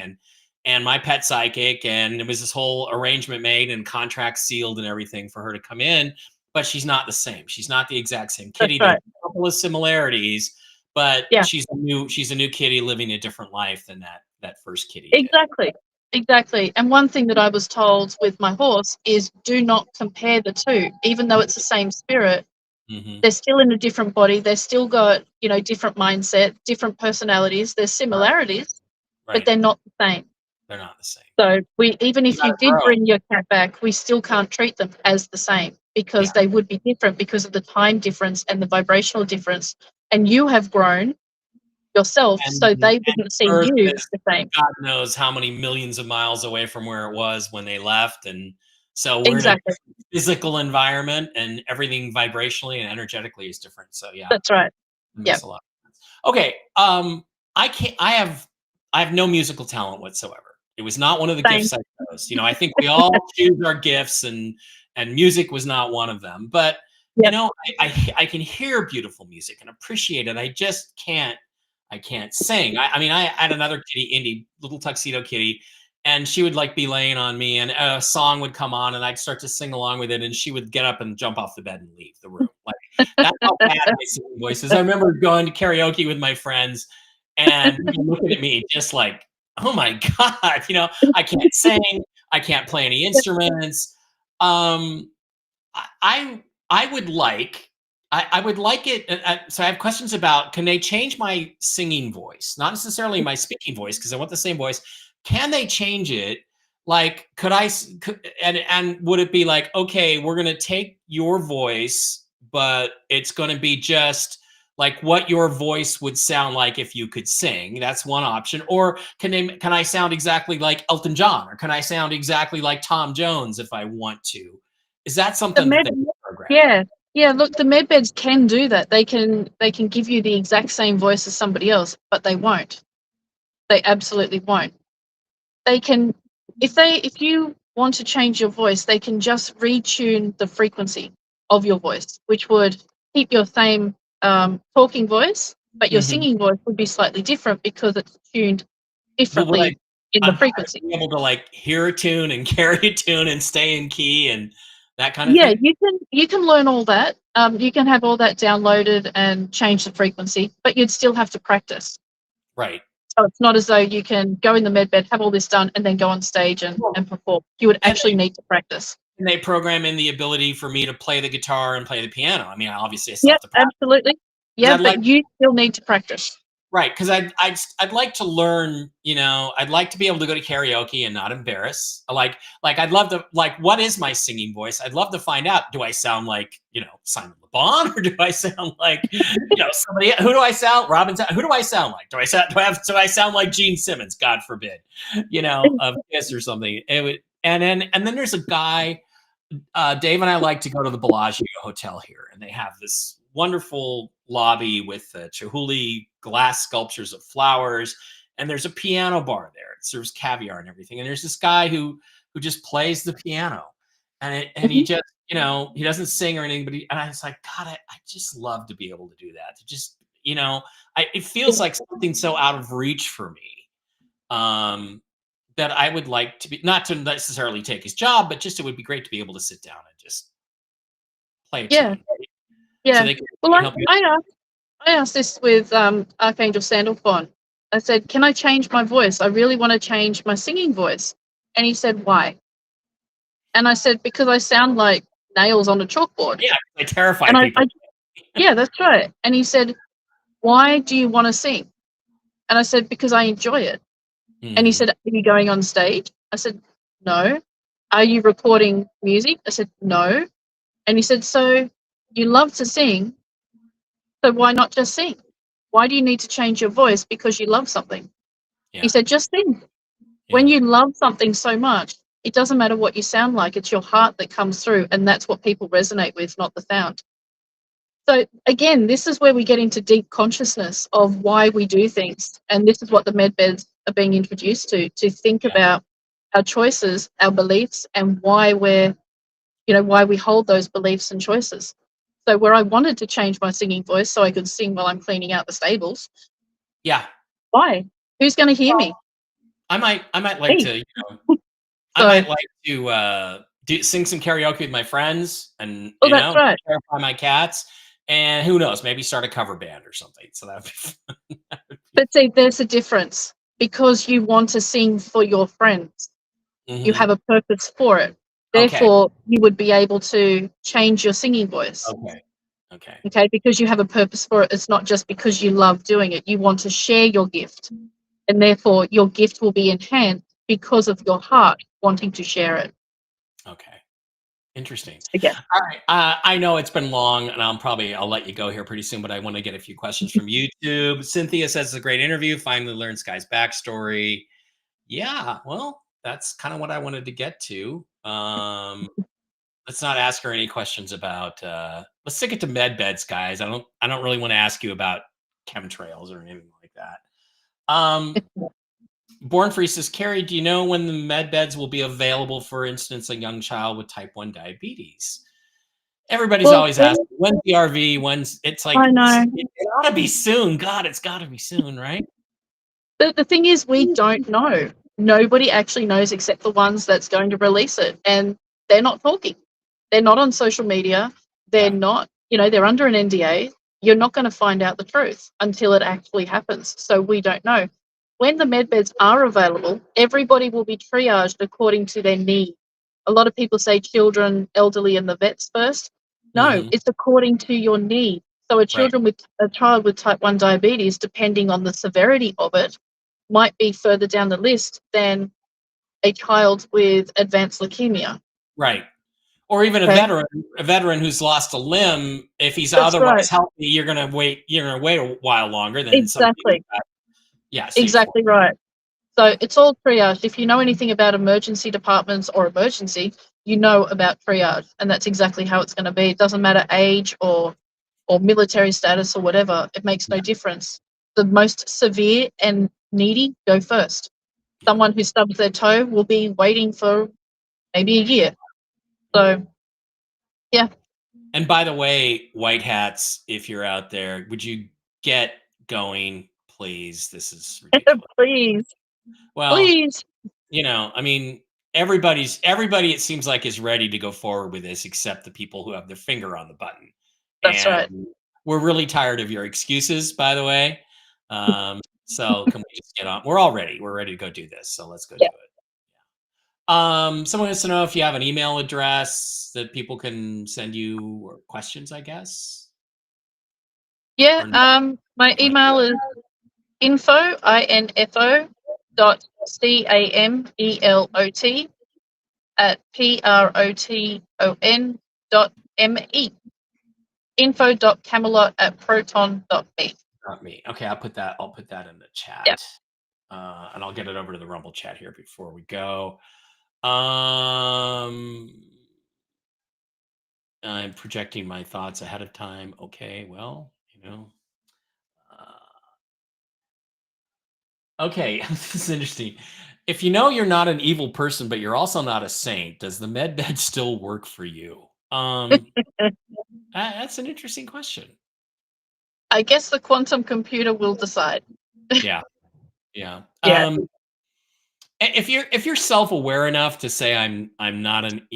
and my pet psychic, and it was this whole arrangement made and contract sealed and everything for her to come in, but she's not the same. She's not the exact same that's kitty. There's right. a couple of similarities, but Yeah, she's a new kitty living a different life than that first kitty did. exactly. Exactly. And one thing that I was told with my horse is do not compare the two. Even though it's the same spirit, Hmm. they're still in a different body. They're still got, different mindset, different personalities. There's Right, similarities, but right. they're not the same. They're not the same. So we, even You if you gotta did grow. bring your cat back, we still can't treat them as the same Yeah, because they would be different because of the time difference and the vibrational difference. And you have grown yourself, so and they wouldn't see Earth you is the same. God knows how many millions of miles away from where it was when they left, and so we're in a Exactly. physical environment, and everything vibrationally and energetically is different. So yeah, That's right. it Yeah. makes a lot. Okay, I can't. I have no musical talent whatsoever. It was not one of the Same. gifts I chose. You know, I think we all choose our gifts, and music was not one of them. But you Yep. know, I can hear beautiful music and appreciate it. I just can't. I can't sing. I mean, I had another kitty, Indy, little tuxedo kitty, and she would like be laying on me, and a song would come on, and I'd start to sing along with it, and she would get up and jump off the bed and leave the room. Like that's how bad my singing voice is. I remember going to karaoke with my friends and people looking at me just like, "Oh my god," you know, I can't sing, I can't play any instruments. Um, I I would like I would like it. So I have questions about: can they change my singing voice, not necessarily my speaking voice, because I want the same voice. Can they change it? Like, could I? And would it be like, okay, we're gonna take your voice, but it's gonna be just like what your voice would sound like if you could sing. That's one option. Or can I sound exactly like Elton John, or can I sound exactly like Tom Jones if I want to? Is that The something that med, they can program? yeah, yeah. Look, the med beds can do that. They can give you the exact same voice as somebody else, but they won't. They absolutely won't. They can, if you want to change your voice, they can just retune the frequency of your voice, which would keep your same talking voice, but your Mhm. singing voice would be slightly different because it's tuned But would differently in the I'm part of frequency. being able to, like, hear a tune and carry a tune and stay in key and that kind of Yeah, thing? you can learn all that. You can have all that downloaded and change the frequency, but you'd still have to practice. Right. So it's not as though you can go in the med bed, have all this done, and then go on stage Well, and perform. You would and actually need to practice. they program in the ability for me to play the guitar and play the piano. I mean, obviously, I still have Yep, to practice absolutely. 'cause Yeah, but you still need to practice. Right, because I'd like to learn. I'd like to be able to go to karaoke and not embarrass. Like I'd love to like. What is my singing voice? I'd love to find out. Do I sound like Simon Le Bon, or do I sound like somebody? Who do I sound? Who do I sound like? Do I sound like Gene Simmons? God forbid, of Kiss or something. It would, and then there's a guy. Dave and I like to go to the Bellagio Hotel here, and they have this wonderful lobby with Chihuly glass sculptures of flowers, and there's a piano bar there. It serves caviar and everything. And there's this guy who just plays the piano, and he just he doesn't sing or anything, and I was like, God, I just love to be able to do that. To just it feels like something so out of reach for me. That I would like to be, not to necessarily take his job, but just it would be great to be able to sit down and just play a Yeah, tune. So yeah. they can Well, help you. I asked this with Archangel Sandalphon. I said, "Can I change my voice? I really want to change my singing voice." And he said, "Why?" And I said, "Because I sound like nails on a chalkboard." Yeah, they terrify And people. yeah, that's right. And he said, "Why do you want to sing?" And I said, "Because I enjoy it." And he Mhm. said, "Are you going on stage?" I said, "No." "Are you recording music?" I said, "No." And he said, "So you love to sing, so why not just sing? Why do you need to change your voice because you love something?" He Yeah, said, "Just sing. When yeah, you love something so much, it doesn't matter what you sound like, it's your heart that comes through, and that's what people resonate with, not the sound." So again, this is where we get into deep consciousness of why we do things. And this is what the med beds are being introduced to think yeah, about our choices, our beliefs, and why why we hold those beliefs and choices. So where I wanted to change my singing voice so I could sing while I'm cleaning out the stables, yeah. why? Who's going to hear Well, me? I might like Me. to, I So, might like to sing some karaoke with my friends, and well, that's right. terrify my cats, and who knows, maybe start a cover band or something. So that would be fun. That would be But see, there's a difference because you want to sing for your friends. You have Mhm. a purpose for it. Okay, Therefore, you would be able to change your singing voice, okay, okay, okay? Because you have a purpose for it. It's not just because you love doing it. You want to share your gift, and therefore your gift will be enhanced because of your heart wanting to share it. okay. Interesting. Again, All right. I know it's been long, and I'll let you go here pretty soon, but I want to get a few questions from YouTube. Cynthia says it's a great interview. Finally learned Sky's backstory. Yeah, well, that's kind of what I wanted to get to. Let's not ask her any questions about. Let's stick it to med beds, guys. I don't really want to ask you about chemtrails or anything like that. Um, Born Free says, Kerrie, do you know when the med beds will be available, for instance, a young child with type 1 diabetes? Everybody's well, always asking, when's the RV? When's it's like, I know. it gotta be soon. God, it's gotta be soon, right? The thing is, we don't know. Nobody actually knows except the ones that's going to release it. And they're not talking. They're not on social media. They're Yeah. not, they're under an NDA. You're not going to find out the truth until it actually happens. So we don't know. When the med beds are available, everybody will be triaged according to their need. A lot of people say children, elderly, and the vets first. No, Hmm. it's according to your need. So Right. a child with type 1 diabetes, depending on the severity of it, might be further down the list than a child with advanced leukemia. Right. Or even Okay, a veteran who's lost a limb. If he's that's right. otherwise healthy, you're gonna wait a while longer than somebody who's Exactly, got, yeah, stage 4. exactly right. So it's all triage. If you know anything about emergency departments or emergency, you know about triage, and that's exactly how it's going to be. It doesn't matter age or military status or whatever. It makes no Yeah. difference. The most severe and needy go first. Yeah. Someone who stubs their toe will be waiting for maybe a year. So yeah, And by the way, white hats, if you're out there, would you get going, please? This is ridiculous. please, Well, please. I mean, everybody it seems like is ready to go forward with this except the people who have their finger on the button. That's And right. we're really tired of your excuses, by the way. So can we just get on? We're all ready. We're ready to go do this. So let's go do Yeah. it. Someone wants to know if you have an email address that people can send you or questions, I guess. Yeah. Or My want to email is info, info, dot camelot at proton dot me. Info.camelot at proton.me. Not me. Okay, I'll put that in the Yeah. chat. And I'll get it over to the Rumble chat here before we go. Um, I'm projecting my thoughts ahead of time. Okay, well, okay, this is interesting. If you know you're not an evil person, but you're also not a saint, does the med bed still work for you? That's an interesting question. I guess the quantum computer will decide. Yeah, yeah. Yeah. If you're self-aware enough to say I'm not an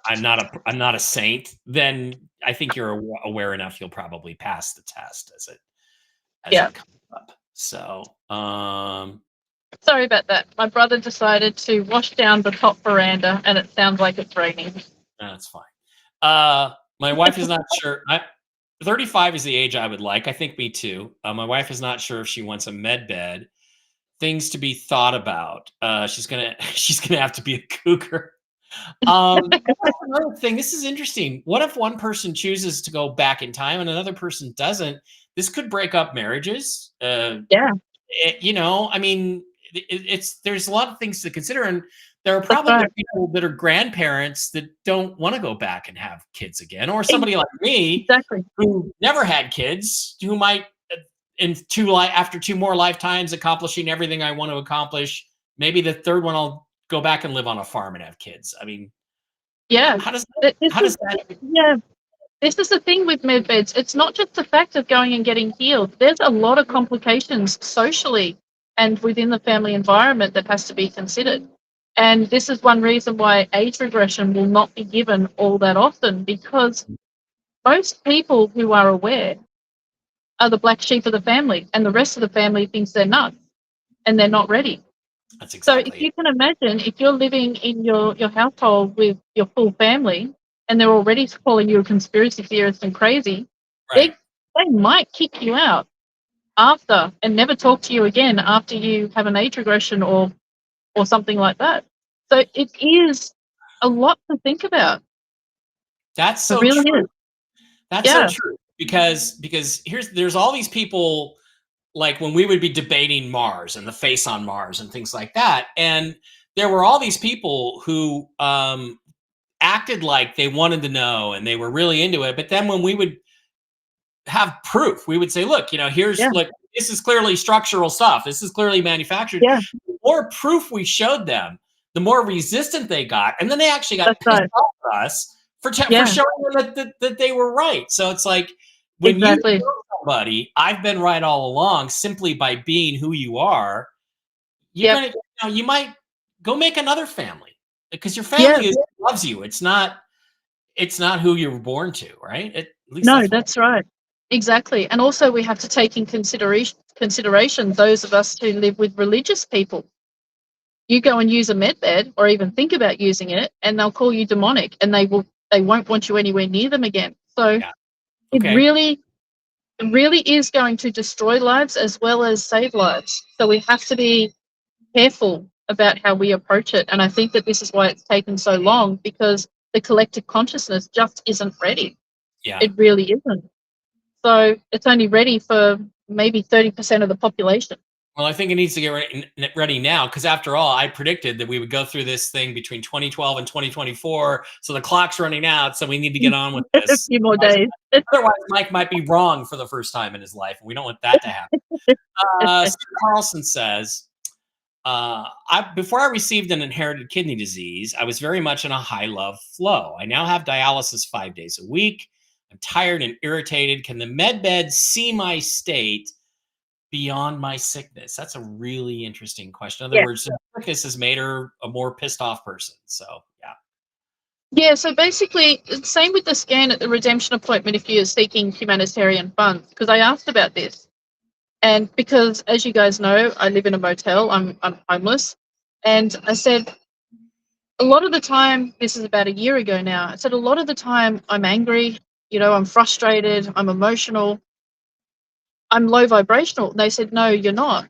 I'm not a saint, then I think you're aware enough you'll probably pass the test as Yeah. it comes up. So, Sorry about that. My brother decided to wash down the top veranda and it sounds like it's raining. that's fine. My wife is not sure. 35 is the age I would like. I think me too. My wife is not sure if she wants a med bed. Things to be thought about. She's gonna have to be a cougar. That's another thing. This is interesting. What if one person chooses to go back in time and another person doesn't? This could break up marriages. Yeah, I mean, it's there's a lot of things to consider, and there are that's probably right. people that are grandparents that don't want to go back and have kids again, or somebody like me Exactly. who never had kids, who might after two more lifetimes accomplishing everything I want to accomplish, maybe the third one I'll go back and live on a farm and have kids. I mean, Yeah. how does This how is, does that yeah. This is the thing with med beds. It's not just the fact of going and getting healed. There's a lot of complications socially and within the family environment that has to be considered. And this is one reason why age regression will not be given all that often, because most people who are aware are the black sheep of the family, and the rest of the family thinks they're nuts and they're not ready. that's So if exactly it. you can imagine, if you're living in your household with your full family and they're already calling you a conspiracy theorist and crazy, Right. they might kick you out after and never talk to you again after you have an age regression or something like that. So it is a lot to think about. That's It so really is. true. That's so Yeah, true because there's all these people, like when we would be debating Mars and the face on Mars and things like that, and there were all these people who acted like they wanted to know and they were really into it, but then when we would have proof, we would say, look, here's yeah, like, this is clearly structural stuff, this is clearly manufactured. yeah. The more proof we showed them, the more resistant they got, and then they actually got That's pissed right. off at us for Yeah, showing them that they were right. So it's like, when you exactly. show somebody I've been right all along simply by being who you are, you're Yep. gonna you might go make another family, because your Yeah. family loves you. It's not who you were born to, right? At least No, that's what. that's right. Exactly. And also we have to take in consideration those of us who live with religious people. You go and use a med bed or even think about using it and they'll call you demonic and they won't want you anywhere near them again. So Yeah. it Okay. really is going to destroy lives as well as save lives. So we have to be careful about how we approach it. And I think that this is why it's taken so long, because the collective consciousness just isn't ready. Yeah. It really isn't. So it's only ready for maybe 30% of the population. Well, I think it needs to get ready now, because after all, I predicted that we would go through this thing between 2012 and 2024. So the clock's running out. So we need to get on with A this. few more days. Otherwise, Mike might be wrong for the first time in his life, and we don't want that to happen. Steve Carlson says, before I received an inherited kidney disease, I was very much in a high love flow. I now have dialysis 5 days a week. I'm tired and irritated. Can the med bed see my state beyond my sickness? That's a really interesting question. In other Yeah. words, the sickness has made her a more pissed off person. So, yeah. Yeah, so basically, same with the scan at the redemption appointment if you're seeking humanitarian funds, because I asked about this. And because, as you guys know, I live in a motel, I'm homeless. And I said, a lot of the time, this is about a year ago now, I said, a lot of the time I'm angry, I'm frustrated, I'm emotional. I'm low vibrational. And they said, no, you're not,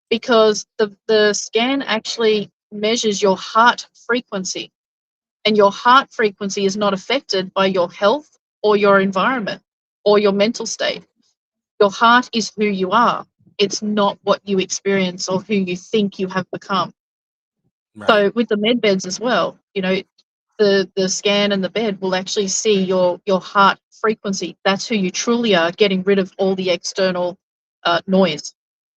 because the scan actually measures your heart frequency, and your heart frequency is not affected by your health or your environment or your mental state. Your heart is who you are. It's not what you experience or who you think you have become. Right. So with the med beds as well, the scan and the bed will actually see your heart frequency. That's who you truly are, getting rid of all the external noise.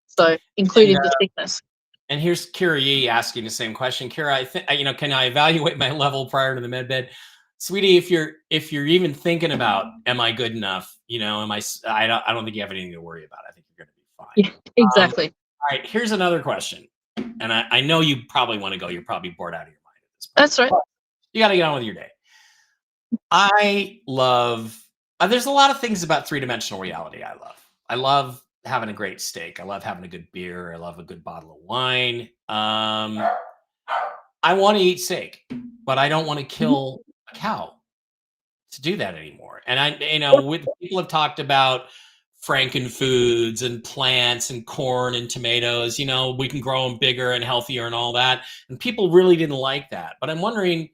So And including the sickness. and here's Kerrie asking the same question. Kira, I think, can I evaluate my level prior to the med bed? Sweetie, if you're even thinking about, am I good enough? Am I don't think you have anything to worry about. I think you're going to be Yeah, fine. exactly. All right, here's another question. And I know you probably want to go. You're probably bored out of your mind at this point. That's right. But you got to get on with your day. I love, there's a lot of things about three-dimensional reality I love. I love having a great steak. I love having a good beer. I love a good bottle of wine. I want to eat steak, but I don't want to Mhm. kill a cow to do that anymore. And Yep. with people have talked about frankenfoods and plants and corn and tomatoes. We can grow them bigger and healthier and all that. And people really didn't like that. But I'm wondering,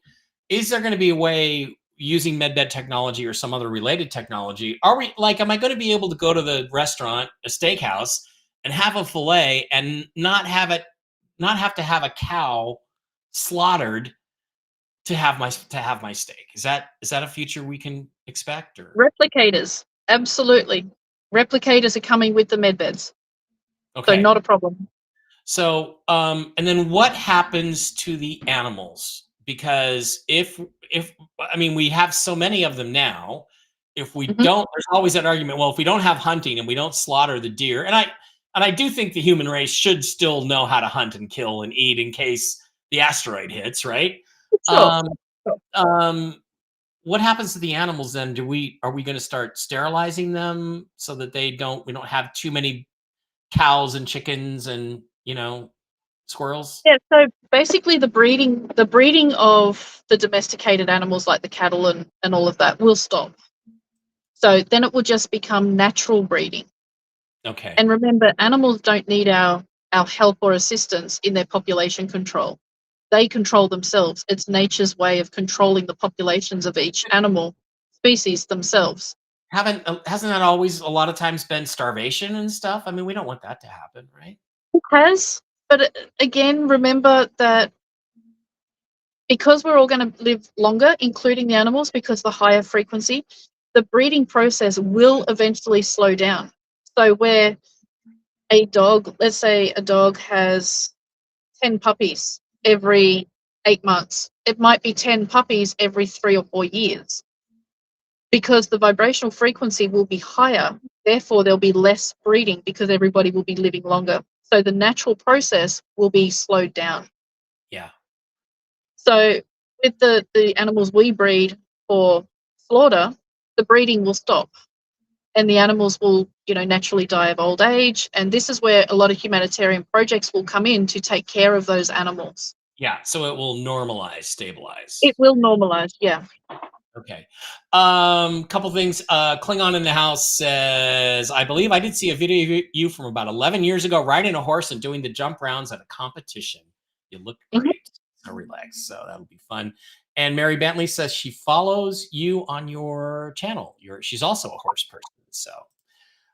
is there going to be a way using medbed technology or some other related technology? Am I going to be able to go to the restaurant, a steakhouse, and have a fillet and not have to have a cow slaughtered to have my steak? Is that a future we can expect? Or Replicators, absolutely. Replicators are coming with the med beds, so okay. not a problem. So, and then what happens to the animals? Because if I mean, we have so many of them now. If we Mhm. don't, there's always that argument. Well, if we don't have hunting and we don't slaughter the deer, and I do think the human race should still know how to hunt and kill and eat in case the asteroid hits, right? Sure. Um, Sure. um, what happens to the animals then? Are we going to start sterilizing them so that we don't have too many cows and chickens and squirrels? Yeah, so basically the breeding of the domesticated animals like the cattle and all of that will stop. So then it will just become natural breeding. Okay. And remember, animals don't need our help or assistance in their population control. They control themselves. It's nature's way of controlling the populations of each animal species themselves. Hasn't that always a lot of times been starvation and stuff? I mean, we don't want that to happen, right? It has, but again, remember that because we're all going to live longer, including the animals, because the higher frequency, the breeding process will eventually slow down. So where a dog, let's say a dog has 10 puppies every 8 months, it might be 10 puppies every 3 or 4 years, because the vibrational frequency will be higher. Therefore, there'll be less breeding because everybody will be living longer. So the natural process will be slowed down. Yeah. So with the animals we breed for slaughter, the breeding will stop and the animals will, naturally die of old age. And this is where a lot of humanitarian projects will come in to take care of those animals. Yeah. So it will normalize, stabilize. It will normalize, yeah. Okay. Couple things. Klingon in the house says, I believe I did see a video of you from about 11 years ago riding a horse and doing the jump rounds at a competition. You look Mhm. great. So relaxed. So that'll be fun. And Mary Bentley says she follows you on your channel. She's also a horse person. So,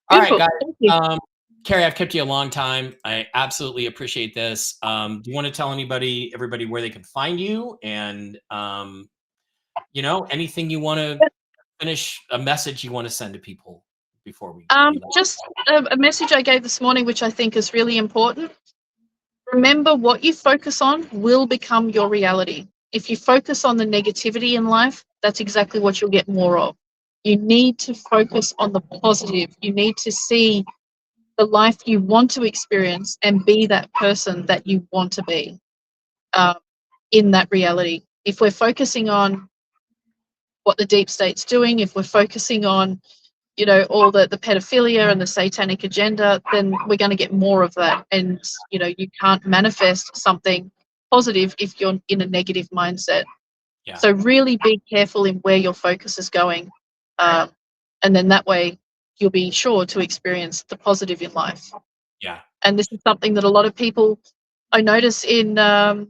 all right, Beautiful. guys. Thank you. Kerrie, I've kept you a long time. I absolutely appreciate this. Do you want to tell everybody where they can find you and, anything you want to finish, a message you want to send to people before we let Just a message I gave this morning, which I think is really important. Remember, what you focus on will become your reality. If you focus on the negativity in life, that's exactly what you'll get more of. You need to focus on the positive. You need to see the life you want to experience and be that person that you want to be um, in that reality. If we're focusing on what the deep state's doing, if we're focusing on all the pedophilia and the satanic agenda, then we're going to get more of that. And, you can't manifest something positive if you're in a negative mindset. yeah. So really be careful in where your focus is going. And then that way you'll be sure to experience the positive in life. Yeah. And this is something that a lot of people, I notice in the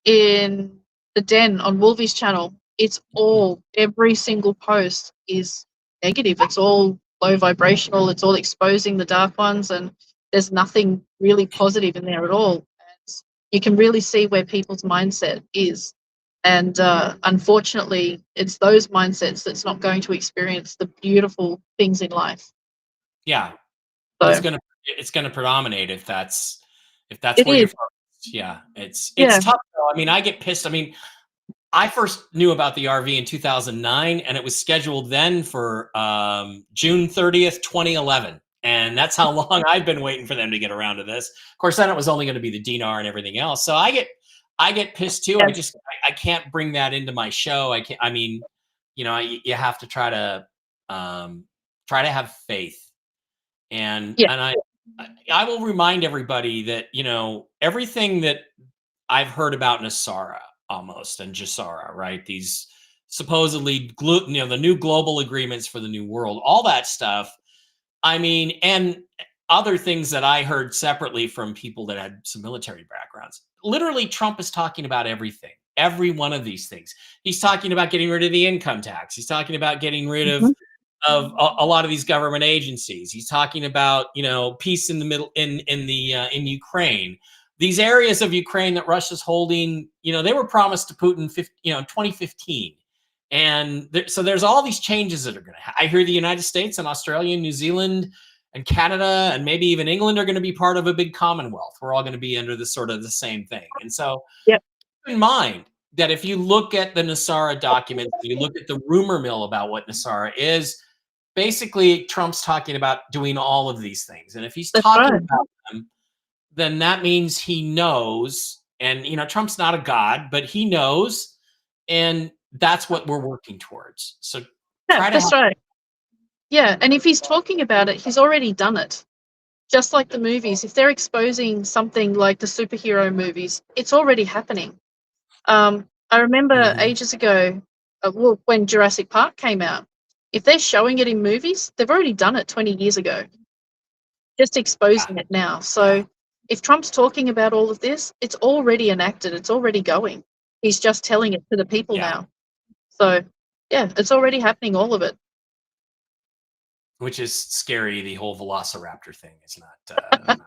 Den on Wolvie's channel, it's all, every single post is negative. It's all low vibrational. It's all exposing the dark ones, and there's nothing really positive in there at all. And you can really see where people's mindset is. And unfortunately, it's those mindsets that's not going to experience the beautiful things in life. Yeah. So It's gonna predominate if that's it where you're is. focused. Yeah. It's Yeah. tough though. I mean, I get pissed. I mean, I first knew about the RV in 2009, and it was scheduled then for June 30th, 2011. And that's how long I've been waiting for them to get around to this. Of course, then it was only going to be the DNR and everything else. So I get pissed too. Yeah. I can't bring that into my show. I mean, you know, you have to try to have faith. And Yeah. I will remind everybody that, you know, everything that I've heard about Nasara almost and Jasara, right? These supposedly, the new global agreements for the new world, all that stuff. I mean, and other things that I heard separately from people that had some military backgrounds. Literally, Trump is talking about everything, every one of these things. He's talking about getting rid of the income tax. He's talking about getting rid of a lot of these government agencies. He's talking about, you know, peace in the middle in in Ukraine. These areas of Ukraine that Russia's holding, you know, they were promised to Putin, in 2015. And so there's all these changes that are going to happen. I hear the United States and Australia and New Zealand and Canada and maybe even England are going to be part of a big Commonwealth. We're all going to be under the sort of the same thing. And so Yep. keep in mind that if you look at the Nasara documents, you look at the rumor mill about what Nasara is, basically Trump's talking about doing all of these things. And if he's That's talking right. about them, then that means he knows. And, you know, Trump's not a god, but he knows. And that's what we're working towards. So Yeah, try to that's have. right. Yeah, and if he's talking about it, he's already done it. Just like the movies, if they're exposing something like the superhero movies, it's already happening. I remember ages ago, well, when Jurassic Park came out, if they're showing it in movies, they've already done it 20 years ago, just exposing it now. So if Trump's talking about all of this, it's already enacted, it's already going. He's just telling it to the people Yeah. now. So, yeah, it's already happening, all of it. Which is scary. The whole Velociraptor thing is not really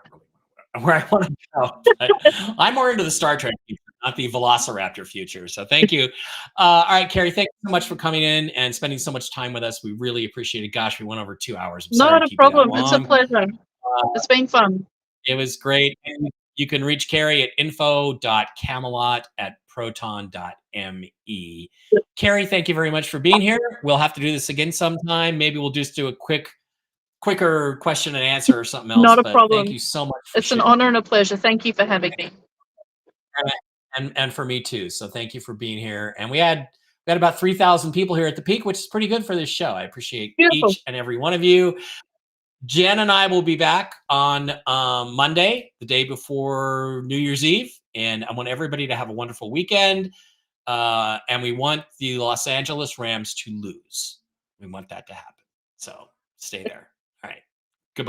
where I want to go. But I'm more into the Star Trek future, not the Velociraptor future. So thank you. All right, Kerrie, thank you so much for coming in and spending so much time with us. We really appreciate it. Gosh, we went over 2 hours. I'm sorry Not to a keep you that problem. It's a long. pleasure. It's been fun. It was great. And you can reach Kerrie at info.camelot@proton.me. Kerrie, thank you very much for being here. We'll have to do this again sometime. Maybe we'll just do a quicker question and answer or something else. Not a But problem. thank you so much for It's an sharing. honor and a pleasure. Thank you for having me. And for me too. So thank you for being here. And we had about 3,000 people here at the peak, which is pretty good for this show. I appreciate Beautiful. each and every one of you. Jen and I will be back on Monday, the day before New Year's Eve. And I want everybody to have a wonderful weekend. And we want the Los Angeles Rams to lose. We want that to happen. So stay there. All right.